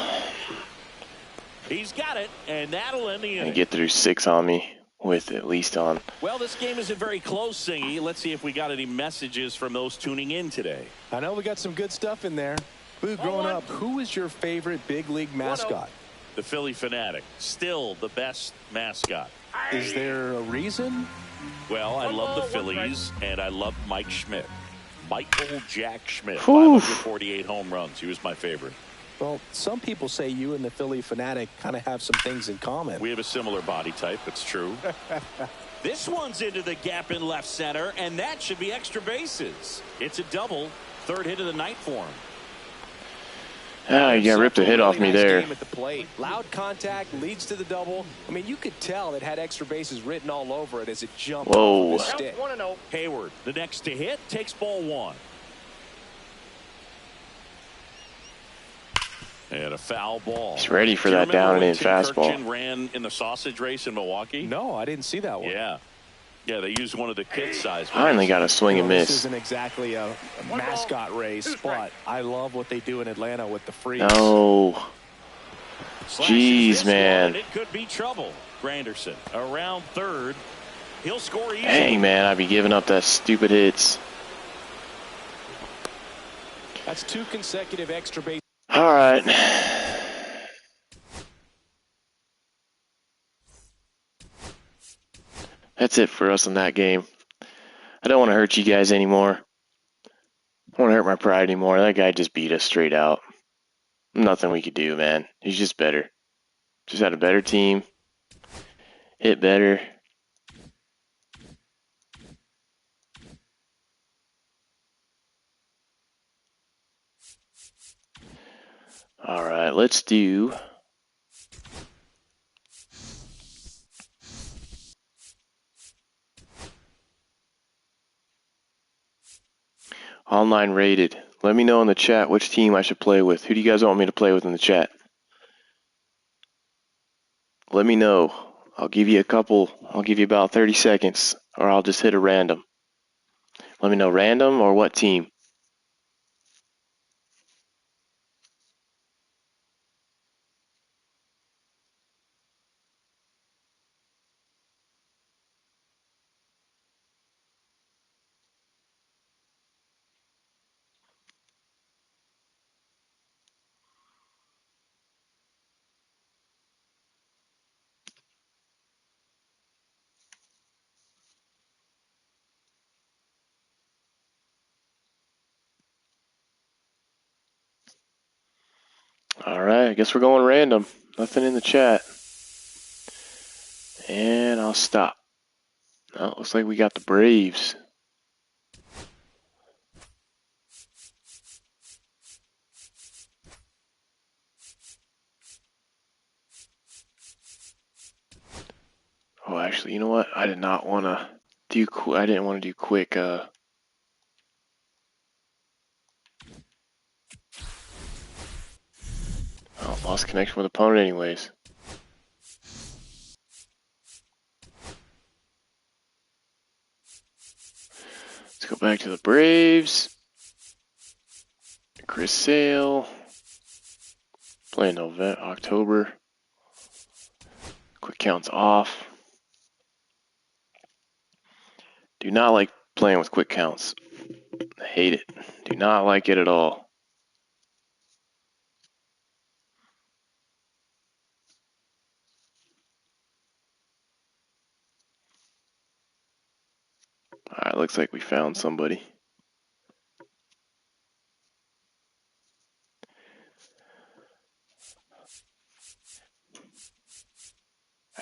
He's got it, and that'll end the And inning. get through 6 on me with at least on. Well, this game isn't very close, Singy. Let's see if we got any messages from those tuning in today. I know we got some good stuff in there. Boo, growing up, who was your favorite big league mascot? The Philly Fanatic, still the best mascot. Is there a reason? Well, I love the Phillies, and I love Mike Schmidt. Michael Jack Schmidt, Whew. 548 home runs. He was my favorite. Well, some people say you and the Philly Fanatic kind of have some things in common. We have a similar body type. It's true. This one's into the gap in left center, and that should be extra bases. It's a double. Third hit of the night for him. Ah, you got ripped a hit off me there. Game at the plate. Loud contact leads to the double. I mean, you could tell it had extra bases written all over it as it jumped Whoa. off of the stick. 1-0. Hayward, the next to hit, takes ball 1. And a foul ball. He's ready for Do you that down and remember in when Tim fastball. Kirkjian ran in the sausage race in Milwaukee? No, I didn't see that one. Yeah. Yeah, they used one of the kid-sized. Finally got a swing and This miss. isn't exactly a mascot race, but I love what they do in Atlanta with the freeze. No. Slashes Jeez, this man. one, and it could be trouble. Granderson around third. He'll score easily. Dang, man, I'd be giving up that stupid hits. That's 2 consecutive extra base. All right. That's it for us in that game. I don't want to hurt you guys anymore. I don't want to hurt my pride anymore. That guy just beat us straight out. Nothing we could do, man. He's just better. Just had a better team. Hit better. All right, let's do online rated. Let me know in the chat which team I should play with. Who do you guys want me to play with in the chat? Let me know. I'll give you a couple. I'll give you about 30 seconds, or I'll just hit a random. Let me know random or what team. All right, I guess we're going random. Nothing in the chat. And I'll stop. Oh, looks like we got the Braves. Oh, actually, you know what? I did not want to do. I didn't want to do quick. Oh, lost connection with opponent, anyways. Let's go back to the Braves. Chris Sale. Playing November, October. Quick counts off. Do not like playing with quick counts. I hate it. Do not like it at all. Alright, looks like we found somebody.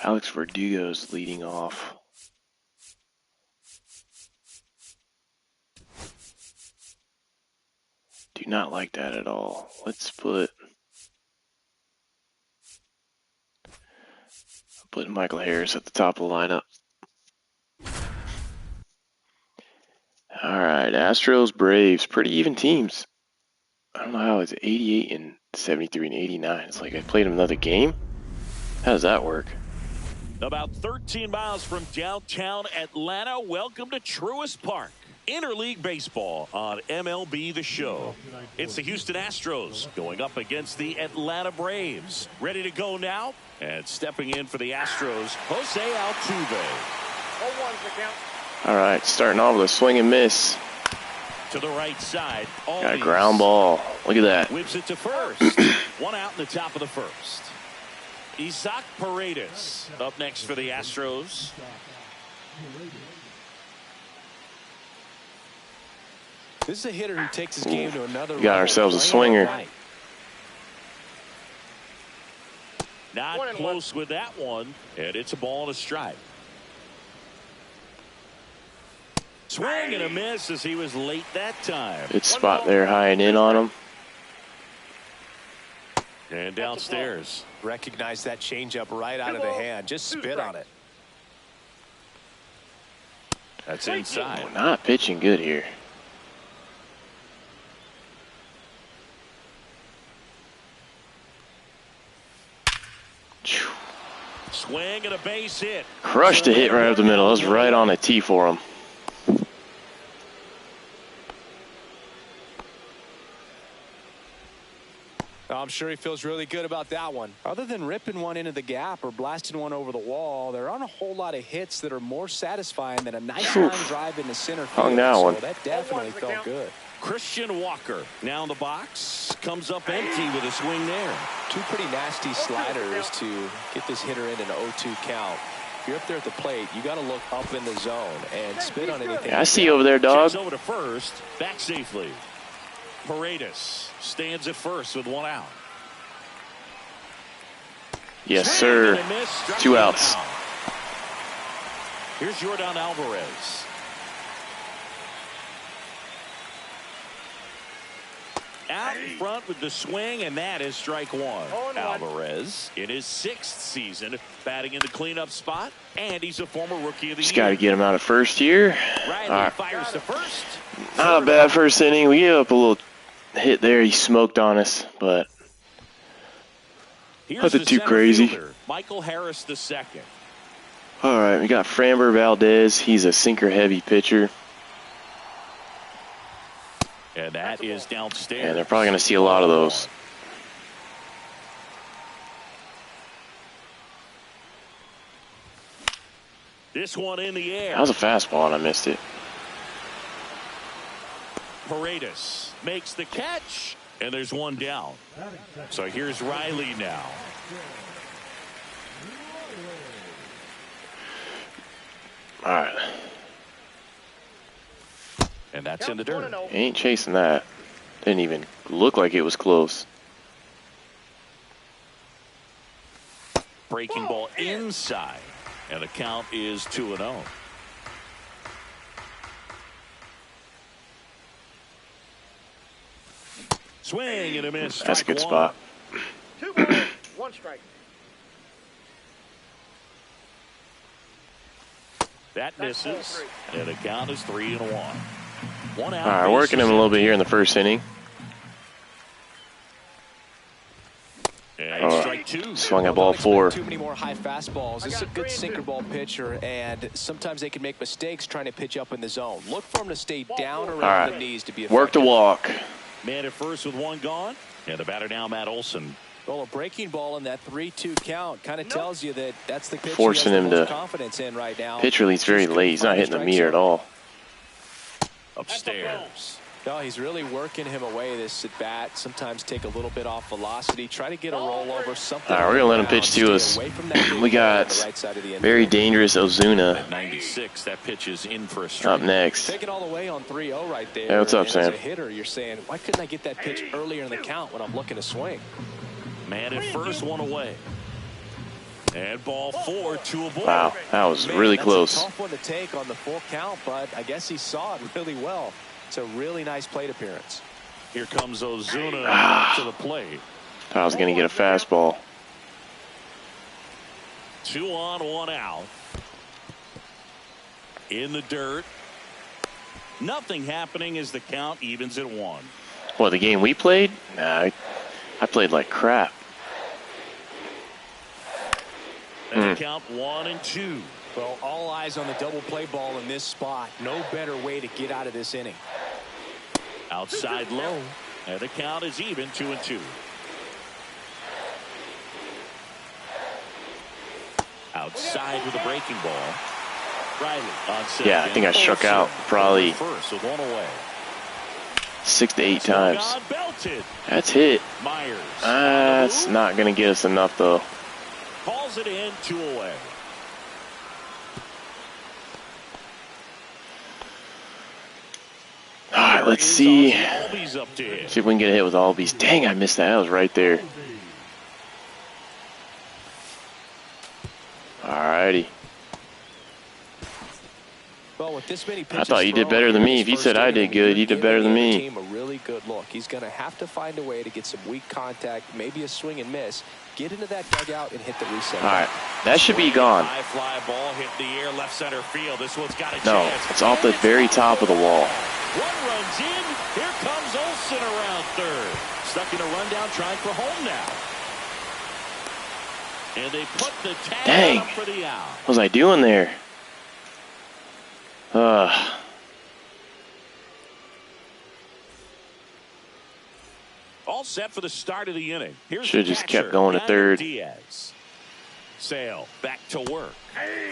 Alex Verdugo's leading off. Do not like that at all. Let's put Michael Harris at the top of the lineup. Alright, Astros, Braves, pretty even teams. I don't know how it's 88 and 73 and 89. It's like I played another game? How does that work? About 13 miles from downtown Atlanta, welcome to Truist Park. Interleague Baseball on MLB The Show. It's the Houston Astros going up against the Atlanta Braves. Ready to go now? And stepping in for the Astros, Jose Altuve. 0-1's the count. All right, starting off with a swing and miss. To the right side. Got a ground ball. Look at that. Whips it to first. One out in the top of the first. Isaac Paredes up next for the Astros. This is a hitter who takes his game to another level. Got ourselves a swinger. Not close with that one, and it's a ball and a strike. Swing and a miss as he was late that time. Good spot there, high and in on him. And downstairs. Recognize that changeup right out of the hand. Just spit on it. That's inside. Not pitching good here. Swing and a base hit. Crushed a hit right up the middle. That was right on a tee for him. I'm sure he feels really good about that one. Other than ripping one into the gap or blasting one over the wall, there aren't a whole lot of hits that are more satisfying than a nice line drive into center field. Hung that one. So that definitely felt good. Christian Walker now in the box. Comes up empty with a swing there. Two pretty nasty sliders to get this hitter in an 0-2 count. If you're up there at the plate, you got to look up in the zone and spit on anything. Yeah, I see you over there, dog. Checks over to first. Back safely. Paredes stands at first with one out. Yes, sir. 2 outs. Here's Jordan Alvarez. Out in front with the swing, and that is strike one. Alvarez in his 6th season batting in the cleanup spot, and he's a former rookie of the year. Just got to get him out of first here. Riley fires to first. Not a bad first inning. We gave up a little hit there. He smoked on us, but nothing too crazy. Fielder, Michael Harris II. All right, we got Framber Valdez. He's a sinker-heavy pitcher. And that is downstairs. And they're probably going to see a lot of those. This one in the air. That was a fastball, and I missed it. Paredes makes the catch, and there's one down. So here's Riley now. All right. And that's in the dirt. He ain't chasing that. Didn't even look like it was close. Breaking ball inside. And the count is 2-0. Swing and a miss. That's a good spot. 2 balls, 1 strike. That misses. And the count is 3-1. One out. All right, working him a little bit here in the first inning. And strike 2. Swung at ball 4. Too many more high fastballs. This is a good sinker ball pitcher, and sometimes they can make mistakes trying to pitch up in the zone. Look for him to stay down around the knees to be effective. Work the walk. Man at first with one gone. And the batter now, Matt Olson. Well, a breaking ball in that 3-2 count kind of tells you that that's the pitch Forcing him to confidence in right now. pitch release very late. He's not hitting the meter at all. Upstairs. No, he's really working him away this at bat. Sometimes take a little bit off velocity. Try to get a rollover. Something. All right, we're going to let him pitch to us. We got very dangerous Ozuna At 96, that pitch is in for a strike. up next. Take it all the way on 3-0 right there. Hey, what's up, and Sam? As a hitter, you're saying, why couldn't I get that pitch earlier in the count when I'm looking to swing? Man at first, one away. And ball 4, 2 aboard. Wow, that was really close. That's a tough one to take on the full count, but I guess he saw it really well. It's a really nice plate appearance. Here comes Ozuna to the plate. Thought I was going to get a fastball. 2 on, 1 out. In the dirt. Nothing happening as the count evens at 1. What, the game we played? Nah, I played like crap. And the count 1-2. Well, all eyes on the double play ball in this spot. No better way to get out of this inning. Outside low, and the count is even, 2-2. Outside with a breaking ball. Riley on second. Yeah, I think I struck out probably first with 1 away. 6 to 8 times. On, belted. That's hit. Myers. That's not going to get us enough, though. Calls it in, 2 away. All right, let's see. Albies up to hit. See if we can get a hit with Albies. Dang, I missed that. That was right there. Alrighty. Well, with this many I pitches thought you did thrown better than in me. his If you first said I inning, did good, you you're did better than giving the me. team a really good look. He's going to have to find a way to get some weak contact, maybe a swing and miss, get into that dugout and hit the reset. All right, that should be gone. High fly ball hit the air, left center field. This one's got a No, chance. it's off the very top of the wall. One runs in. Here comes Olsen around third. Stuck in a rundown, trying for home now. And they put the tag Dang. up for the out. What was I doing there? All set for the start of the inning. Here's Should've the just kept catcher, going to Yandy third. Diaz. Sale back to work.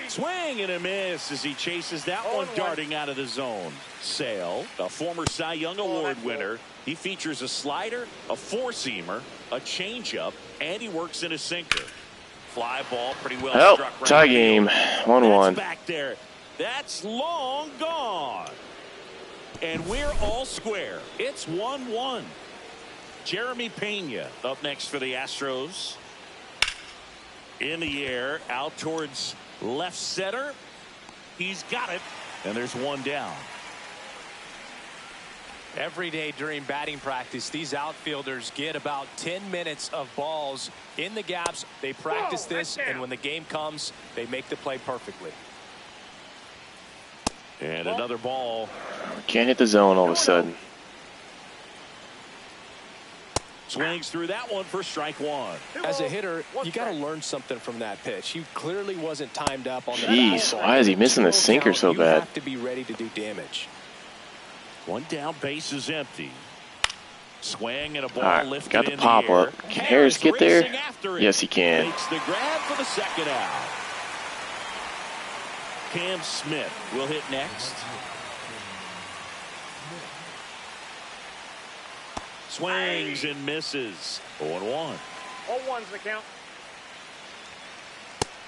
Swing and a miss as he chases that one darting out of the zone. Sale, a former Cy Young Award winner. He features a slider, a four-seamer, a changeup, and he works in a sinker. Fly ball pretty well struck right tie field. game, 1-1. That's back there. That's long gone. And we're all square. It's 1-1. Jeremy Pena up next for the Astros. In the air, out towards left center. He's got it, and there's one down. Every day during batting practice, these outfielders get about 10 minutes of balls in the gaps. They practice this, and when the game comes, they make the play perfectly. And another ball. Can't hit the zone all of a sudden. Swings through that one for strike one. As a hitter, you got to learn something from that pitch. He clearly wasn't timed up on that. Jeez, why is he missing the sinker so You bad? have to be ready to do damage. One down, base is empty. Swing and a ball All right, lifted got the in pop the air. up. Can Harris get there? racing after it. Yes, he can. Makes the grab for the second out. Cam Smith will hit next. Swings and misses. 0-1. 0-1's the count.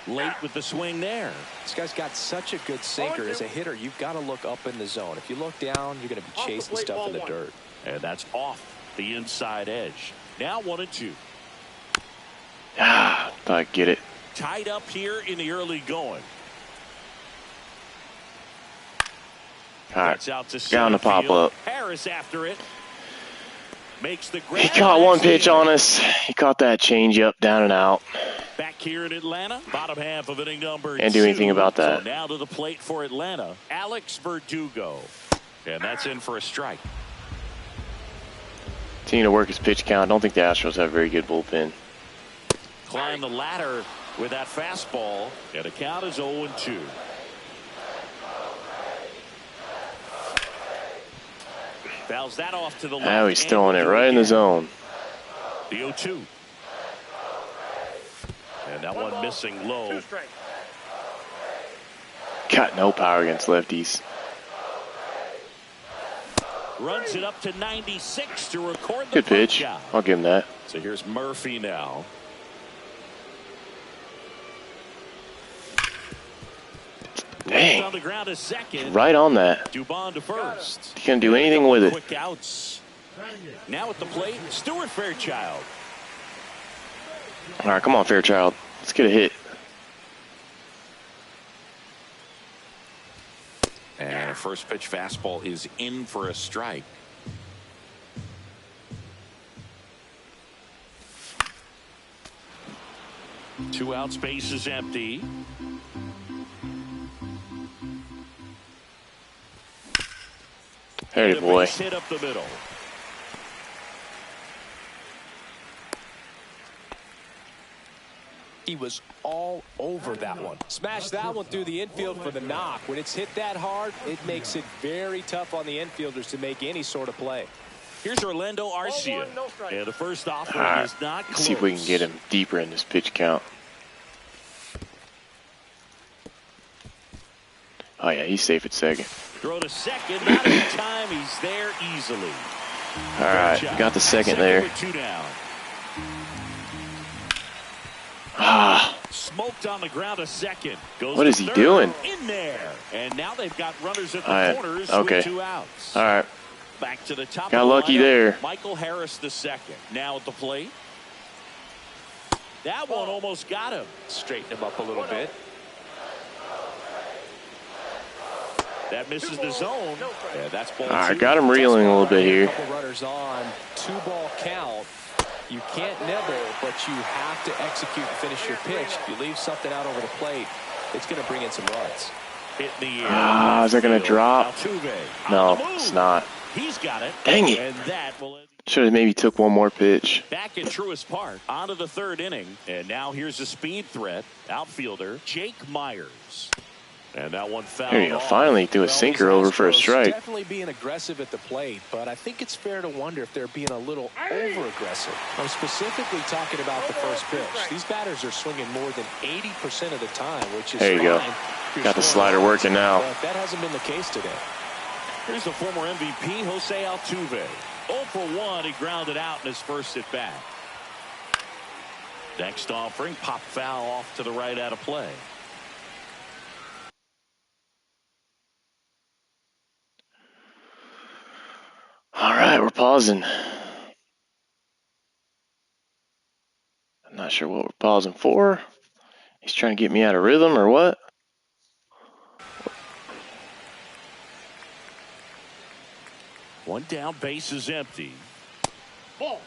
Late with the swing there. This guy's got such a good sinker. As a hitter, you've got to look up in the zone. If you look down, you're going to be Off the chasing plate, stuff ball in the one. dirt. And that's off the inside edge. Now 1-2. Ah, thought I'd get it. Tied up here in the early going. All right, That's out to got on the center pop field. up. Harris after it. Makes the grab. He caught one pitch on us. He caught that changeup down and out. Back here in Atlanta, bottom half of inning number Can't two. do anything about that. So now to the plate for Atlanta, Alex Verdugo. And that's in for a strike. Continue to work his pitch count. Don't think the Astros have a very good bullpen. Climb the ladder with that fastball. And the count is 0-2. Fouls that off to the left. Now he's throwing it right in the zone. The 0-2. And that one missing low. 2 strikes. Got no power against lefties. Runs it up to 96 to record the Good pitch. punch out. I'll give him that. So here's Murphy now. Dang. On the ground is second. Right on that. Dubon to first. He can't do anything with it. Quick outs. Now at the plate, Stuart Fairchild. All right, come on, Fairchild. Let's get a hit. And a first pitch fastball is in for a strike. Two outs, base is empty. Hey, The boy. base hit up the middle. He was all over that one. Smashed that one through the infield for the knock. When it's hit that hard, it makes it very tough on the infielders to make any sort of play. Here's Orlando Arcia. And the first offering All right, is not close. let's see if we can get him deeper in this pitch count. Oh, yeah, he's safe at second. Throw to second. Not in time. He's there easily. All right, got the second there. With 2 down. Ah, Smoked on the ground a second. Goes what is to he third, doing? In there. And now they've got runners at the All right, corners okay. with 2 outs. All right, Back to the top. got of the lucky lineup, there. Michael Harris the second. Now at the plate. That one almost got him. Straighten him up a little bit. That misses the zone. Yeah, that's ball All right, 2. got him reeling a little bit here. Couple runners on, 2-ball count. You can't nibble, but you have to execute and finish your pitch. If you leave something out over the plate, it's going to bring in some runs. Hit in the air. Ah, is that going to drop? Altuve No, on the move. it's not. He's got it. Dang it. And that will Should have maybe took one more pitch. back at Truist Park. On to the 3rd inning. And now here's a speed threat. Outfielder Jake Myers. And that one fouled There you go. off. Finally threw a Well, sinker these over for a Astros strike. Definitely being aggressive at the plate, but I think it's fair to wonder if they're being a little over-aggressive. I'm specifically talking about the first pitch. These batters are swinging more than 80% of the time, which is There you go. fine. You're Got the scoring slider runs, working now. But that hasn't been the case today. Here's the former MVP, Jose Altuve. 0 for 1. He grounded out in his first at bat. Next offering, pop foul off to the right out of play. All right, we're pausing. I'm not sure what we're pausing for. He's trying to get me out of rhythm or what? One down, base is empty. Ball.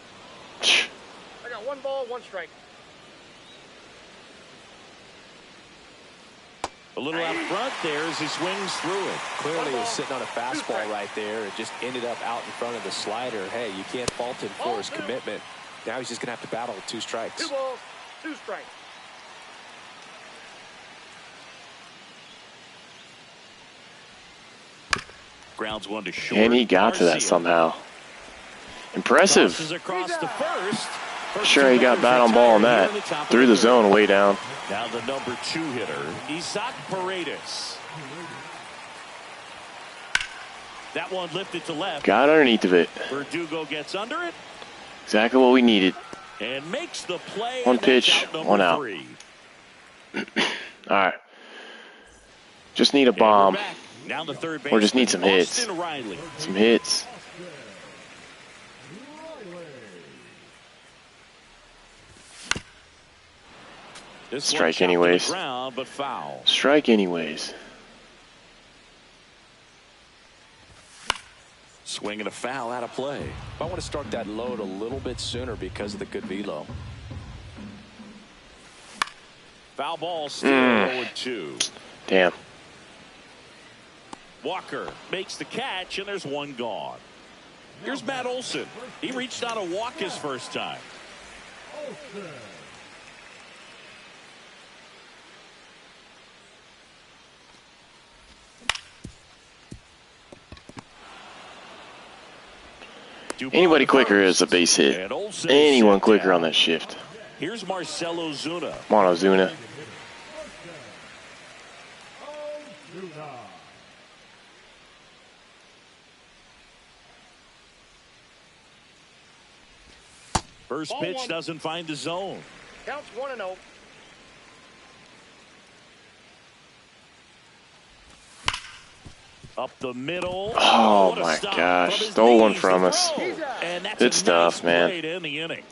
I got 1 ball, 1 strike. A little out front there as he swings through it. Clearly he was sitting on a fastball right there and just ended up out in front of the slider. Hey, you can't fault him for his commitment. Now he's just going to have to battle with 2 strikes. 2 balls, 2 strikes. Grounds one to short. And he got to that Arcia somehow. Impressive. crosses across the first. First Sure, 2 he got runners bat on ball on retired that. here in the top of Through the 3rd. zone way down. Now the number 2 hitter, Isaac Paredes. That one lifted to left. Got underneath of it. Verdugo gets under it Exactly what we needed. and makes the play. One and that's pitch, out number 1 out. 3. All right. Just need a And we're bomb. back. Now the third Or just need baseman, some hits. Austin Riley. Some hits. This one Strike chopped to the anyways. ground, but foul. Strike anyways. Swing and a foul out of play. I want to start that load a little bit sooner because of the good velo. Foul ball still 0-2. Damn. Walker makes the catch, and there's one gone. Here's Matt Olson. He reached out a walk his first time. Anybody quicker is a base hit. And Olson Anyone set quicker down. on that shift. Here's Marcelo Zuna. Come on, Ozuna. First Ball pitch 1. doesn't find the zone. Counts 1-0. Up the middle. Oh What a my stop gosh. from his Stole one knees from to us. throw. And that's Good a stuff, nice man. play to end the inning.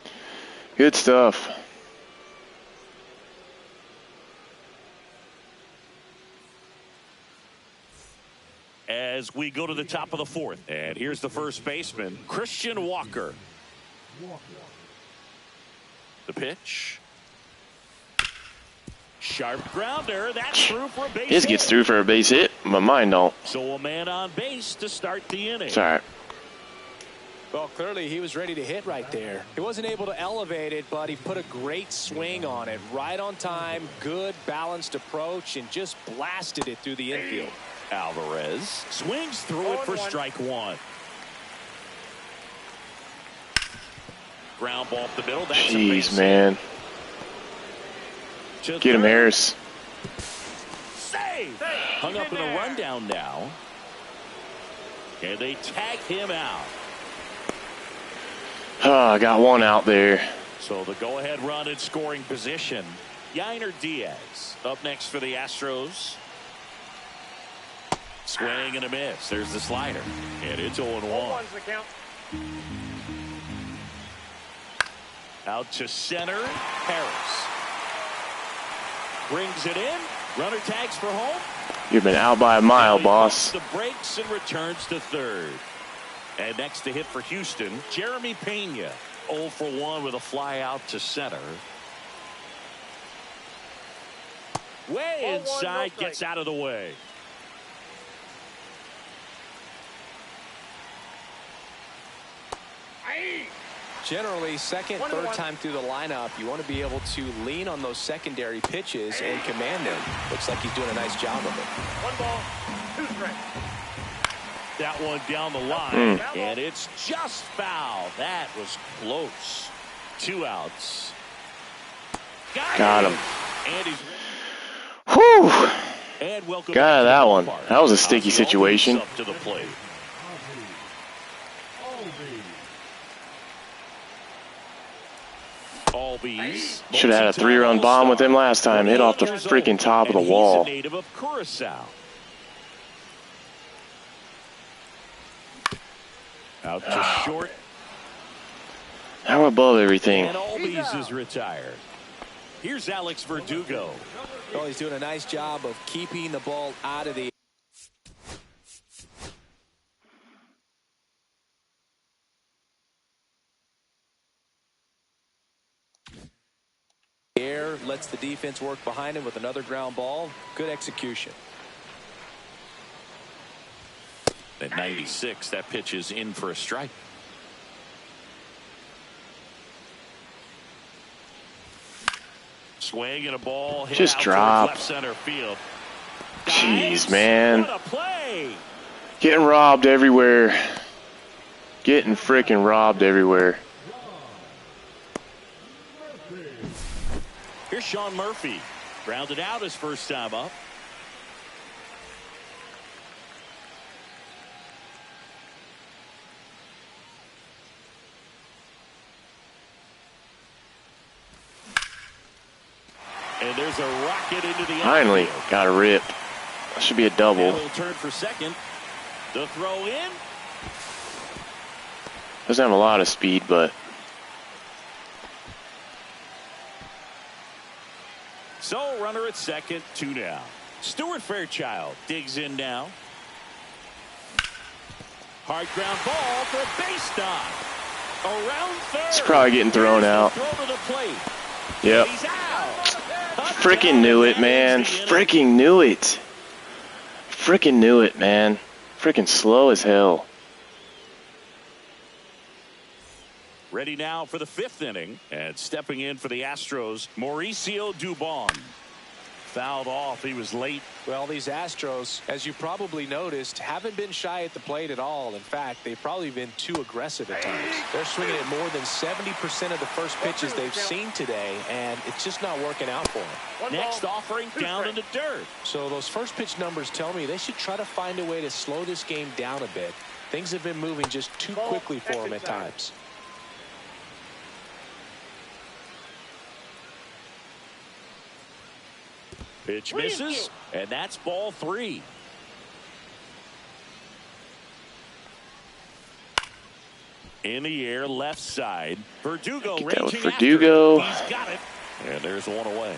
Good stuff. As we go to the top of the 4th. And here's the first baseman, Christian Walker. The pitch. Sharp grounder. That's through for a base His hit. gets through for a base hit, but mine don't. So a man on base to start the inning. It's all right. Well, clearly he was ready to hit right there. He wasn't able to elevate it, but he put a great swing on it. Right on time, good balanced approach, and just blasted it through the infield. Alvarez swings through it for strike one. Ground ball up the middle. That's Jeez, man. Get him, Harris. Save. Hung up in a rundown now. And they tag him out. Oh, I got one out there. So the go-ahead run in scoring position. Yainer Diaz up next for the Astros. Swing and a miss. There's the slider. And it's 0-1. Out to center. Harris brings it in. Runner tags for home. You've been out by a mile, boss. The breaks and returns to third. And next to hit for Houston, Jeremy Pena. 0 for 1 with a fly out to center. Way inside, gets out of the way. Generally, second, third time through the lineup, you want to be able to lean on those secondary pitches and command them. Looks like he's doing a nice job of it. 1 ball, 2 strikes. That one down the line, and it's just foul. That was close. 2 outs. Got him. And he's Whew. and welcome Got out of that one. That was a sticky situation. Up to the plate. Should have had a 3-run bomb with him last time. Hit off the freaking top of the wall. He's a native of Curacao. Out to short. Now we're above everything. And Albies is retired. Here's Alex Verdugo. Well, he's doing a nice job of keeping the ball out of the air, lets the defense work behind him with another ground ball. Good execution. At 96, that pitch is in for a strike. Swing and a ball hit Just out drop. left center field. Jeez, man. What a play. Getting robbed everywhere. Getting freaking robbed everywhere. Here's Sean Murphy. Grounded out his first time up. And there's a rocket into the Finally, outfield. got a rip. That should be a double. And he'll turn for second. The throw in. Doesn't have a lot of speed, but So runner at second, 2 down. Stuart Fairchild digs in now. Hard ground ball for a base stop. Around third. it's probably getting thrown out. Throw to the plate. Yep. He's out. Freaking knew it, man. Freaking knew it. Freaking knew it, man. Freaking slow as hell. Ready now for the 5th inning. And stepping in for the Astros, Mauricio Dubon. Fouled off. He was late. Well, these Astros, as you probably noticed, haven't been shy at the plate at all. In fact, they've probably been too aggressive at times. They're swinging at more than 70% of the first pitches they've seen today, and it's just not working out for them. Next offering down in the dirt. So those first pitch numbers tell me they should try to find a way to slow this game down a bit. Things have been moving just too quickly for them at times. Pitch misses, and that's ball 3. In the air, left side. Verdugo Get that with ranging Verdugo. after it. He's got it. And there's one away.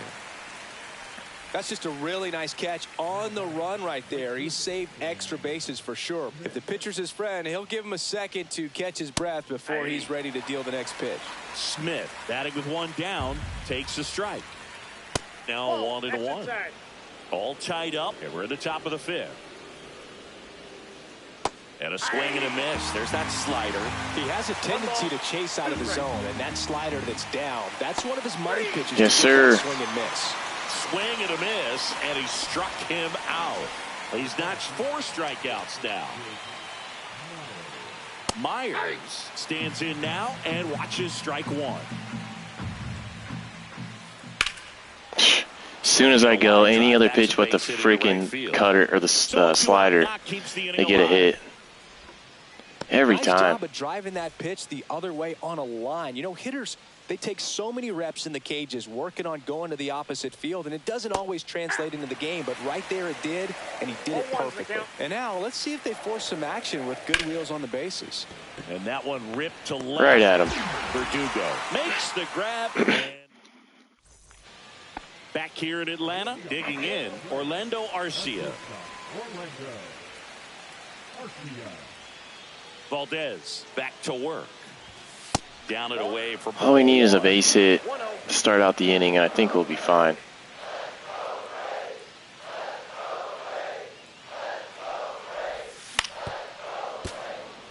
That's just a really nice catch on the run right there. He saved extra bases for sure. If the pitcher's his friend, he'll give him a second to catch his breath before he's ready to deal the next pitch. Smith batting with 1 down, takes a strike. Now 1-1. All tied up, and we're at the top of the 5th. And a swing and a miss. There's that slider. He has a tendency to chase out of the zone, and that slider that's down, that's one of his money pitches. Yes, to get sir. that swing and miss. Swing and a miss, and he struck him out. He's notched 4 strikeouts now. Myers stands in now and watches strike 1. As soon as I go, any other pitch but the freaking cutter or the slider, they get a hit. Every Nice time. job of driving that pitch the other way on a line. You know, hitters, they take so many reps in the cages working on going to the opposite field, and it doesn't always translate into the game, but right there it did, and he did it perfectly. And now let's see if they force some action with good wheels on the bases. And that one ripped to left. Right at him. Verdugo makes the grab. And back here in Atlanta, digging in, Orlando Arcia. Valdez back to work. Down and away from. All we need is a base hit to start out the inning, and I think we'll be fine.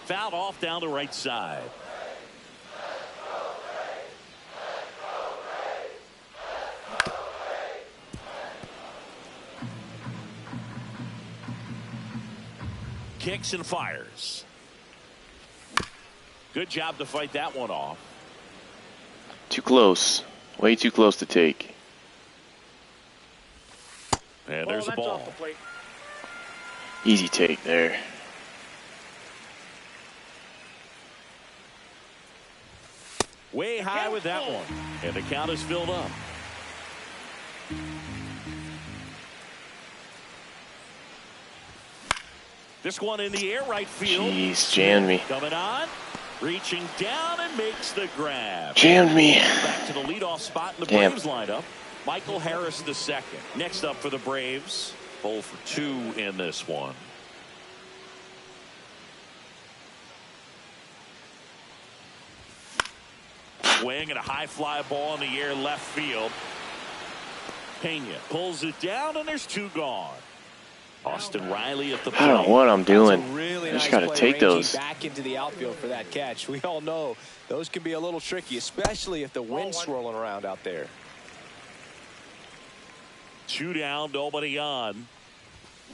Fouled off down the right side. Kicks and fires. Good job to fight that one off. Too close. Way too close to take. And there's a ball. Easy take there. Way high with that one. And the count is filled up. This one in the air, right field. Jeez, jammed me. Coming on, reaching down and makes the grab. Jammed me. Back to the leadoff spot in the Damn. Braves lineup. Michael Harris the second. Next up for the Braves, 0 for 2 in this one. Swing and a high fly ball in the air left field. Pena pulls it down and there's 2 gone. Austin Riley at the plate. I don't know what I'm doing. That's a really I just nice got to play, take ranging those. back into the outfield for that catch. We all know those can be a little tricky, especially if the wind's swirling around out there. 2 down, nobody on.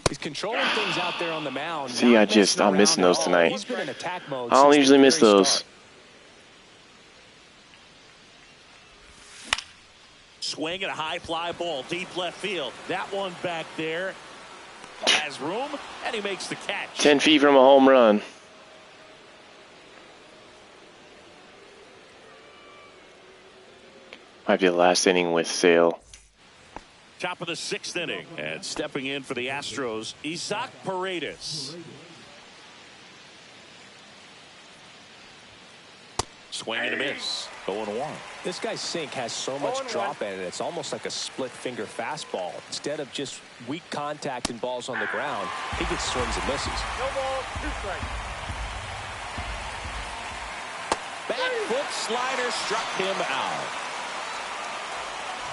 He's controlling things out there on the mound. See, I'm missing those tonight. He's been in attack mode. I don't since usually the miss very those. start. Swing and a high fly ball deep left field. That one back there has room, and he makes the catch. 10 feet from a home run. Might be the last inning with Sale. Top of the 6th inning, and stepping in for the Astros, Isaac Paredes. Swing and a miss. 0-1. This guy's sink has so much drop in it. It's almost like a split finger fastball. Instead of just weak contact and balls on the ground, he gets swings and misses. No ball, 2 strikes. Back foot slider struck him out.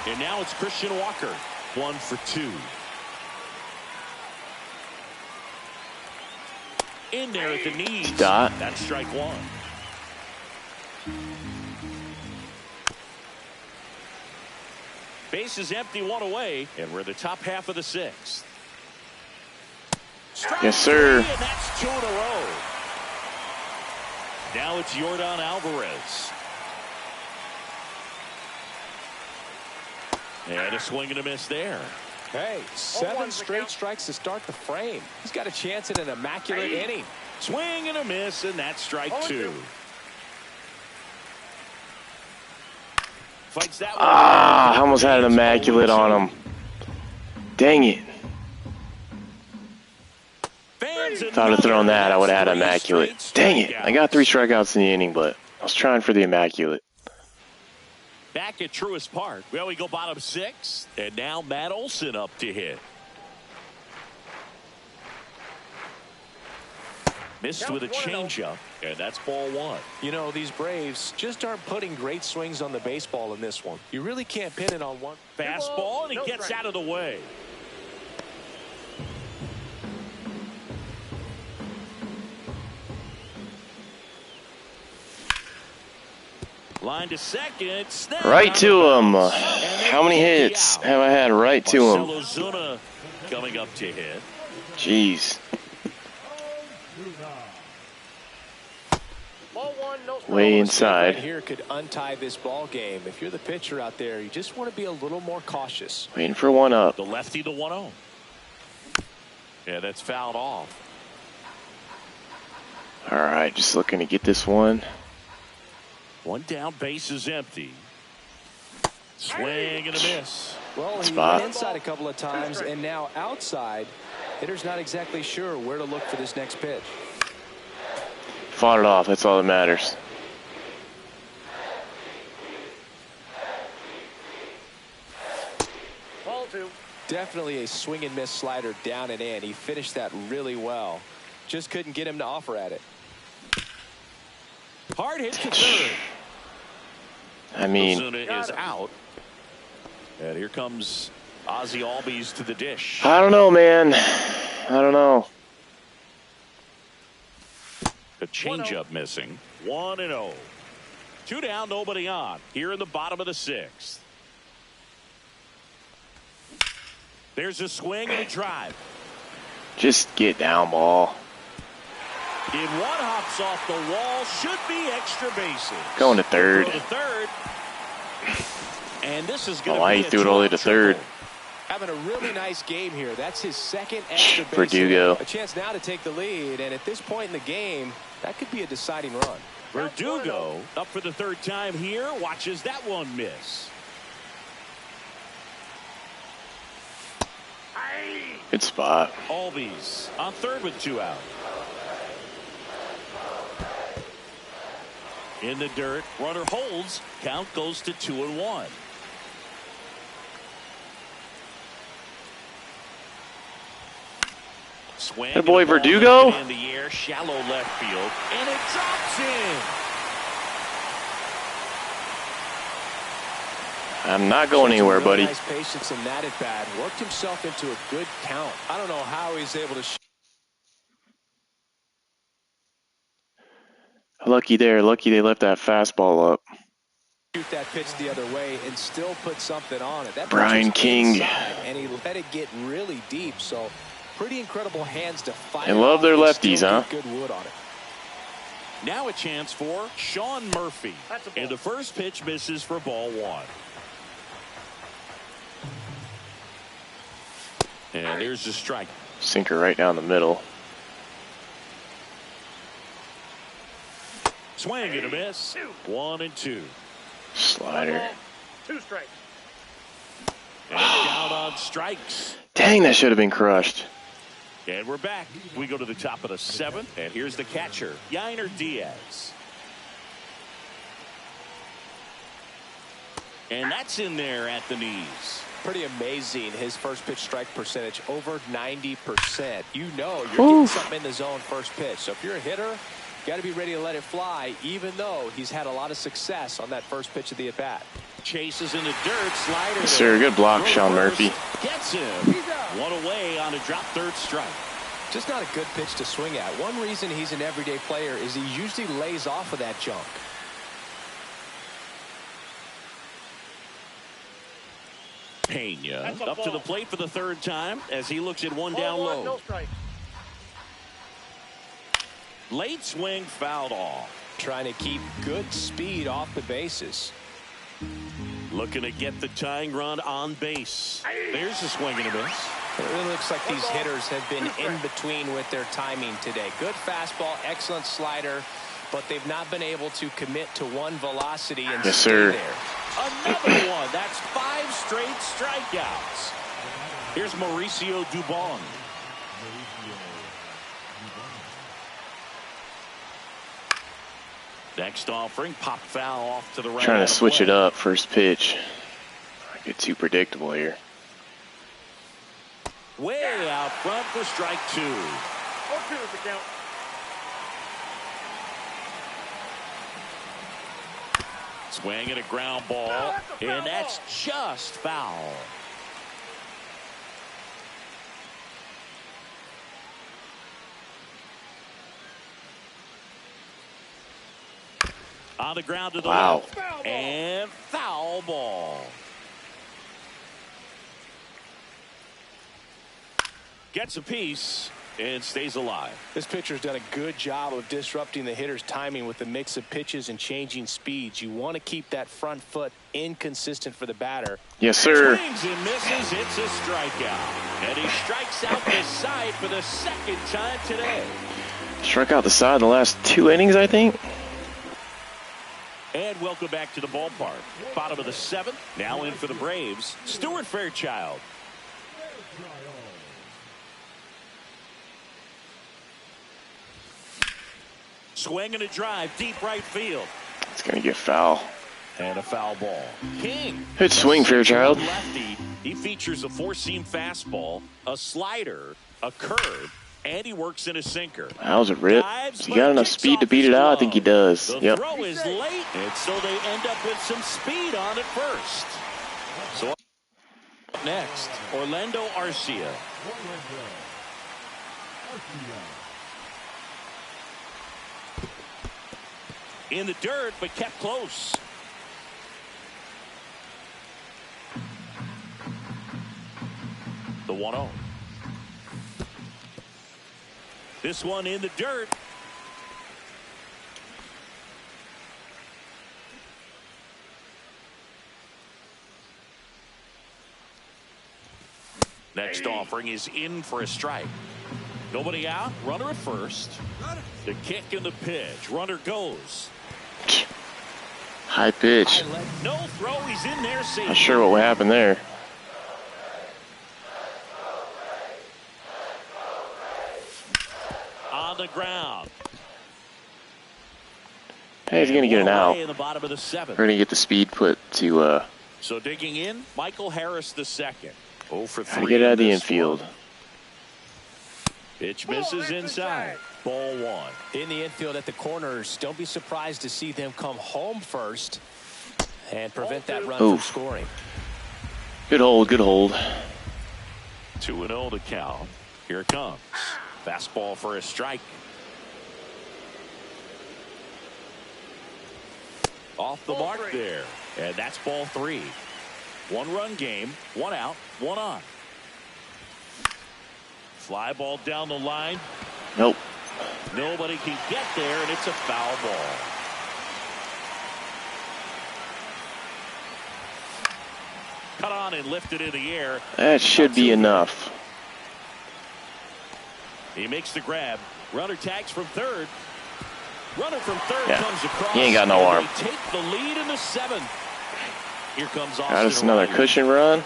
And now it's Christian Walker. 1 for 2. In there at the knees. Dot. That's strike 1. Base is empty, 1 away, and we're the top half of the 6th. Strike Yes, sir. 3, and that's 2 in a row. Now it's Yordan Alvarez. And a swing and a miss there. Hey, 7 straight strikes to start the frame. He's got a chance at an immaculate inning. Swing and a miss, and that's strike 2. Fights that one. Ah, I almost had an immaculate on him. Dang it. If I'd have thrown that, I would have had an immaculate. Dang it. I got 3 strikeouts in the inning, but I was trying for the immaculate. Back at Truist Park. Well, we go bottom 6, and now Matt Olson up to hit. Missed with a changeup, and that's ball 1. You know, these Braves just aren't putting great swings on the baseball in this one. You really can't pin it on one. Fastball, and he gets out of the way. Line to second. Snap Right out of to him. bounds. How many hits have I had right to him? Marcell Ozuna coming up to hit. Jeez. Ball one, no strike. Way Almost inside. right here could untie this ball game. If you're the pitcher out there, you just want to be a little more cautious. Waiting for one up. The lefty, the 1-0. Yeah, that's fouled off. All right, just looking to get this one. One down, base is empty. Swing and a miss. Well, he Spot. went inside a couple of times, and now outside. Hitter's not exactly sure where to look for this next pitch. Fought it off. That's all that matters. Ball two. Definitely a swing and miss slider down and in. He finished that really well. Just couldn't get him to offer at it. Hard hit to third. I mean, Ozuna is out. And here comes Ozzy Albies to the dish. I don't know, man. I don't know. The changeup missing. 1-0. 2 down, nobody on. Here in the bottom of the 6th. There's a swing and a drive. Just get down, ball. In one hops off the wall, should be extra bases. Going to third. Go to third. And this is going Oh, to he be threw it all the way to third. Having a really nice game here. That's his second extra base. Verdugo. A chance now to take the lead, and at this point in the game, that could be a deciding run. Verdugo up for the 3rd time here. Watches that one miss. Good spot. Albies on third with 2 out. In the dirt, runner holds. Count goes to 2-1. Swing. That boy and a ball Verdugo. lifted in the air, shallow left field, and it drops in. I'm not going anywhere, buddy. Nice patience in that at bat. Worked himself into a good count. I don't know how he's able to Lucky there. Lucky they left that fastball up. shoot that pitch the other way and still put something on it. That Brian pitch was King. inside, and he let it get really deep. So pretty incredible hands to fire. They love their off and lefties, still huh? get good wood on it. Now a chance for Sean Murphy. That's a ball. And the first pitch misses for ball 1. And there's the strike. Sinker right down the middle. Swing and a miss. 1-2. Slider. Ball, 2 strikes. And down on strikes. Dang, that should have been crushed. And we're back. We go to the top of the 7th. And here's the catcher, Yainer Diaz. And that's in there at the knees. Pretty amazing. His first pitch strike percentage over 90%. You know you're getting something in the zone first pitch. So if you're a hitter, you got to be ready to let it fly, even though he's had a lot of success on that first pitch of the at bat. Chases in the dirt. Slider. Yes, sir. Good block, Throw Sean first. Murphy. Gets him. One away on a drop third strike. Just not a good pitch to swing at. One reason he's an everyday player is he usually lays off of that junk. Pena That's a up to ball. the plate for the 3rd time as he looks at one Ball down 1, low. no strike. Late swing fouled off. Trying to keep good speed off the bases. Looking to get the tying run on base. There's a swing and a miss. It really looks like these hitters have been in between with their timing today. Good fastball, excellent slider, but they've not been able to commit to one velocity and Yes, stay sir. there. Another one. That's 5 straight strikeouts. Here's Mauricio Dubon. Next offering, pop foul off to the right. Trying out to of switch it play. up. First pitch. I get too predictable here. Way out front for strike 2. 4-2 is the count. Swing and a ground ball, and that's just foul. On the ground to the Wow. left. And foul ball. Gets a piece and stays alive. This pitcher's done a good job of disrupting the hitter's timing with the mix of pitches and changing speeds. You want to keep that front foot inconsistent for the batter. Yes, sir. Swings and misses. It's a strikeout. And he strikes out the side for the second time today. Struck out the side in the last 2 innings, I think. And welcome back to the ballpark. Bottom of the 7th. Now in for the Braves, Stuart Fairchild. Swing and a drive, deep right field. It's going to get foul. And a foul ball. King. Good swing, Fairchild. Lefty. He features a four-seam fastball, a slider, a curve, and he works in a sinker. How's it rip? Has he got enough speed to beat it out? I think he does. The Yep. throw is late, and so they end up with some speed on it first. So up next, Orlando Arcia. In the dirt, but kept close. The 1-0. This one in the dirt. Next offering is in for a strike. Nobody out. Runner at first. The kick and the pitch. Runner goes. High pitch. No throw. He's in there. Safe. Not sure what happened there. On the ground. Hey, he's going to get an out. In the bottom of the 7th. We're going to get the speed put to So digging in, Michael Harris the second. 0 for 3. get out of the infield. Pitch misses inside. Ball 1. In the infield at the corners, don't be surprised to see them come home first and prevent that run from scoring. Good hold, good hold. 2-0 to count. Here it comes. Fastball for a strike. Off the mark there. And that's ball 3. 1-run game, 1 out, 1 on. Fly ball down the line. Nope. Nobody can get there, and it's a foul ball. Cut on and lifted in the air. That should be enough. He makes the grab. Runner tags from third. Runner from third comes across. He ain't got no arm. They take the lead in the 7th. Here comes Austin. Got us another Riley. cushion run.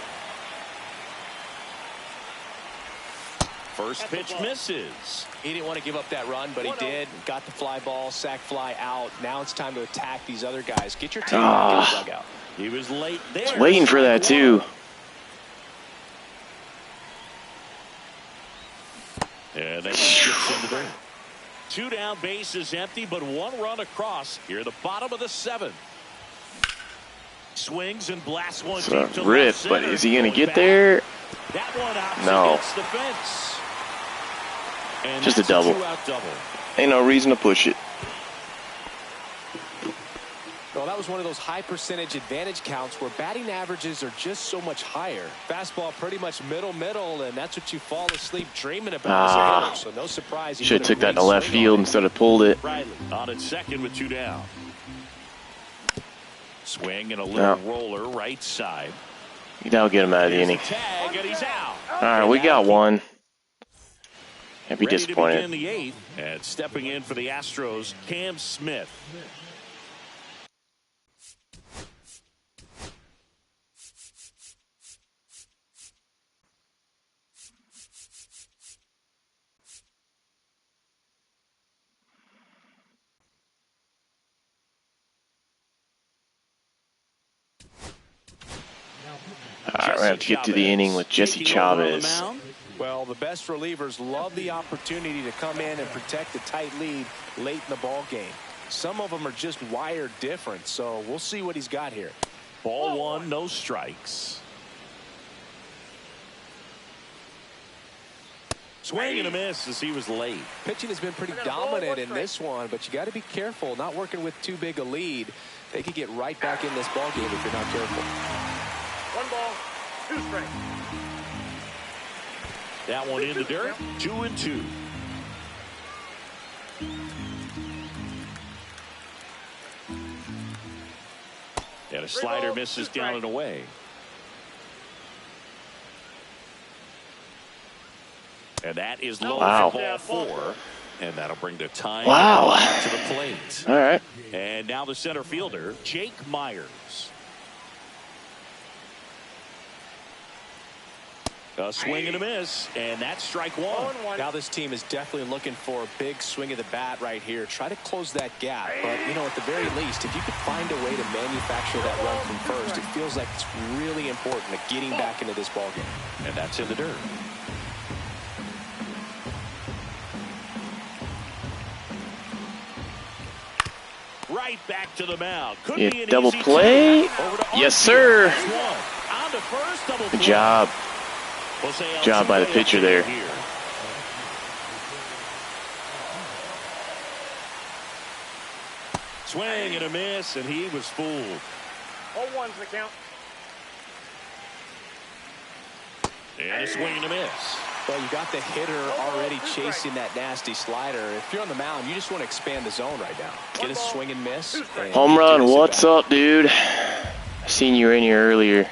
First pitch misses. He didn't want to give up that run, but he did. Got the fly ball, sac fly out. Now it's time to attack these other guys. Get your team back in the dugout. He was late there. I was waiting for that too. And that gets into there. 2 down, base is empty, but 1 run across here at the bottom of the 7th. Swings and blasts one It's deep a to rip, left center. but is he going to Going get back. there? That one out No. against the fence. And Just a that's double. 2-out double. Ain't no reason to push it. Well, that was one of those high percentage advantage counts where batting averages are just so much higher. Fastball pretty much middle, and that's what you fall asleep dreaming about as a hitter. So no surprise. he Should have put a took that great to left swing on field it. instead of pulled it. Riley on at second with 2 down. Swing and a little roller right side. That'll get him out of the Here's inning. tag, and he's out. All right, we got one. Can't be Ready to begin disappointed. the 8th, and stepping in for the Astros, Cam Smith. All right, we're going to have to get to the inning with Jesse Chavez. Well, the best relievers love the opportunity to come in and protect a tight lead late in the ball game. Some of them are just wired different, so we'll see what he's got here. Ball 1, no strikes. Swing and a miss as he was late. Pitching has been pretty dominant in this one, but you got to be careful. Not working with too big a lead. They could get right back in this ball game if you're not careful. 1 ball, 2 strikes. That one in the dirt. 2-2. And a slider misses down and away. And that is low for ball 4. And that'll bring the time to the plate. All right. And now the center fielder, Jake Myers. A swing and a miss, and that's strike 1. Now this team is definitely looking for a big swing of the bat right here. Try to close that gap. But, you know, at the very least, if you could find a way to manufacture that run from first, it feels like it's really important to getting back into this ball game. And that's in the dirt. Right back to the mound. Could be an double easy play. Yes, sir. On to first, double Good play. job. Good job by the pitcher there. Swing and a miss, and he was fooled. 0-1's the count. And a swing and a miss. Well, you got the hitter already chasing that nasty slider. If you're on the mound, you just want to expand the zone right now. Get a swing and miss. And Home run. What's up, dude? I seen you in here earlier.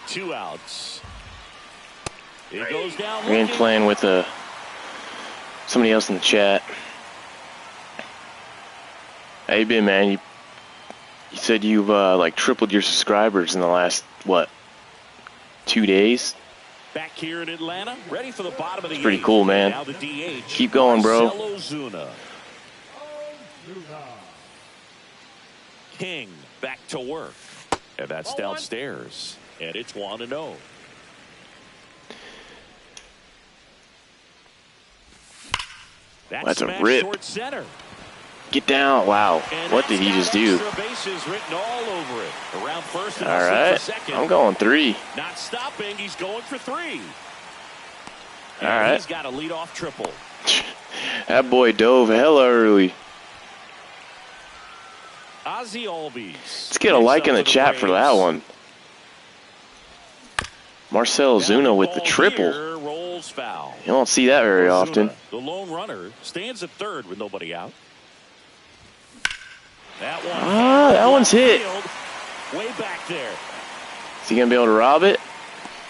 2 outs. He goes down. We're in playing with somebody else in the chat. How you been, man? You said you've like tripled your subscribers in the last, what, 2 days? Back here in Atlanta, ready for the bottom of the 8th. Pretty cool, man. Now the DH, Keep going, bro. Marcell Ozuna. King back to work. And that's downstairs. And it's 1-0. That's a rip. Center. Get down. Wow. What did he just do? Bases written all over it. Around first and All right. second. I'm going 3. Not stopping. He's going for 3. All right. He's got a leadoff triple. That boy dove hella early. Ozzie Albies. Let's get a like in the chat for that one. Marcell Ozuna with the triple. Rolls foul. You don't see that very often. The lone runner stands at third with nobody out. That one. That one's hit. Way back there. Is he gonna be able to rob it?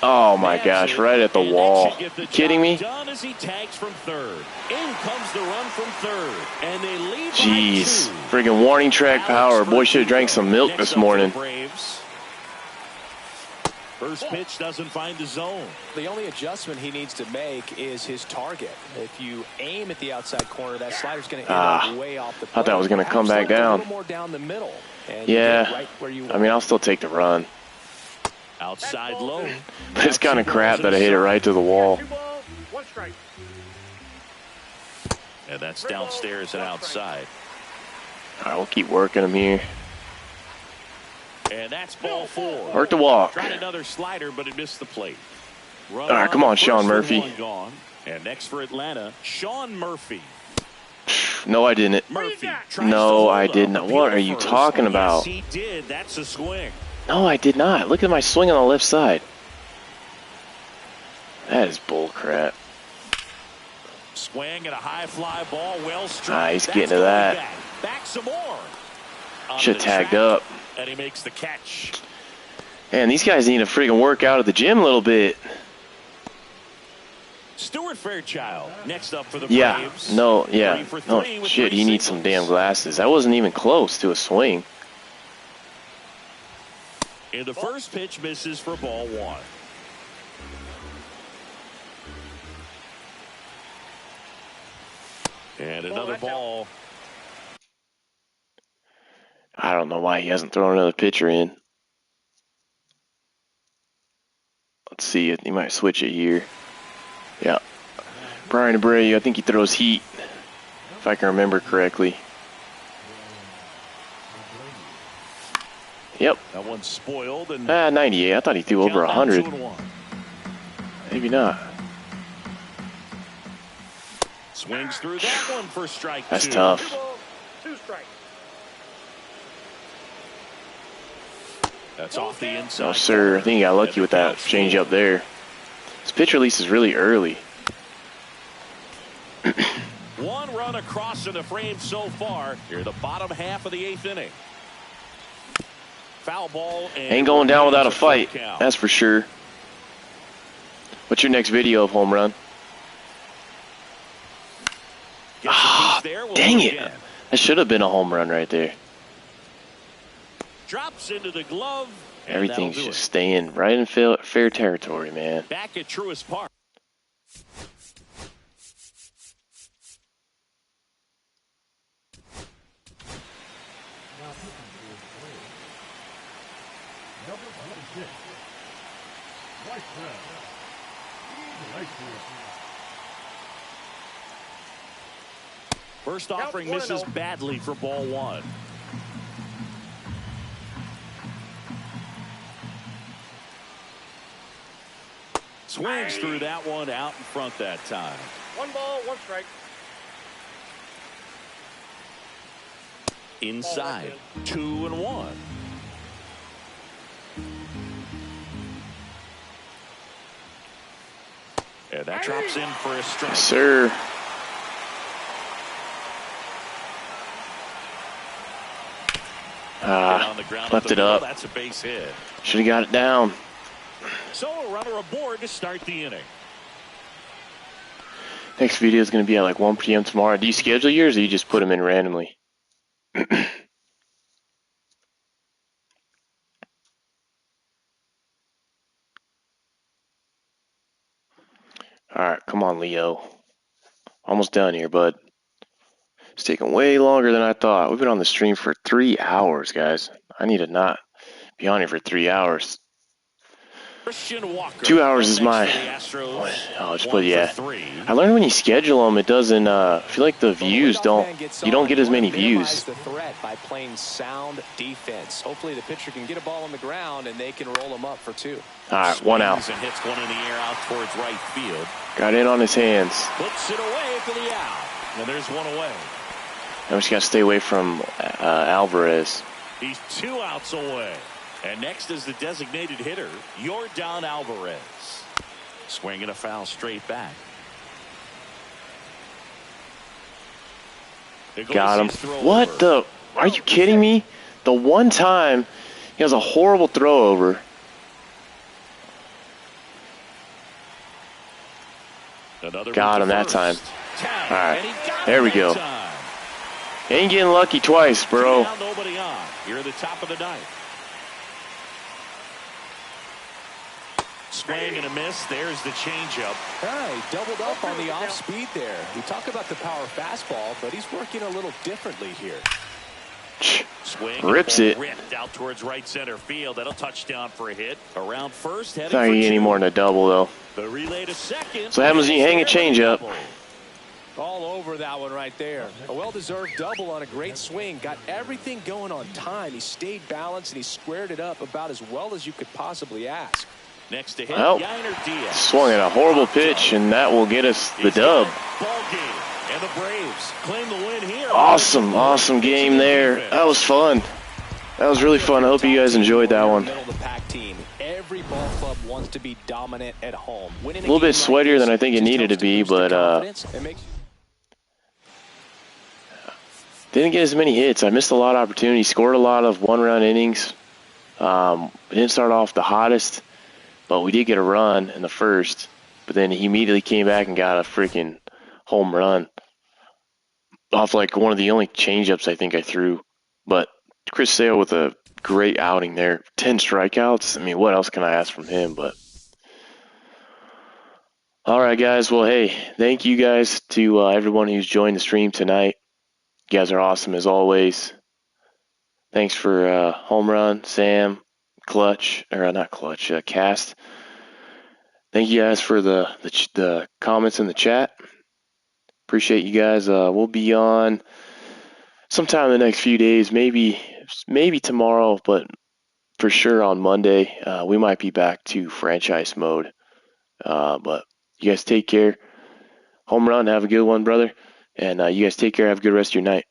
Oh my gosh! Right at the wall. You kidding me? Done as he tags from third. In comes the run from third, and they lead. Jeez, friggin' warning track power. Boy should have drank some milk this morning. First pitch doesn't find the zone. The only adjustment he needs to make is his target. If you aim at the outside corner, that slider's going to end up way off the plate. Thought that was going to come back down. A little more down the middle. And yeah, right where you I mean, I'll still take the run. Outside low. But it's kind of crap that I hit it right to the wall. 2 balls, 1 strike. And that's downstairs and outside. All right, we'll keep working him here. And that's ball 4. Work the walk. Tried another slider, but it missed the plate. All right, come on, Sean Murphy. Gone. And next for Atlanta, Sean Murphy. No, I didn't. Murphy. No, I didn't. What are you talking about? Yes, he did. That's a swing. No, I did not. Look at my swing on the left side. That is bull crap. Swing at a high fly ball, well struck. He's getting to that. Back some more. Should have tagged up. And he makes the catch. Man, these guys need to friggin' work out at the gym a little bit. Stuart Fairchild next up for the Yeah, Braves. no, shit, he needs some damn glasses. That wasn't even close to a swing. And the first pitch misses for ball 1. And another ball. I don't know why he hasn't thrown another pitcher in. Let's see. He might switch it here. Yeah. Brian Abreu, I think he throws heat, if I can remember correctly. Yep. That one's spoiled. And 98. I thought he threw over 100. Maybe not. Swings through that one for strike That's 2. tough. 2 balls, 2 strikes. That's off the inside. No, sir. I think he got lucky with that Counts change 4. up there. His pitch release is really early. 1 run across in the frame so far. Here, the bottom half of the 8th inning. Foul ball. And Ain't going down without a full fight. count. That's for sure. What's your next video of home run? Gets a piece there. We'll Dang go it. again. That should have been a home run right there. Drops into the glove. And Everything's that'll do just it. staying right in fair territory, man. Back at Truist Park. First offering misses badly for ball 1. Swings through that one out in front that time. 1 ball, 1 strike. Inside, 2-1. And that drops in for a strike. Yes, sir. On the ground Left the it middle, up. That's a base hit. Should have got it down. So a runner aboard to start the inning. Next video is going to be at like 1 p.m. tomorrow. Do you schedule yours or you just put them in randomly? All right, come on, Leo. Almost done here, bud. It's taking way longer than I thought. We've been on the stream for 3 hours, guys. I need to not be on here for 3 hours. Christian Walker. 2 hours is Next my. for the Astros, Oh, just 1 put for yeah. 3. I learned when you schedule them, it doesn't. I feel like the views don't. You don't get as many views. The threat by playing sound defense. Hopefully, the pitcher can get a ball on the ground and they can roll them up for 2. All right, 1 out. And hits one in the air out towards right field. Got in on his hands. Puts it away for the out. And there's 1 away. I just got to stay away from Alvarez. He's 2 outs away. And next is the designated hitter, Yordan Alvarez. Swinging a foul straight back. Got him. What the? Are you kidding me? The one time he has a horrible throw over. Got him that time. All right. There we go. Ain't getting lucky twice, bro. Nobody on. You're at the top of the 9th. Swing and a miss. There's the changeup. He doubled up on the off speed there. We talk about the power fastball, but he's working a little differently here. Swing rips it. Ripped out towards right center field. That'll touchdown for a hit. Around first. It's not any more than a double though. The relay to second. So what happens when you hang a changeup? All over that one right there. A well-deserved double on a great swing. Got everything going on time. He stayed balanced and he squared it up about as well as you could possibly ask. Next to hit, Well, Diaz. Swung at a horrible pitch, and that will get us the dub. Ball game. And the Braves claim the win here. Awesome game there. That was fun. That was really fun. I hope you guys enjoyed that one. Middle of the pack team. Every ball club wants to be dominant at home. A little bit sweatier than I think it needed to be, but didn't get as many hits. I missed a lot of opportunities. Scored a lot of one-run innings. Didn't start off the hottest, but we did get a run in the first. But then he immediately came back and got a freaking home run off like one of the only changeups I think I threw. But Chris Sale with a great outing there. 10 strikeouts. I mean, what else can I ask from him? But all right, guys. Well, hey, thank you guys to everyone who's joined the stream tonight. You guys are awesome as always. Thanks for Home Run, Sam, Clutch, or not Clutch, Cast. Thank you guys for the comments in the chat. Appreciate you guys. We'll be on sometime in the next few days, maybe tomorrow, but for sure on Monday. We might be back to franchise mode. But you guys take care. home run. Have a good one, brother. And you guys take care. Have a good rest of your night.